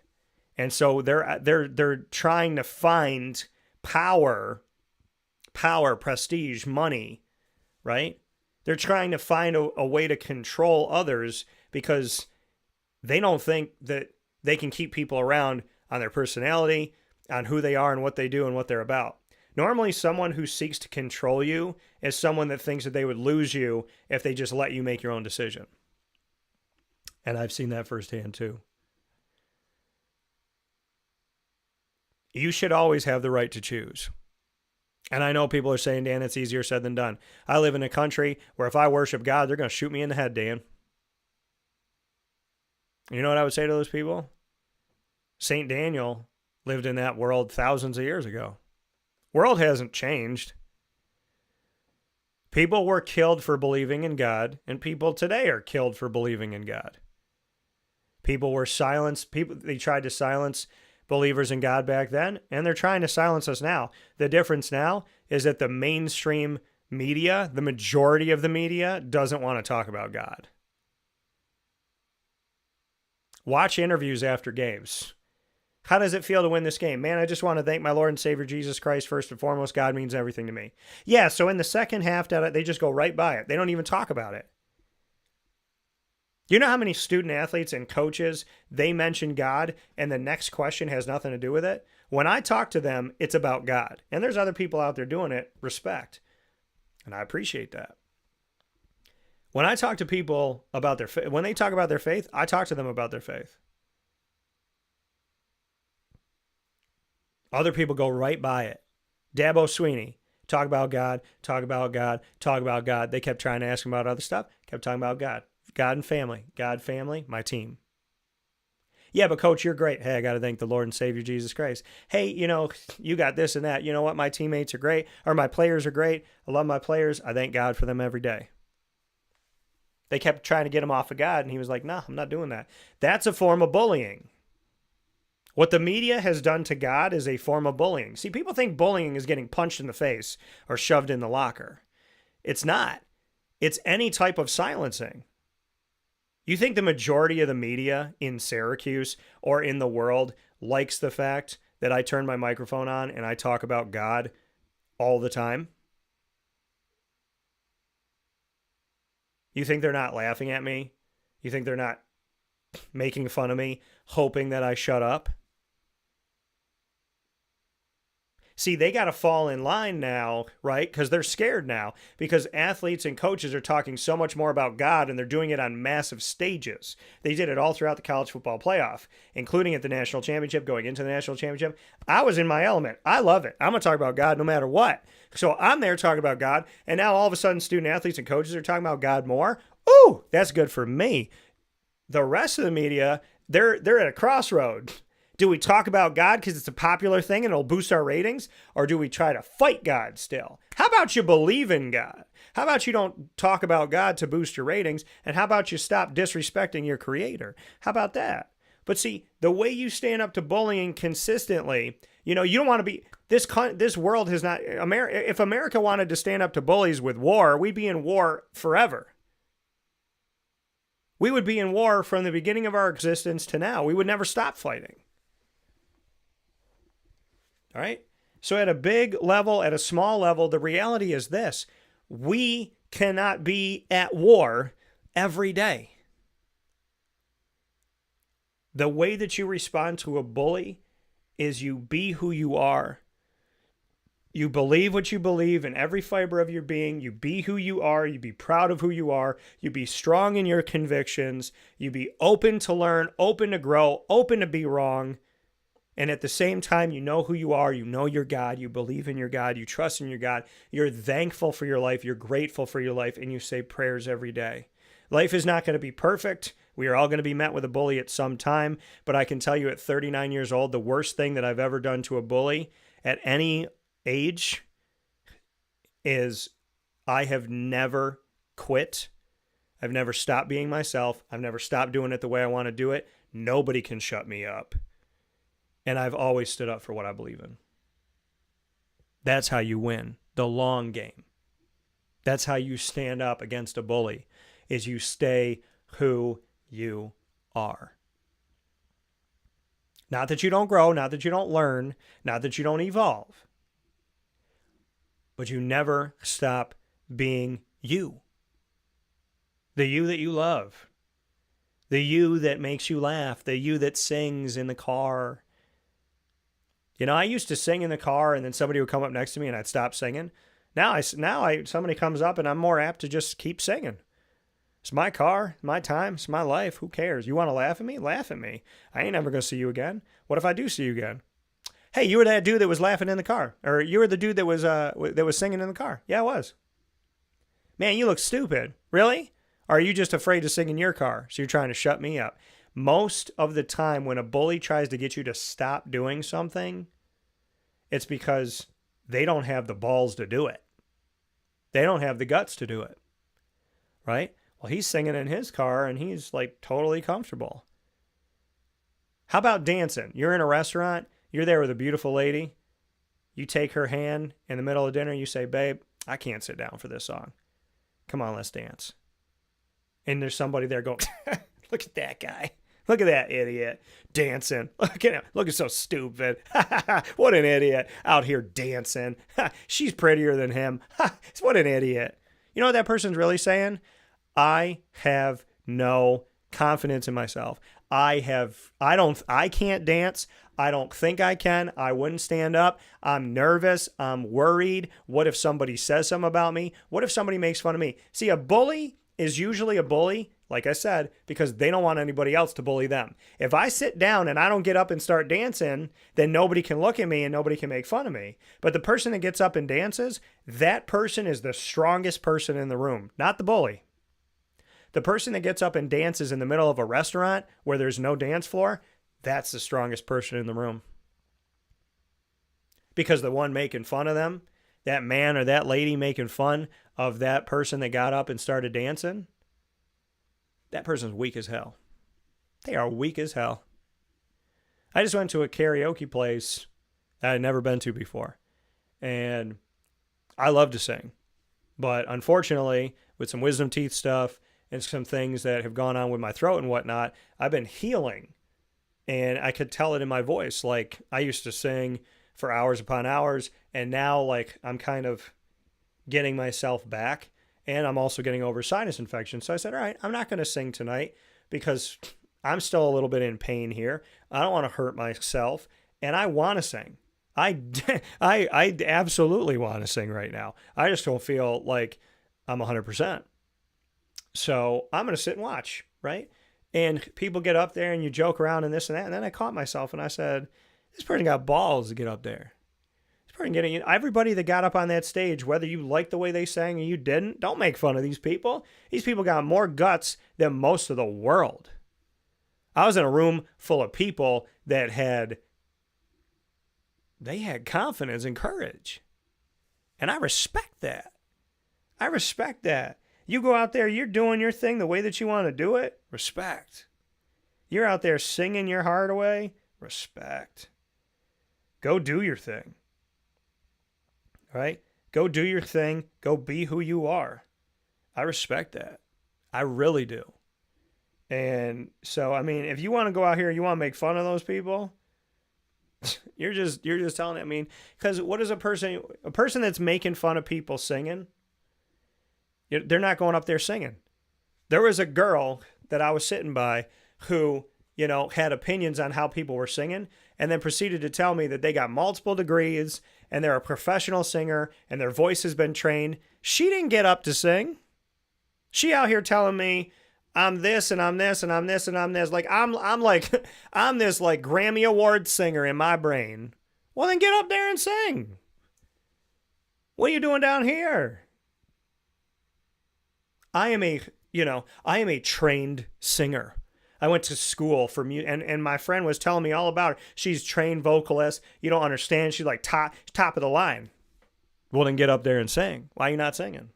And so they're trying to find power, prestige, money, right? They're trying to find a way to control others because they don't think that they can keep people around on their personality, on who they are and what they do and what they're about. Normally, someone who seeks to control you is someone that thinks that they would lose you if they just let you make your own decision. And I've seen that firsthand too. You should always have the right to choose. And I know people are saying, Dan, it's easier said than done. I live in a country where if I worship God, they're going to shoot me in the head, Dan. You know what I would say to those people? St. Daniel lived in that world thousands of years ago. World hasn't changed. People were killed for believing in God, and people today are killed for believing in God. People were silenced. They tried to silence believers in God back then, and they're trying to silence us now. The difference now is that the mainstream media, the majority of the media, doesn't want to talk about God. Watch interviews after games. How does it feel to win this game? Man, I just want to thank my Lord and Savior Jesus Christ first and foremost. God means everything to me. Yeah, so in the second half, they just go right by it. They don't even talk about it. You know how many student athletes and coaches, they mention God and the next question has nothing to do with it? When I talk to them, it's about God. And there's other people out there doing it, respect. And I appreciate that. When I talk to people about when they talk about their faith, I talk to them about their faith. Other people go right by it. Dabo Sweeney, talk about God, talk about God, talk about God. They kept trying to ask him about other stuff, kept talking about God. God and family. God, family, my team. Yeah, but coach, you're great. Hey, I got to thank the Lord and Savior Jesus Christ. Hey, you got this and that. You know what? My teammates are great, or my players are great. I love my players. I thank God for them every day. They kept trying to get him off of God, and he was like, no, I'm not doing that. That's a form of bullying. What the media has done to God is a form of bullying. See, people think bullying is getting punched in the face or shoved in the locker. It's not. It's any type of silencing. You think the majority of the media in Syracuse or in the world likes the fact that I turn my microphone on and I talk about God all the time? You think they're not laughing at me? You think they're not making fun of me, hoping that I shut up? See, they got to fall in line now, right? Because they're scared now. Because athletes and coaches are talking so much more about God, and they're doing it on massive stages. They did it all throughout the college football playoff, including at the national championship, going into the national championship. I was in my element. I love it. I'm going to talk about God no matter what. So I'm there talking about God, and now all of a sudden student athletes and coaches are talking about God more. Ooh, that's good for me. The rest of the media, they're at a crossroad. Do we talk about God because it's a popular thing and it'll boost our ratings? Or do we try to fight God still? How about you believe in God? How about you don't talk about God to boost your ratings? And how about you stop disrespecting your creator? How about that? But see, the way you stand up to bullying consistently, you don't want to be, this world has not, if America wanted to stand up to bullies with war, we'd be in war forever. We would be in war from the beginning of our existence to now. We would never stop fighting. All right? So at a big level, at a small level, the reality is this. We cannot be at war every day. The way that you respond to a bully is you be who you are. You believe what you believe in every fiber of your being. You be who you are. You be proud of who you are. You be strong in your convictions. You be open to learn, open to grow, open to be wrong. And at the same time, you know who you are, you know your God, you believe in your God, you trust in your God, you're thankful for your life, you're grateful for your life, and you say prayers every day. Life is not going to be perfect. We are all going to be met with a bully at some time, but I can tell you at 39 years old, the worst thing that I've ever done to a bully at any age is I have never quit. I've never stopped being myself. I've never stopped doing it the way I want to do it. Nobody can shut me up. And I've always stood up for what I believe in. That's how you win the long game. That's how you stand up against a bully, is you stay who you are. Not that you don't grow, not that you don't learn, not that you don't evolve. But you never stop being you. The you that you love. The you that makes you laugh. The you that sings in the car. I used to sing in the car and then somebody would come up next to me and I'd stop singing. Now somebody comes up and I'm more apt to just keep singing. It's my car, my time, it's my life. Who cares? You want to laugh at me? Laugh at me. I ain't never going to see you again. What if I do see you again? Hey, you were that dude that was laughing in the car. Or you were the dude that was singing in the car. Yeah, I was. Man, you look stupid. Really? Or are you just afraid to sing in your car? So you're trying to shut me up. Most of the time when a bully tries to get you to stop doing something, it's because they don't have the balls to do it. They don't have the guts to do it. Right? Well, he's singing in his car and he's like totally comfortable. How about dancing? You're in a restaurant, you're there with a beautiful lady. You take her hand in the middle of dinner, you say, babe, I can't sit down for this song. Come on, let's dance. And there's somebody there going, look at that guy. Look at that idiot dancing. Look at him. Looking so stupid. What an idiot out here dancing. She's prettier than him. What an idiot. You know what that person's really saying? I have no confidence in myself. I can't dance. I don't think I can. I wouldn't stand up. I'm nervous. I'm worried. What if somebody says something about me? What if somebody makes fun of me? See, a bully is usually a bully, like I said, because they don't want anybody else to bully them. If I sit down and I don't get up and start dancing, then nobody can look at me and nobody can make fun of me. But the person that gets up and dances, that person is the strongest person in the room, not the bully. The person that gets up and dances in the middle of a restaurant where there's no dance floor, that's the strongest person in the room. Because the one making fun of them, that man or that lady making fun of that person that got up and started dancing, that person's weak as hell. They are weak as hell. I just went to a karaoke place that I'd never been to before. And I love to sing. But unfortunately, with some wisdom teeth stuff and some things that have gone on with my throat and whatnot, I've been healing. And I could tell it in my voice. Like, I used to sing for hours upon hours, and now, like, I'm kind of getting myself back, and I'm also getting over sinus infection. So I said, all right, I'm not going to sing tonight because I'm still a little bit in pain here. I don't want to hurt myself, and I want to sing. I absolutely want to sing right now. I just don't feel like I'm 100%. So I'm going to sit and watch, right? And people get up there and you joke around and this and that. And then I caught myself and I said, this person got balls to get up there. This person getting, everybody that got up on that stage, whether you liked the way they sang or you didn't, don't make fun of these people. These people got more guts than most of the world. I was in a room full of people that had confidence and courage. And I respect that. I respect that. You go out there, you're doing your thing the way that you want to do it, respect. You're out there singing your heart away, respect. Go do your thing. All right? Go do your thing. Go be who you are. I respect that. I really do. And so, I mean, if you want to go out here and you want to make fun of those people, you're just telling it. I mean, because what is a person that's making fun of people singing? They're not going up there singing. There was a girl that I was sitting by who, had opinions on how people were singing and then proceeded to tell me that they got multiple degrees and they're a professional singer and their voice has been trained. She didn't get up to sing. She out here telling me I'm this and I'm this and I'm this and I'm this. Like I'm this like Grammy Award singer in my brain. Well, then get up there and sing. What are you doing down here? I am a trained singer. I went to school for music, and my friend was telling me all about it. She's trained vocalist. You don't understand. She's like top of the line. Well, then get up there and sing. Why are you not singing?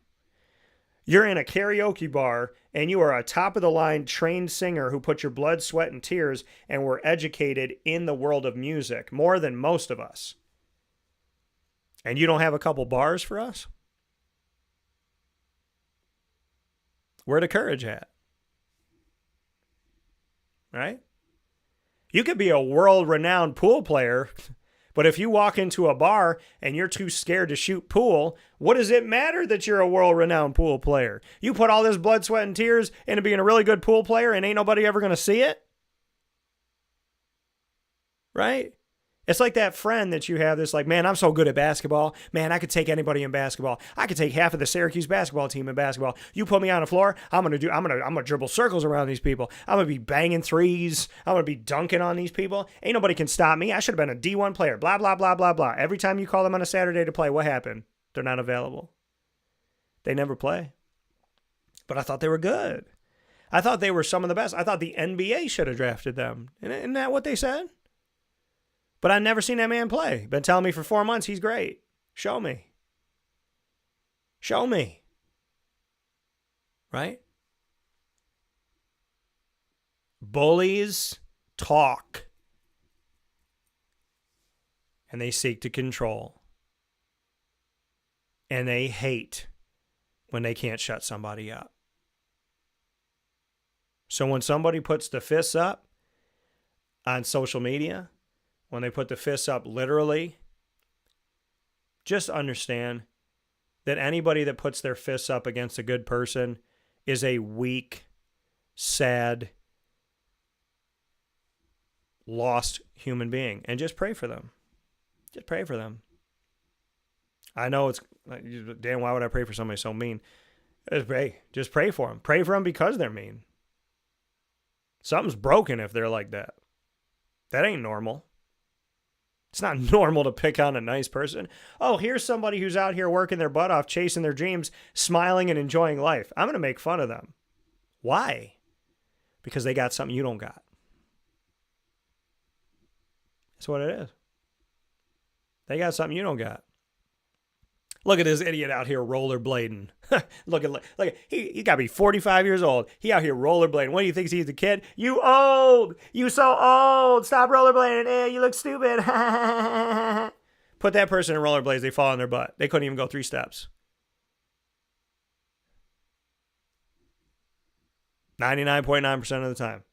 You're in a karaoke bar, and you are a top of the line trained singer who put your blood, sweat, and tears and were educated in the world of music more than most of us. And you don't have a couple bars for us? Where the courage at? Right? You could be a world-renowned pool player, but if you walk into a bar and you're too scared to shoot pool, what does it matter that you're a world-renowned pool player? You put all this blood, sweat, and tears into being a really good pool player and ain't nobody ever going to see it? Right? It's like that friend that you have that's like, man, I'm so good at basketball. Man, I could take anybody in basketball. I could take half of the Syracuse basketball team in basketball. You put me on the floor, I'm gonna dribble circles around these people. I'm gonna be banging threes. I'm gonna be dunking on these people. Ain't nobody can stop me. I should have been a D1 player. Blah, blah, blah, blah, blah. Every time you call them on a Saturday to play, what happened? They're not available. They never play. But I thought they were good. I thought they were some of the best. I thought the NBA should have drafted them. Isn't that what they said? But I've never seen that man play. Been telling me for 4 months he's great. Show me. Show me. Right? Bullies talk. And they seek to control. And they hate when they can't shut somebody up. So when somebody puts the fists up on social media, when they put the fists up literally, just understand that anybody that puts their fists up against a good person is a weak, sad, lost human being, and just pray for them. Just pray for them. I know it's, Dan, why would I pray for somebody so mean? Just pray for them. Pray for them because they're mean. Something's broken if they're like that. That ain't normal. It's not normal to pick on a nice person. Oh, here's somebody who's out here working their butt off, chasing their dreams, smiling and enjoying life. I'm going to make fun of them. Why? Because they got something you don't got. That's what it is. They got something you don't got. Look at this idiot out here rollerblading. look at he got to be 45 years old. He out here rollerblading. What do you think he's a kid? You old. You so old. Stop rollerblading. You look stupid. Put that person in rollerblades. They fall on their butt. They couldn't even go 3 steps. 99.9% of the time.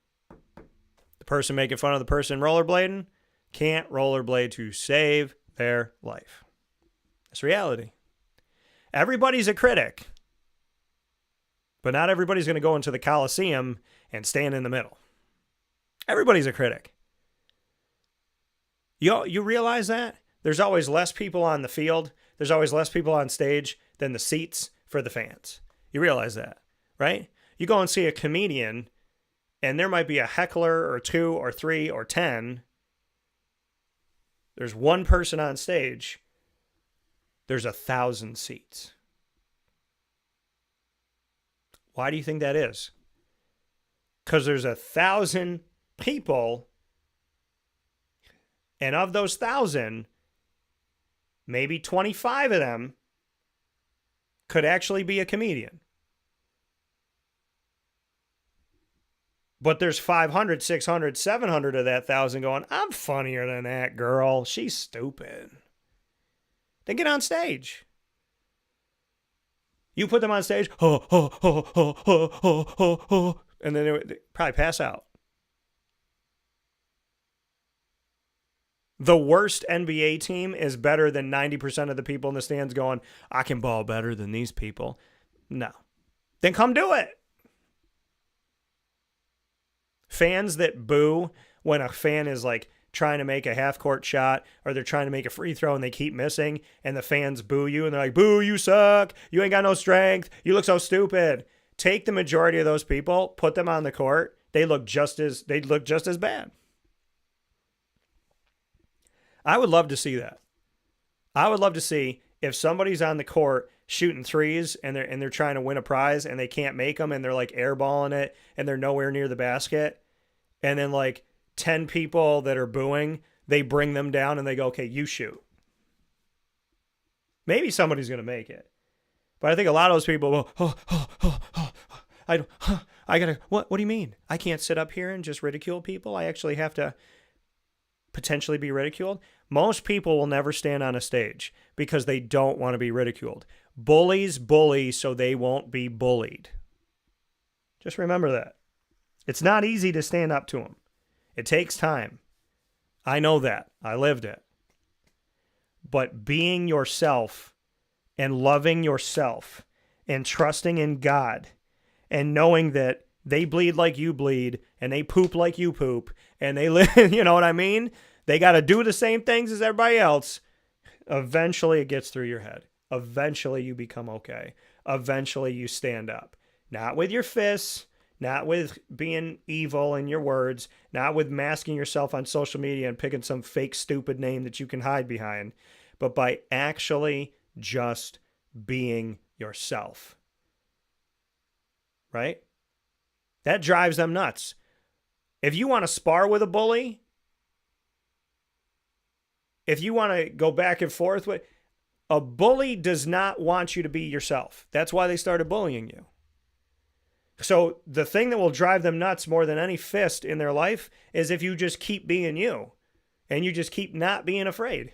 The person making fun of the person rollerblading can't rollerblade to save their life. That's reality. Everybody's a critic, but not everybody's going to go into the Coliseum and stand in the middle. Everybody's a critic. You realize that? There's always less people on the field. There's always less people on stage than the seats for the fans. You realize that, right? You go and see a comedian, and there might be a heckler or 2 or 3 or 10. There's one person on stage. There's 1,000 seats. Why do you think that is? Because there's 1,000 people, and of those 1,000, maybe 25 of them could actually be a comedian. But there's 500, 600, 700 of that 1,000 going, I'm funnier than that girl. She's stupid. Then get on stage. You put them on stage, and then they probably pass out. The worst NBA team is better than 90% of the people in the stands going, I can ball better than these people. No. Then come do it. Fans that boo when a fan is like trying to make a half-court shot or they're trying to make a free throw and they keep missing and the fans boo you and they're like, boo, you suck. You ain't got no strength. You look so stupid. Take the majority of those people, put them on the court. They'd look just as bad. I would love to see that. I would love to see if somebody's on the court shooting threes and they're trying to win a prize and they can't make them and they're like airballing it and they're nowhere near the basket. And then like 10 people that are booing, they bring them down and they go, okay, you shoot. Maybe somebody's going to make it. But I think a lot of those people, what do you mean? I can't sit up here and just ridicule people. I actually have to potentially be ridiculed. Most people will never stand on a stage because they don't want to be ridiculed. Bullies bully so they won't be bullied. Just remember that. It's not easy to stand up to them. It takes time. I know that. I lived it. But being yourself and loving yourself and trusting in God and knowing that they bleed like you bleed and they poop like you poop and they live, you know what I mean? They got to do the same things as everybody else. Eventually it gets through your head. Eventually you become okay. Eventually you stand up. Not with your fists, not with being evil in your words, not with masking yourself on social media and picking some fake stupid name that you can hide behind, but by actually just being yourself. Right? That drives them nuts. If you want to spar with a bully, if you want to go back and forth with, a bully does not want you to be yourself. That's why they started bullying you. So the thing that will drive them nuts more than any fist in their life is if you just keep being you and you just keep not being afraid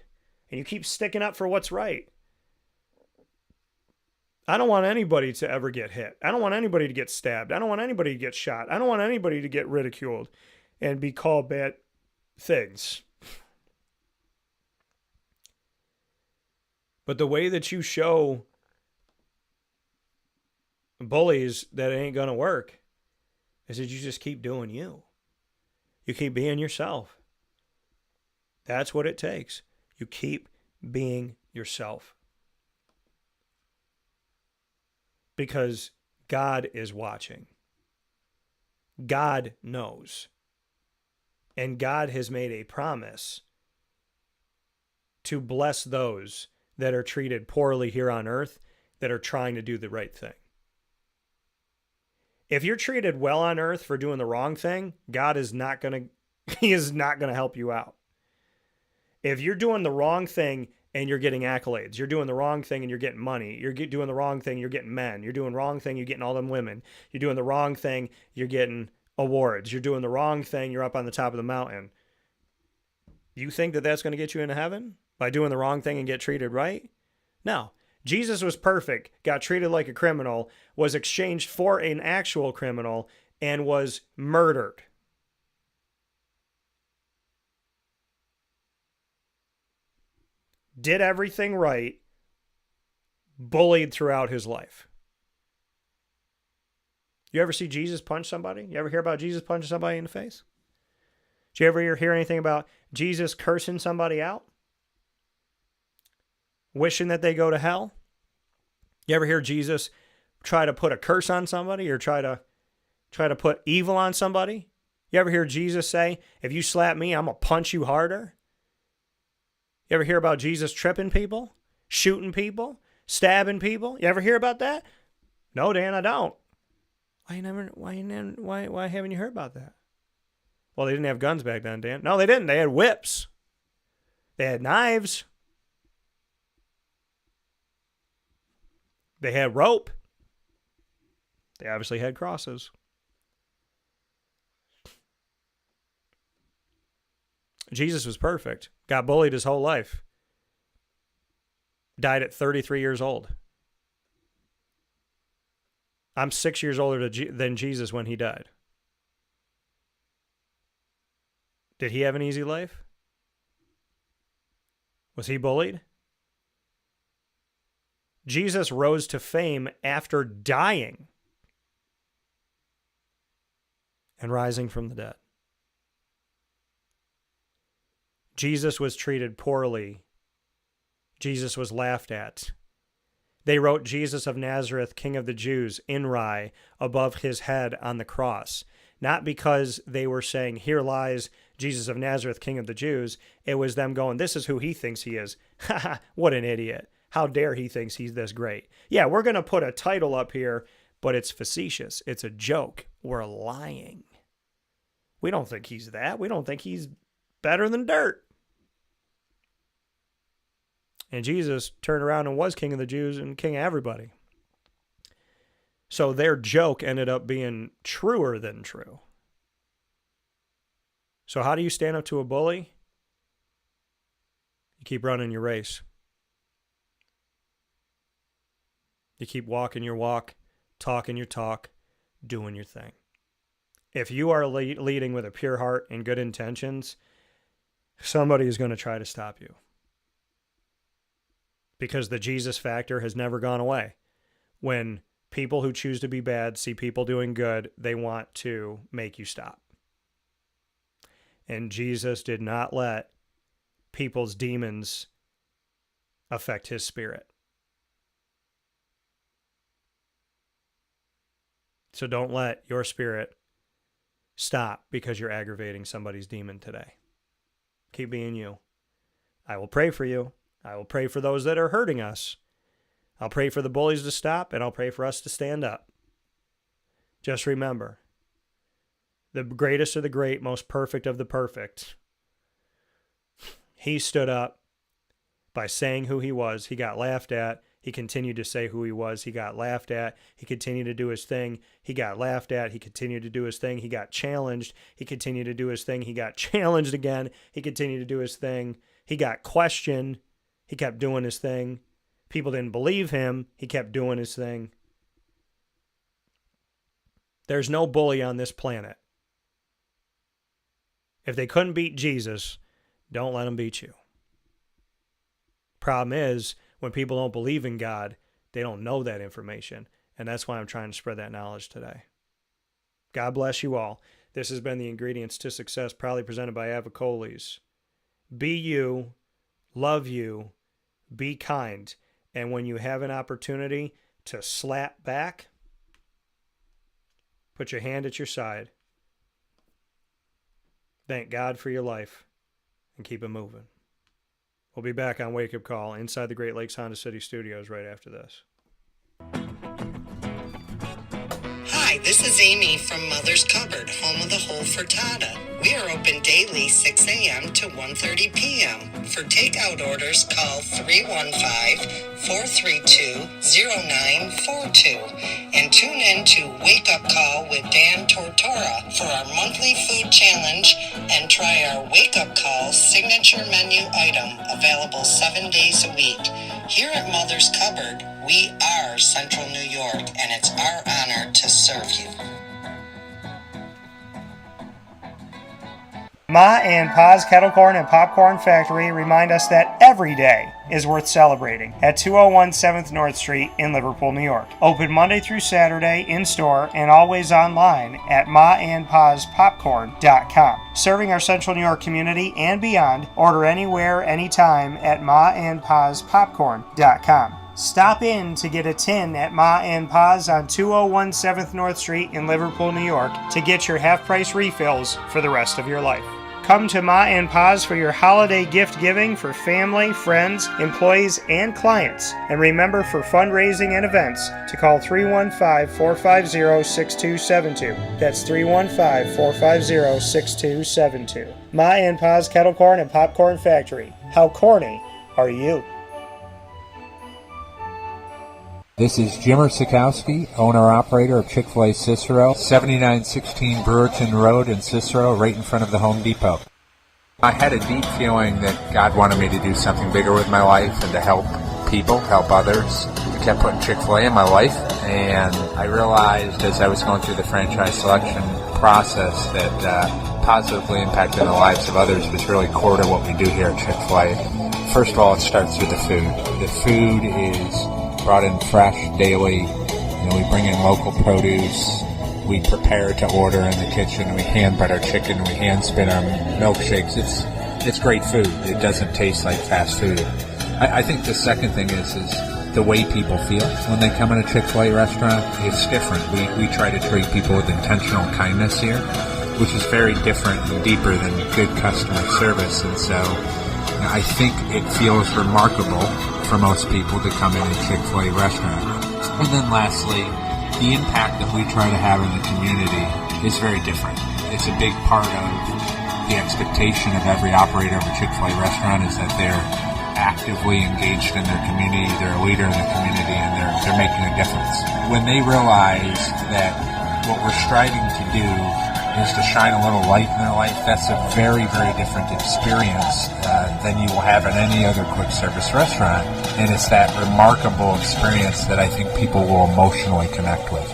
and you keep sticking up for what's right. I don't want anybody to ever get hit. I don't want anybody to get stabbed. I don't want anybody to get shot. I don't want anybody to get ridiculed and be called bad things. But the way that you show bullies that it ain't going to work is that you just keep doing you. You keep being yourself. That's what it takes. You keep being yourself. Because God is watching. God knows. And God has made a promise to bless those that are treated poorly here on earth, that are trying to do the right thing. If you're treated well on earth for doing the wrong thing, God is not going to, he is not going to help you out. If you're doing the wrong thing and you're getting accolades, you're doing the wrong thing and you're getting money, you're doing the wrong thing, you're getting men, you're doing the wrong thing, you're getting all them women, you're doing the wrong thing, you're getting awards, you're doing the wrong thing, you're up on the top of the mountain. You think that that's going to get you into heaven by doing the wrong thing and get treated right? No. Jesus was perfect, got treated like a criminal, was exchanged for an actual criminal, and was murdered. Did everything right, bullied throughout his life. You ever see Jesus punch somebody? You ever hear about Jesus punching somebody in the face? Did you ever hear anything about Jesus cursing somebody out? Wishing that they go to hell? You ever hear Jesus try to put a curse on somebody or try to put evil on somebody? You ever hear Jesus say, if you slap me, I'm going to punch you harder? You ever hear about Jesus tripping people, shooting people, stabbing people? You ever hear about that? No, Dan, I don't. Why haven't you heard about that? Well, they didn't have guns back then, Dan. No, they didn't. They had whips. They had knives. They had rope. They obviously had crosses. Jesus was perfect. Got bullied his whole life. Died at 33 years old. I'm 6 years older than Jesus when he died. Did he have an easy life? Was he bullied? Jesus rose to fame after dying and rising from the dead. Jesus was treated poorly. Jesus was laughed at. They wrote Jesus of Nazareth, King of the Jews, in rye above his head on the cross. Not because they were saying, here lies Jesus of Nazareth, King of the Jews. It was them going, this is who he thinks he is. Ha ha, what an idiot. How dare he thinks he's this great. Yeah, we're going to put a title up here, but it's facetious. It's a joke. We're lying. We don't think he's that. We don't think he's better than dirt. And Jesus turned around and was King of the Jews and King of everybody. So their joke ended up being truer than true. So how do you stand up to a bully? You keep running your race. You keep walking your walk, talking your talk, doing your thing. If you are leading with a pure heart and good intentions, somebody is going to try to stop you. Because the Jesus factor has never gone away. When people who choose to be bad see people doing good, they want to make you stop. And Jesus did not let people's demons affect his spirit. So don't let your spirit stop because you're aggravating somebody's demon today. Keep being you. I will pray for you. I will pray for those that are hurting us. I'll pray for the bullies to stop, and I'll pray for us to stand up. Just remember, the greatest of the great, most perfect of the perfect, he stood up by saying who he was. He got laughed at. He continued to say who he was. He got laughed at. He continued to do his thing. He got laughed at. He continued to do his thing. He got challenged. He continued to do his thing. He got challenged again. He continued to do his thing. He got questioned. He kept doing his thing. People didn't believe him. He kept doing his thing. There's no bully on this planet. If they couldn't beat Jesus, don't let them beat you. Problem is, when people don't believe in God, they don't know that information. And that's why I'm trying to spread that knowledge today. God bless you all. This has been the Ingredients to Success, proudly presented by Avicolli's. Be you, love you, be kind. And when you have an opportunity to slap back, put your hand at your side. Thank God for your life and keep it moving. We'll be back on Wake Up Call inside the Great Lakes Honda City Studios right after this. Hi, this is Amy from Mother's Cupboard, home of the Whole Frittata. We are open daily 6 a.m. to 1:30 p.m. For takeout orders, call 315-432-0942 and tune in to Wake Up Call with Dan Tortora for our monthly food challenge and try our Wake Up Call signature menu item available 7 days a week. Here at Mother's Cupboard, we are Central New York, and it's our honor to serve you. Ma and Pa's Kettle Corn and Popcorn Factory remind us that every day is worth celebrating at 201 7th North Street in Liverpool, New York. Open Monday through Saturday in-store and always online at maandpaspopcorn.com. Serving our Central New York community and beyond, order anywhere, anytime at maandpaspopcorn.com. Stop in to get a tin at Ma and Pa's on 201 7th North Street in Liverpool, New York to get your half-price refills for the rest of your life. Come to Ma and Pa's for your holiday gift giving for family, friends, employees, and clients. And remember, for fundraising and events, to call 315-450-6272. That's 315-450-6272. Ma and Pa's Kettle Corn and Popcorn Factory. How corny are you? This is Jimmer Sikowski, owner-operator of Chick-fil-A Cicero, 7916 Brewerton Road in Cicero, right in front of the Home Depot. I had a deep feeling that God wanted me to do something bigger with my life and to help people, help others. I kept putting Chick-fil-A in my life, and I realized as I was going through the franchise selection process that positively impacting the lives of others was really core to what we do here at Chick-fil-A. First of all, it starts with the food. The food is brought in fresh daily. We bring in local produce. We prepare to order in the kitchen. We hand bread our chicken. We hand spin our milkshakes. It's great food. It doesn't taste like fast food. I think the second thing is the way people feel when they come in a Chick-fil-A restaurant. It's different. We try to treat people with intentional kindness here, which is very different and deeper than good customer service. And so I think it feels remarkable for most people to come in a Chick-fil-A restaurant. And then lastly, the impact that we try to have in the community is very different. It's a big part of the expectation of every operator of a Chick-fil-A restaurant is that they're actively engaged in their community, they're a leader in the community, and they're making a difference. When they realize that what we're striving to do is to shine a little light in their life, that's a very, very different experience than you will have in any other quick service restaurant. And it's that remarkable experience that I think people will emotionally connect with.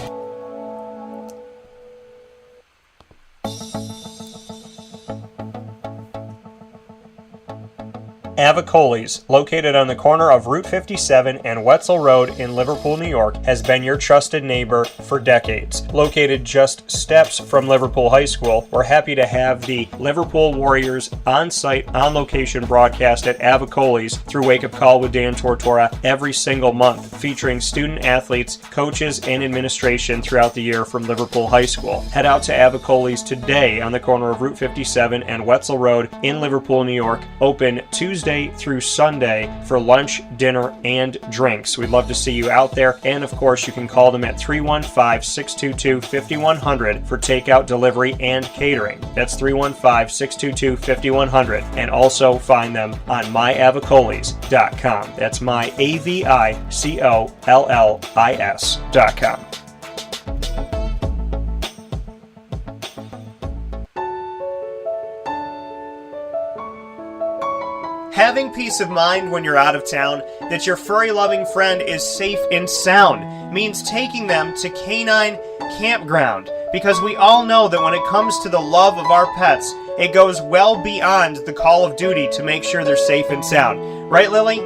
Avicolli's, located on the corner of Route 57 and Wetzel Road in Liverpool, New York, has been your trusted neighbor for decades. Located just steps from Liverpool High School, we're happy to have the Liverpool Warriors on-site, on-location broadcast at Avicolli's through Wake Up Call with Dan Tortora every single month, featuring student athletes, coaches, and administration throughout the year from Liverpool High School. Head out to Avicolli's today on the corner of Route 57 and Wetzel Road in Liverpool, New York, open Tuesday through Sunday for lunch, dinner, and drinks. We'd love to see you out there. And of course, you can call them at 315-622-5100 for takeout, delivery, and catering. That's 315-622-5100. And also find them on myavicollis.com. That's myavicollis.com. Having peace of mind when you're out of town that your furry-loving friend is safe and sound means taking them to Canine Campground, because we all know that when it comes to the love of our pets, it goes well beyond the call of duty to make sure they're safe and sound. Right, Lily?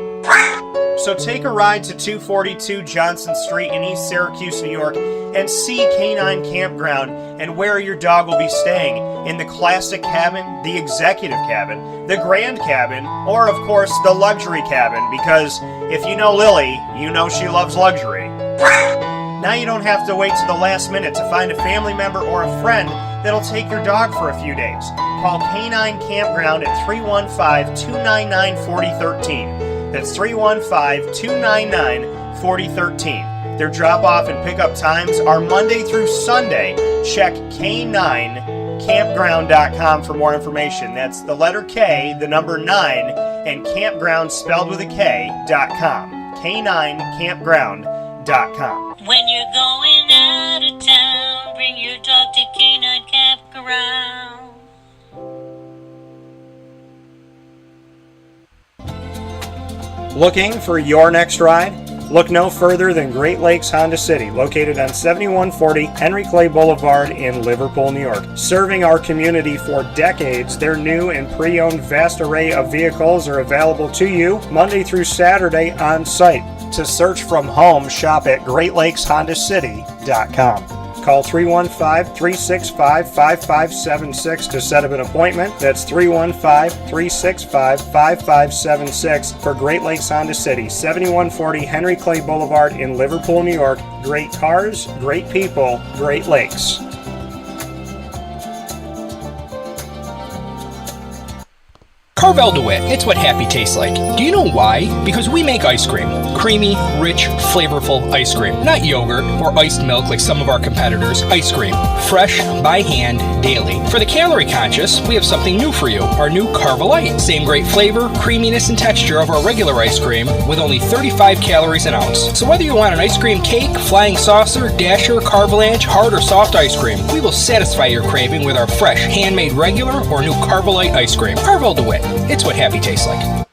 So take a ride to 242 Johnson Street in East Syracuse, New York, and see Canine Campground and where your dog will be staying in the classic cabin, the executive cabin, the grand cabin, or of course the luxury cabin, because if you know Lily, you know she loves luxury. Now you don't have to wait to the last minute to find a family member or a friend that'll take your dog for a few days. Call Canine Campground at 315-299-4013. That's 315-299-4013. Their drop-off and pickup times are Monday through Sunday. Check K9campground.com for more information. That's the letter K, the number 9, and campground spelled with a K.com. K9campground.com. When you're going out of town, bring your dog to Canine Campground. Looking for your next ride? Look no further than Great Lakes Honda City, located on 7140 Henry Clay Boulevard in Liverpool, New York. Serving our community for decades, their new and pre-owned vast array of vehicles are available to you Monday through Saturday on site. To search from home, shop at GreatLakesHondaCity.com. Call 315-365-5576 to set up an appointment. That's 315-365-5576 for Great Lakes Honda City, 7140 Henry Clay Boulevard in Liverpool, New York. Great cars, great people, Great Lakes. Carvel DeWitt, it's what happy tastes like. Do you know why? Because we make ice cream. Creamy, rich, flavorful ice cream. Not yogurt or iced milk like some of our competitors. Ice cream. Fresh, by hand, daily. For the calorie conscious, we have something new for you. Our new Carvelite. Same great flavor, creaminess, and texture of our regular ice cream with only 35 calories an ounce. So whether you want an ice cream cake, flying saucer, dasher, carvalanche, hard or soft ice cream, we will satisfy your craving with our fresh, handmade regular or new Carvelite ice cream. Carvel DeWitt. It's what happy tastes like.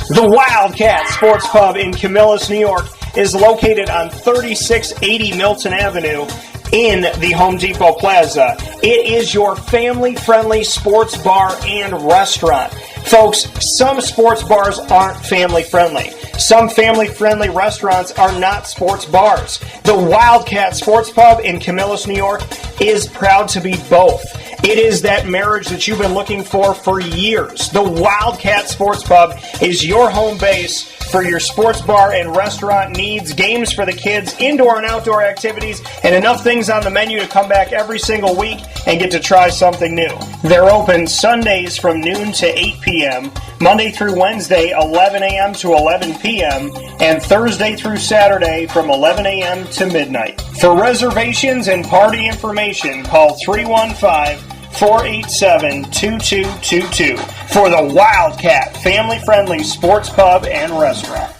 The Wildcat Sports Pub in Camillus, New York is located on 3680 Milton Avenue in the Home Depot Plaza. It is your family-friendly sports bar and restaurant. Folks, some sports bars aren't family-friendly. Some family-friendly restaurants are not sports bars. The Wildcat Sports Pub in Camillus, New York is proud to be both. It is that marriage that you've been looking for years. The Wildcat Sports Pub is your home base for your sports bar and restaurant needs, games for the kids, indoor and outdoor activities, and enough things on the menu to come back every single week and get to try something new. They're open Sundays from noon to 8 p.m., Monday through Wednesday 11 a.m. to 11 p.m., and Thursday through Saturday from 11 a.m. to midnight. For reservations and party information, call 315-487-2222 for the Wildcat family-friendly sports pub and restaurant.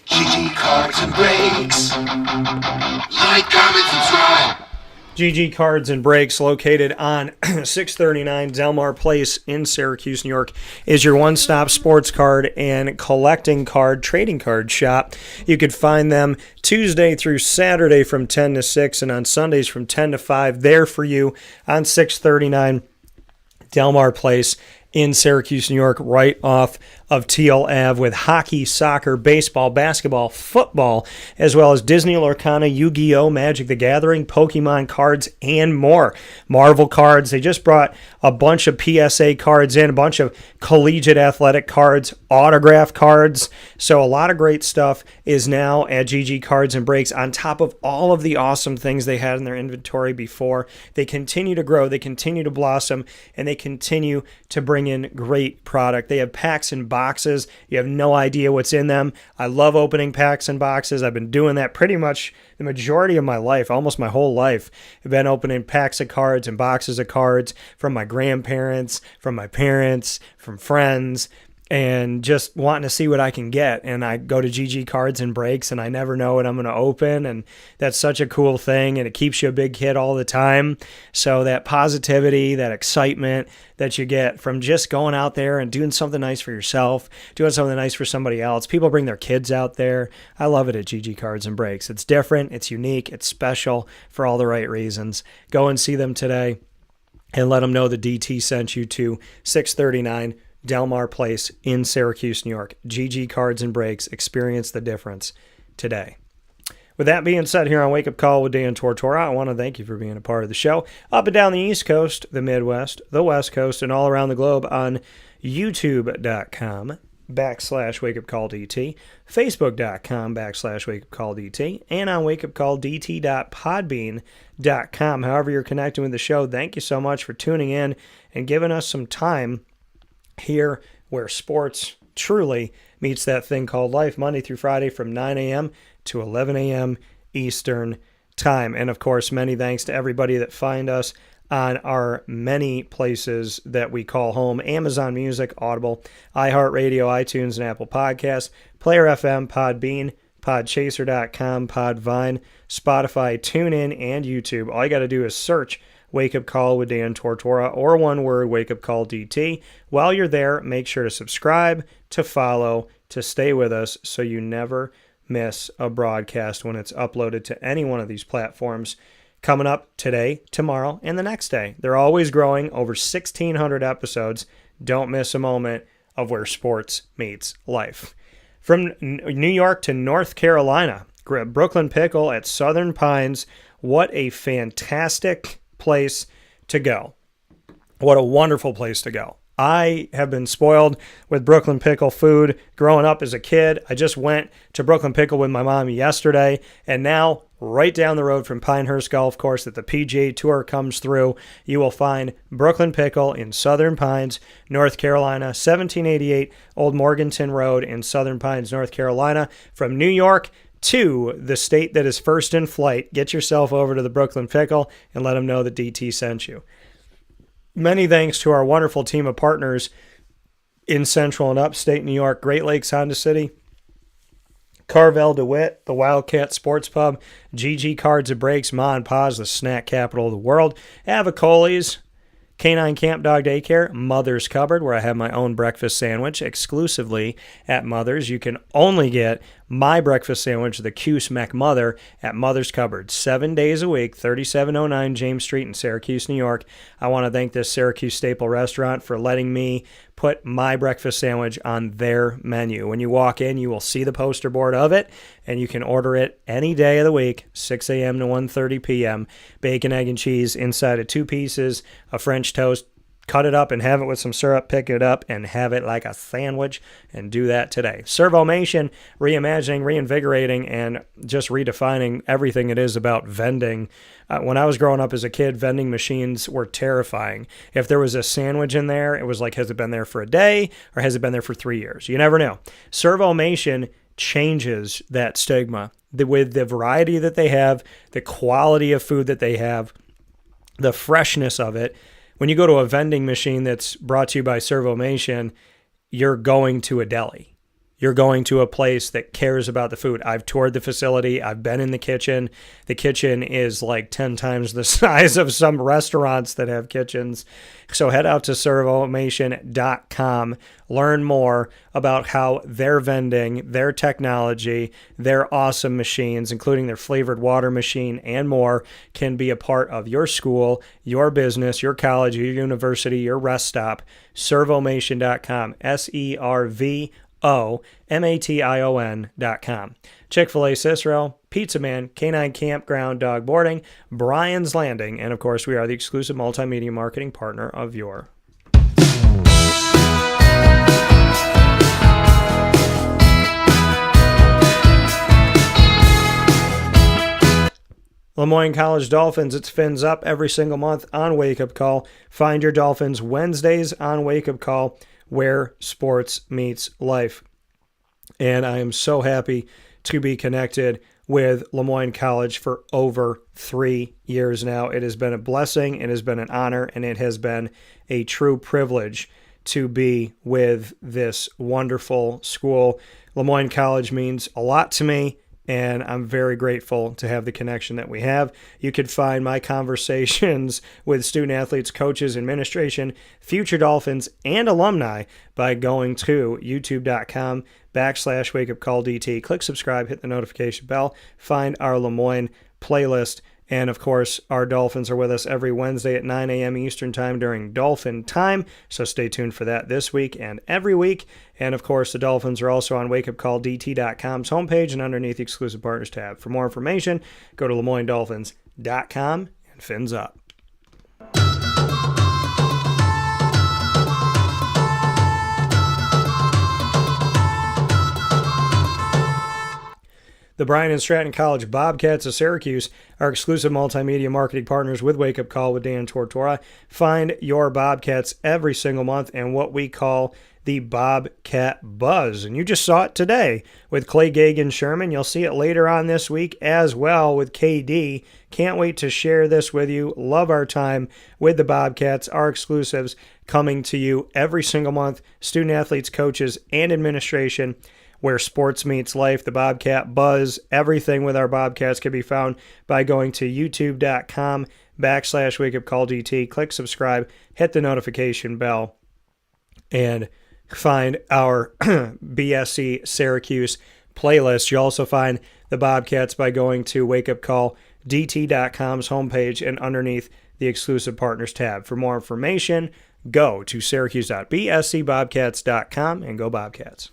GG Cards and Breaks. Like, comment, subscribe. GG Cards and Breaks, located on 639 Delmar Place in Syracuse, New York, is your one-stop sports card and collecting card, trading card shop. You could find them Tuesday through Saturday from 10 to 6 and on Sundays from 10 to 5 there for you on 639 Delmar Place in Syracuse, New York, right off of Teal Ave, with hockey, soccer, baseball, basketball, football, as well as Disney Lorcana, Yu-Gi-Oh!, Magic the Gathering, Pokemon cards, and more. Marvel cards. They just brought a bunch of PSA cards in, a bunch of collegiate athletic cards, autograph cards. So a lot of great stuff is now at GG Cards and Breaks, on top of all of the awesome things they had in their inventory before. They continue to grow, they continue to blossom, and they continue to bring in great product. They have packs and boxes. You have no idea what's in them. I love opening packs and boxes. I've been doing that pretty much the majority of my life, almost my whole life. I've been opening packs of cards and boxes of cards from my grandparents, from my parents, from friends, and just wanting to see what I can get. And I go to GG Cards and Breaks, and I never know what I'm going to open, and that's such a cool thing, and it keeps you a big kid all the time. So that positivity, that excitement that you get from just going out there and doing something nice for yourself, doing something nice for somebody else. People bring their kids out there. I love it at GG Cards and Breaks. It's different, it's unique, it's special for all the right reasons. Go and see them today. and let them know the DT sent you to 639 Delmar Place in Syracuse, New York. GG Cards and Breaks. Experience the difference today. With that being said, here on Wake Up Call with Dan Tortora, I want to thank you for being a part of the show. Up and down the East Coast, the Midwest, the West Coast, and all around the globe on YouTube.com/WakeUpCallDT, Facebook.com/WakeUpCallDT, and on WakeUpCallDT.podbean.com. However you're connecting with the show, thank you so much for tuning in and giving us some time here where sports truly meets that thing called life, Monday through Friday from 9 a.m. to 11 a.m. Eastern Time. And, of course, many thanks to everybody that find us on our many places that we call home: Amazon Music, Audible, iHeartRadio, iTunes, and Apple Podcasts, Player FM, Podbean, Podchaser.com, Podvine, Spotify, TuneIn, and YouTube. All you got to do is search Wake Up Call with Dan Tortora, or one word, Wake Up Call DT. While you're there, make sure to subscribe, to follow, to stay with us so you never miss a broadcast when it's uploaded to any one of these platforms. Coming up today, tomorrow, and the next day. They're always growing, over 1,600 episodes. Don't miss a moment of where sports meets life. From New York to North Carolina, Brooklyn Pickle at Southern Pines. What a fantastic place to go. What a wonderful place to go. I have been spoiled with Brooklyn Pickle food growing up as a kid. I just went to Brooklyn Pickle with my mom yesterday, and now right down the road from Pinehurst Golf Course that the PGA Tour comes through, you will find Brooklyn Pickle in Southern Pines, North Carolina, 1788 Old Morganton Road in Southern Pines, North Carolina. From New York to the state that is first in flight, get yourself over to the Brooklyn Pickle and let them know that DT sent you. Many thanks to our wonderful team of partners in Central and Upstate New York: Great Lakes Honda City, Carvel DeWitt, the Wildcat Sports Pub, GG Cards and Breaks, Ma and Pa's, the snack capital of the world, Avicolli's, Canine Camp Dog Daycare, Mother's Cupboard, where I have my own breakfast sandwich exclusively at Mother's. You can only get my breakfast sandwich, the Cuse McMother, at Mother's Cupboard, 7 days a week, 3709 James Street in Syracuse, New York. I want to thank this Syracuse staple restaurant for letting me put my breakfast sandwich on their menu. When you walk in, you will see the poster board of it, and you can order it any day of the week, 6 a.m. to 1:30 p.m. Bacon, egg, and cheese inside of 2 pieces, a French toast. Cut it up and have it with some syrup, pick it up and have it like a sandwich, and do that today. Servomation, reimagining, reinvigorating, and just redefining everything it is about vending. When I was growing up as a kid, vending machines were terrifying. If there was a sandwich in there, it was like, has it been there for a day or has it been there for 3 years? You never know. Servomation changes that stigma. With the variety that they have, the quality of food that they have, the freshness of it. When you go to a vending machine that's brought to you by Servomation, you're going to a deli. You're going to a place that cares about the food. I've toured the facility. I've been in the kitchen. The kitchen is like 10 times the size of some restaurants that have kitchens. So head out to servomation.com. Learn more about how their vending, their technology, their awesome machines, including their flavored water machine and more, can be a part of your school, your business, your college, your university, your rest stop. Servomation.com. ServoMation.com. Chick-fil-A Cicero, Pizza Man, Canine Campground Dog Boarding, Brian's Landing, and of course we are the exclusive multimedia marketing partner of your Lemoyne College Dolphins. It's Fins Up every single month on Wake Up Call. Find your Dolphins Wednesdays on Wake Up Call, where sports meets life. And I am so happy to be connected with Lemoyne College for over 3 years now. It has been a blessing, it has been an honor, and it has been a true privilege to be with this wonderful school. Lemoyne College means a lot to me, and I'm very grateful to have the connection that we have. You can find my conversations with student athletes, coaches, administration, future Dolphins, and alumni by going to youtube.com/wakeupcalldt. Click subscribe, hit the notification bell, find our Lemoyne playlist, And, of course, our Dolphins are with us every Wednesday at 9 a.m. Eastern Time during Dolphin Time. So stay tuned for that this week and every week. And, of course, the Dolphins are also on wakeupcalldt.com's homepage and underneath the Exclusive Partners tab. For more information, go to LeMoyneDolphins.com and fins up. The Bryant Stratton College Bobcats of Syracuse are exclusive multimedia marketing partners with Wake Up Call with Dan Tortora. Find your Bobcats every single month in what we call the Bobcat Buzz. And you just saw it today with Clay Gagen-Sherman. You'll see it later on this week as well with KD. Can't wait to share this with you. Love our time with the Bobcats, our exclusives coming to you every single month. Student athletes, coaches, and administration, where sports meets life. The Bobcat Buzz, everything with our Bobcats can be found by going to youtube.com/wakeupcalldt. Click subscribe, hit the notification bell, and find our BSC Syracuse playlist. You'll also find the Bobcats by going to wakeupcalldt.com's homepage and underneath the Exclusive Partners tab. For more information, go to syracuse.bscbobcats.com and go Bobcats.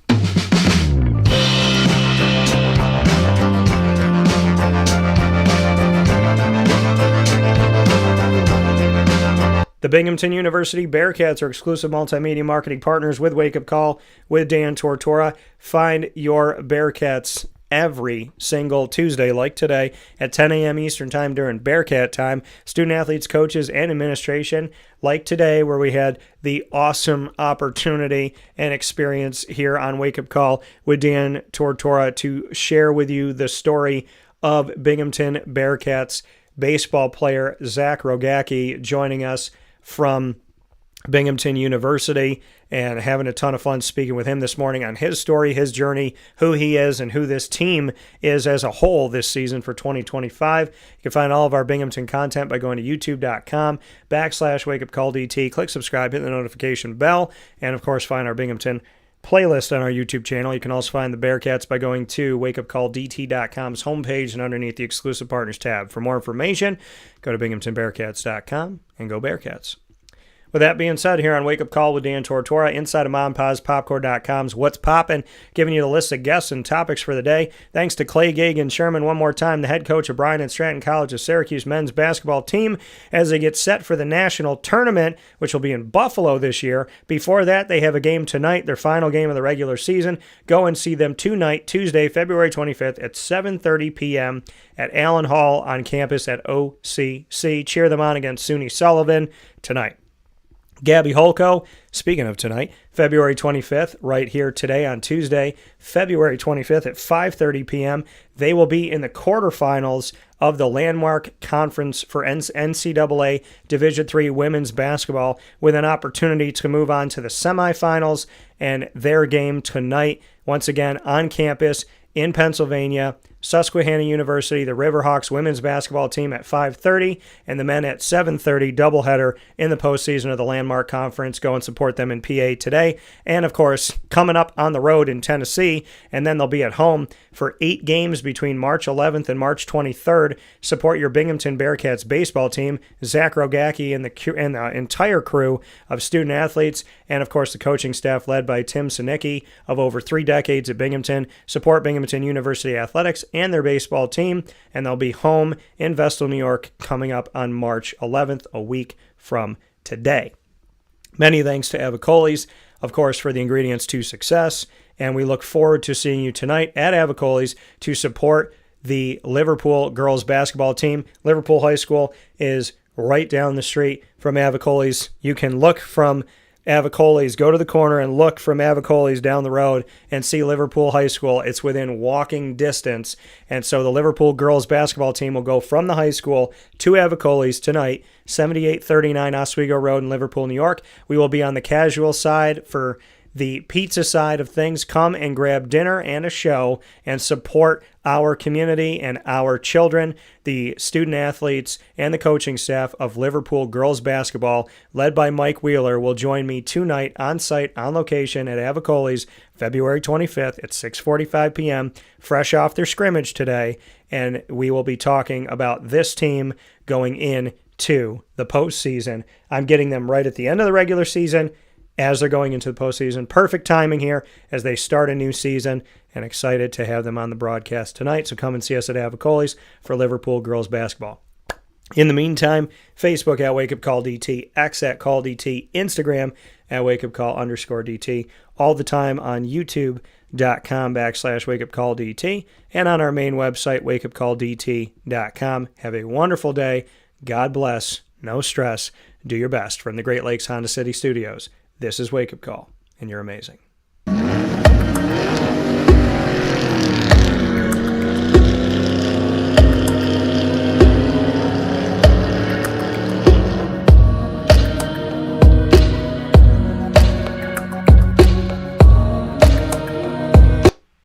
The Binghamton University Bearcats are exclusive multimedia marketing partners with Wake Up Call with Dan Tortora. Find your Bearcats every single Tuesday, like today, at 10 a.m. Eastern Time during Bearcat Time. Student athletes, coaches, and administration, like today, where we had the awesome opportunity and experience here on Wake Up Call with Dan Tortora to share with you the story of Binghamton Bearcats baseball player Zach Rogacki joining us from Binghamton University, and having a ton of fun speaking with him this morning on his story, his journey, who he is, and who this team is as a whole this season for 2025. You can find all of our Binghamton content by going to youtube.com/wakeupcalldt. Click subscribe, hit the notification bell, and of course find our Binghamton playlist on our YouTube channel. You can also find the Bearcats by going to wakeupcalldt.com's homepage and underneath the Exclusive Partners tab. For more information, go to binghamtonbearcats.com and go Bearcats. With that being said, here on Wake Up Call with Dan Tortora, inside of MomPawsPopcorn.com's What's Poppin', giving you the list of guests and topics for the day. Thanks to Clay Gagen-Sherman one more time, the head coach of Bryant Stratton College of Syracuse men's basketball team, as they get set for the national tournament, which will be in Buffalo this year. Before that, they have a game tonight, their final game of the regular season. Go and see them tonight, Tuesday, February 25th at 7:30 p.m. at Allen Hall on campus at OCC. Cheer them on against SUNY Sullivan tonight. Gabby Holko, speaking of tonight, February 25th, right here today on Tuesday, February 25th at 5:30 p.m., they will be in the quarterfinals of the Landmark Conference for NCAA Division III women's basketball, with an opportunity to move on to the semifinals, and their game tonight, once again on campus in Pennsylvania, Susquehanna University, the Riverhawks women's basketball team at 5:30, and the men at 7:30, doubleheader in the postseason of the Landmark Conference. Go and support them in PA today. And, of course, coming up on the road in Tennessee, and then they'll be at home for 8 games between March 11th and March 23rd. Support your Binghamton Bearcats baseball team, Zach Rogacki and the entire crew of student athletes, and, of course, the coaching staff led by Tim Sinicki of over 3 decades at Binghamton. Support Binghamton University Athletics and their baseball team, and they'll be home in Vestal, New York, coming up on March 11th, a week from today. Many thanks to Avicolli's, of course, for the ingredients to success, and we look forward to seeing you tonight at Avicolli's to support the Liverpool girls basketball team. Liverpool High School is right down the street from Avicolli's. You can look from Avicolli's, go to the corner and look from Avicolli's down the road and see Liverpool High School. It's within walking distance. And so the Liverpool girls basketball team will go from the high school to Avicolli's tonight, 7839 Oswego Road in Liverpool, New York. We will be on the casual side for the pizza side of things. Come and grab dinner and a show and support our community and our children, the student athletes and the coaching staff of Liverpool girls basketball, led by Mike Wheeler, will join me tonight on site, on location at Avicolli's, February 25th at 6:45 p.m., fresh off their scrimmage today, and we will be talking about this team going into the postseason. I'm getting them right at the end of the regular season as they're going into the postseason. Perfect timing here as they start a new season, and excited to have them on the broadcast tonight. So come and see us at Avicolli's for Liverpool girls basketball. In the meantime, Facebook at Wake Up Call DT, X at Call DT, Instagram at Wake Up Call _DT, all the time on youtube.com/wakeupcalldt, and on our main website, wakeupcalldt.com. Have a wonderful day. God bless. No stress. Do your best. From the Great Lakes Honda City Studios, this is Wake Up Call, and you're amazing.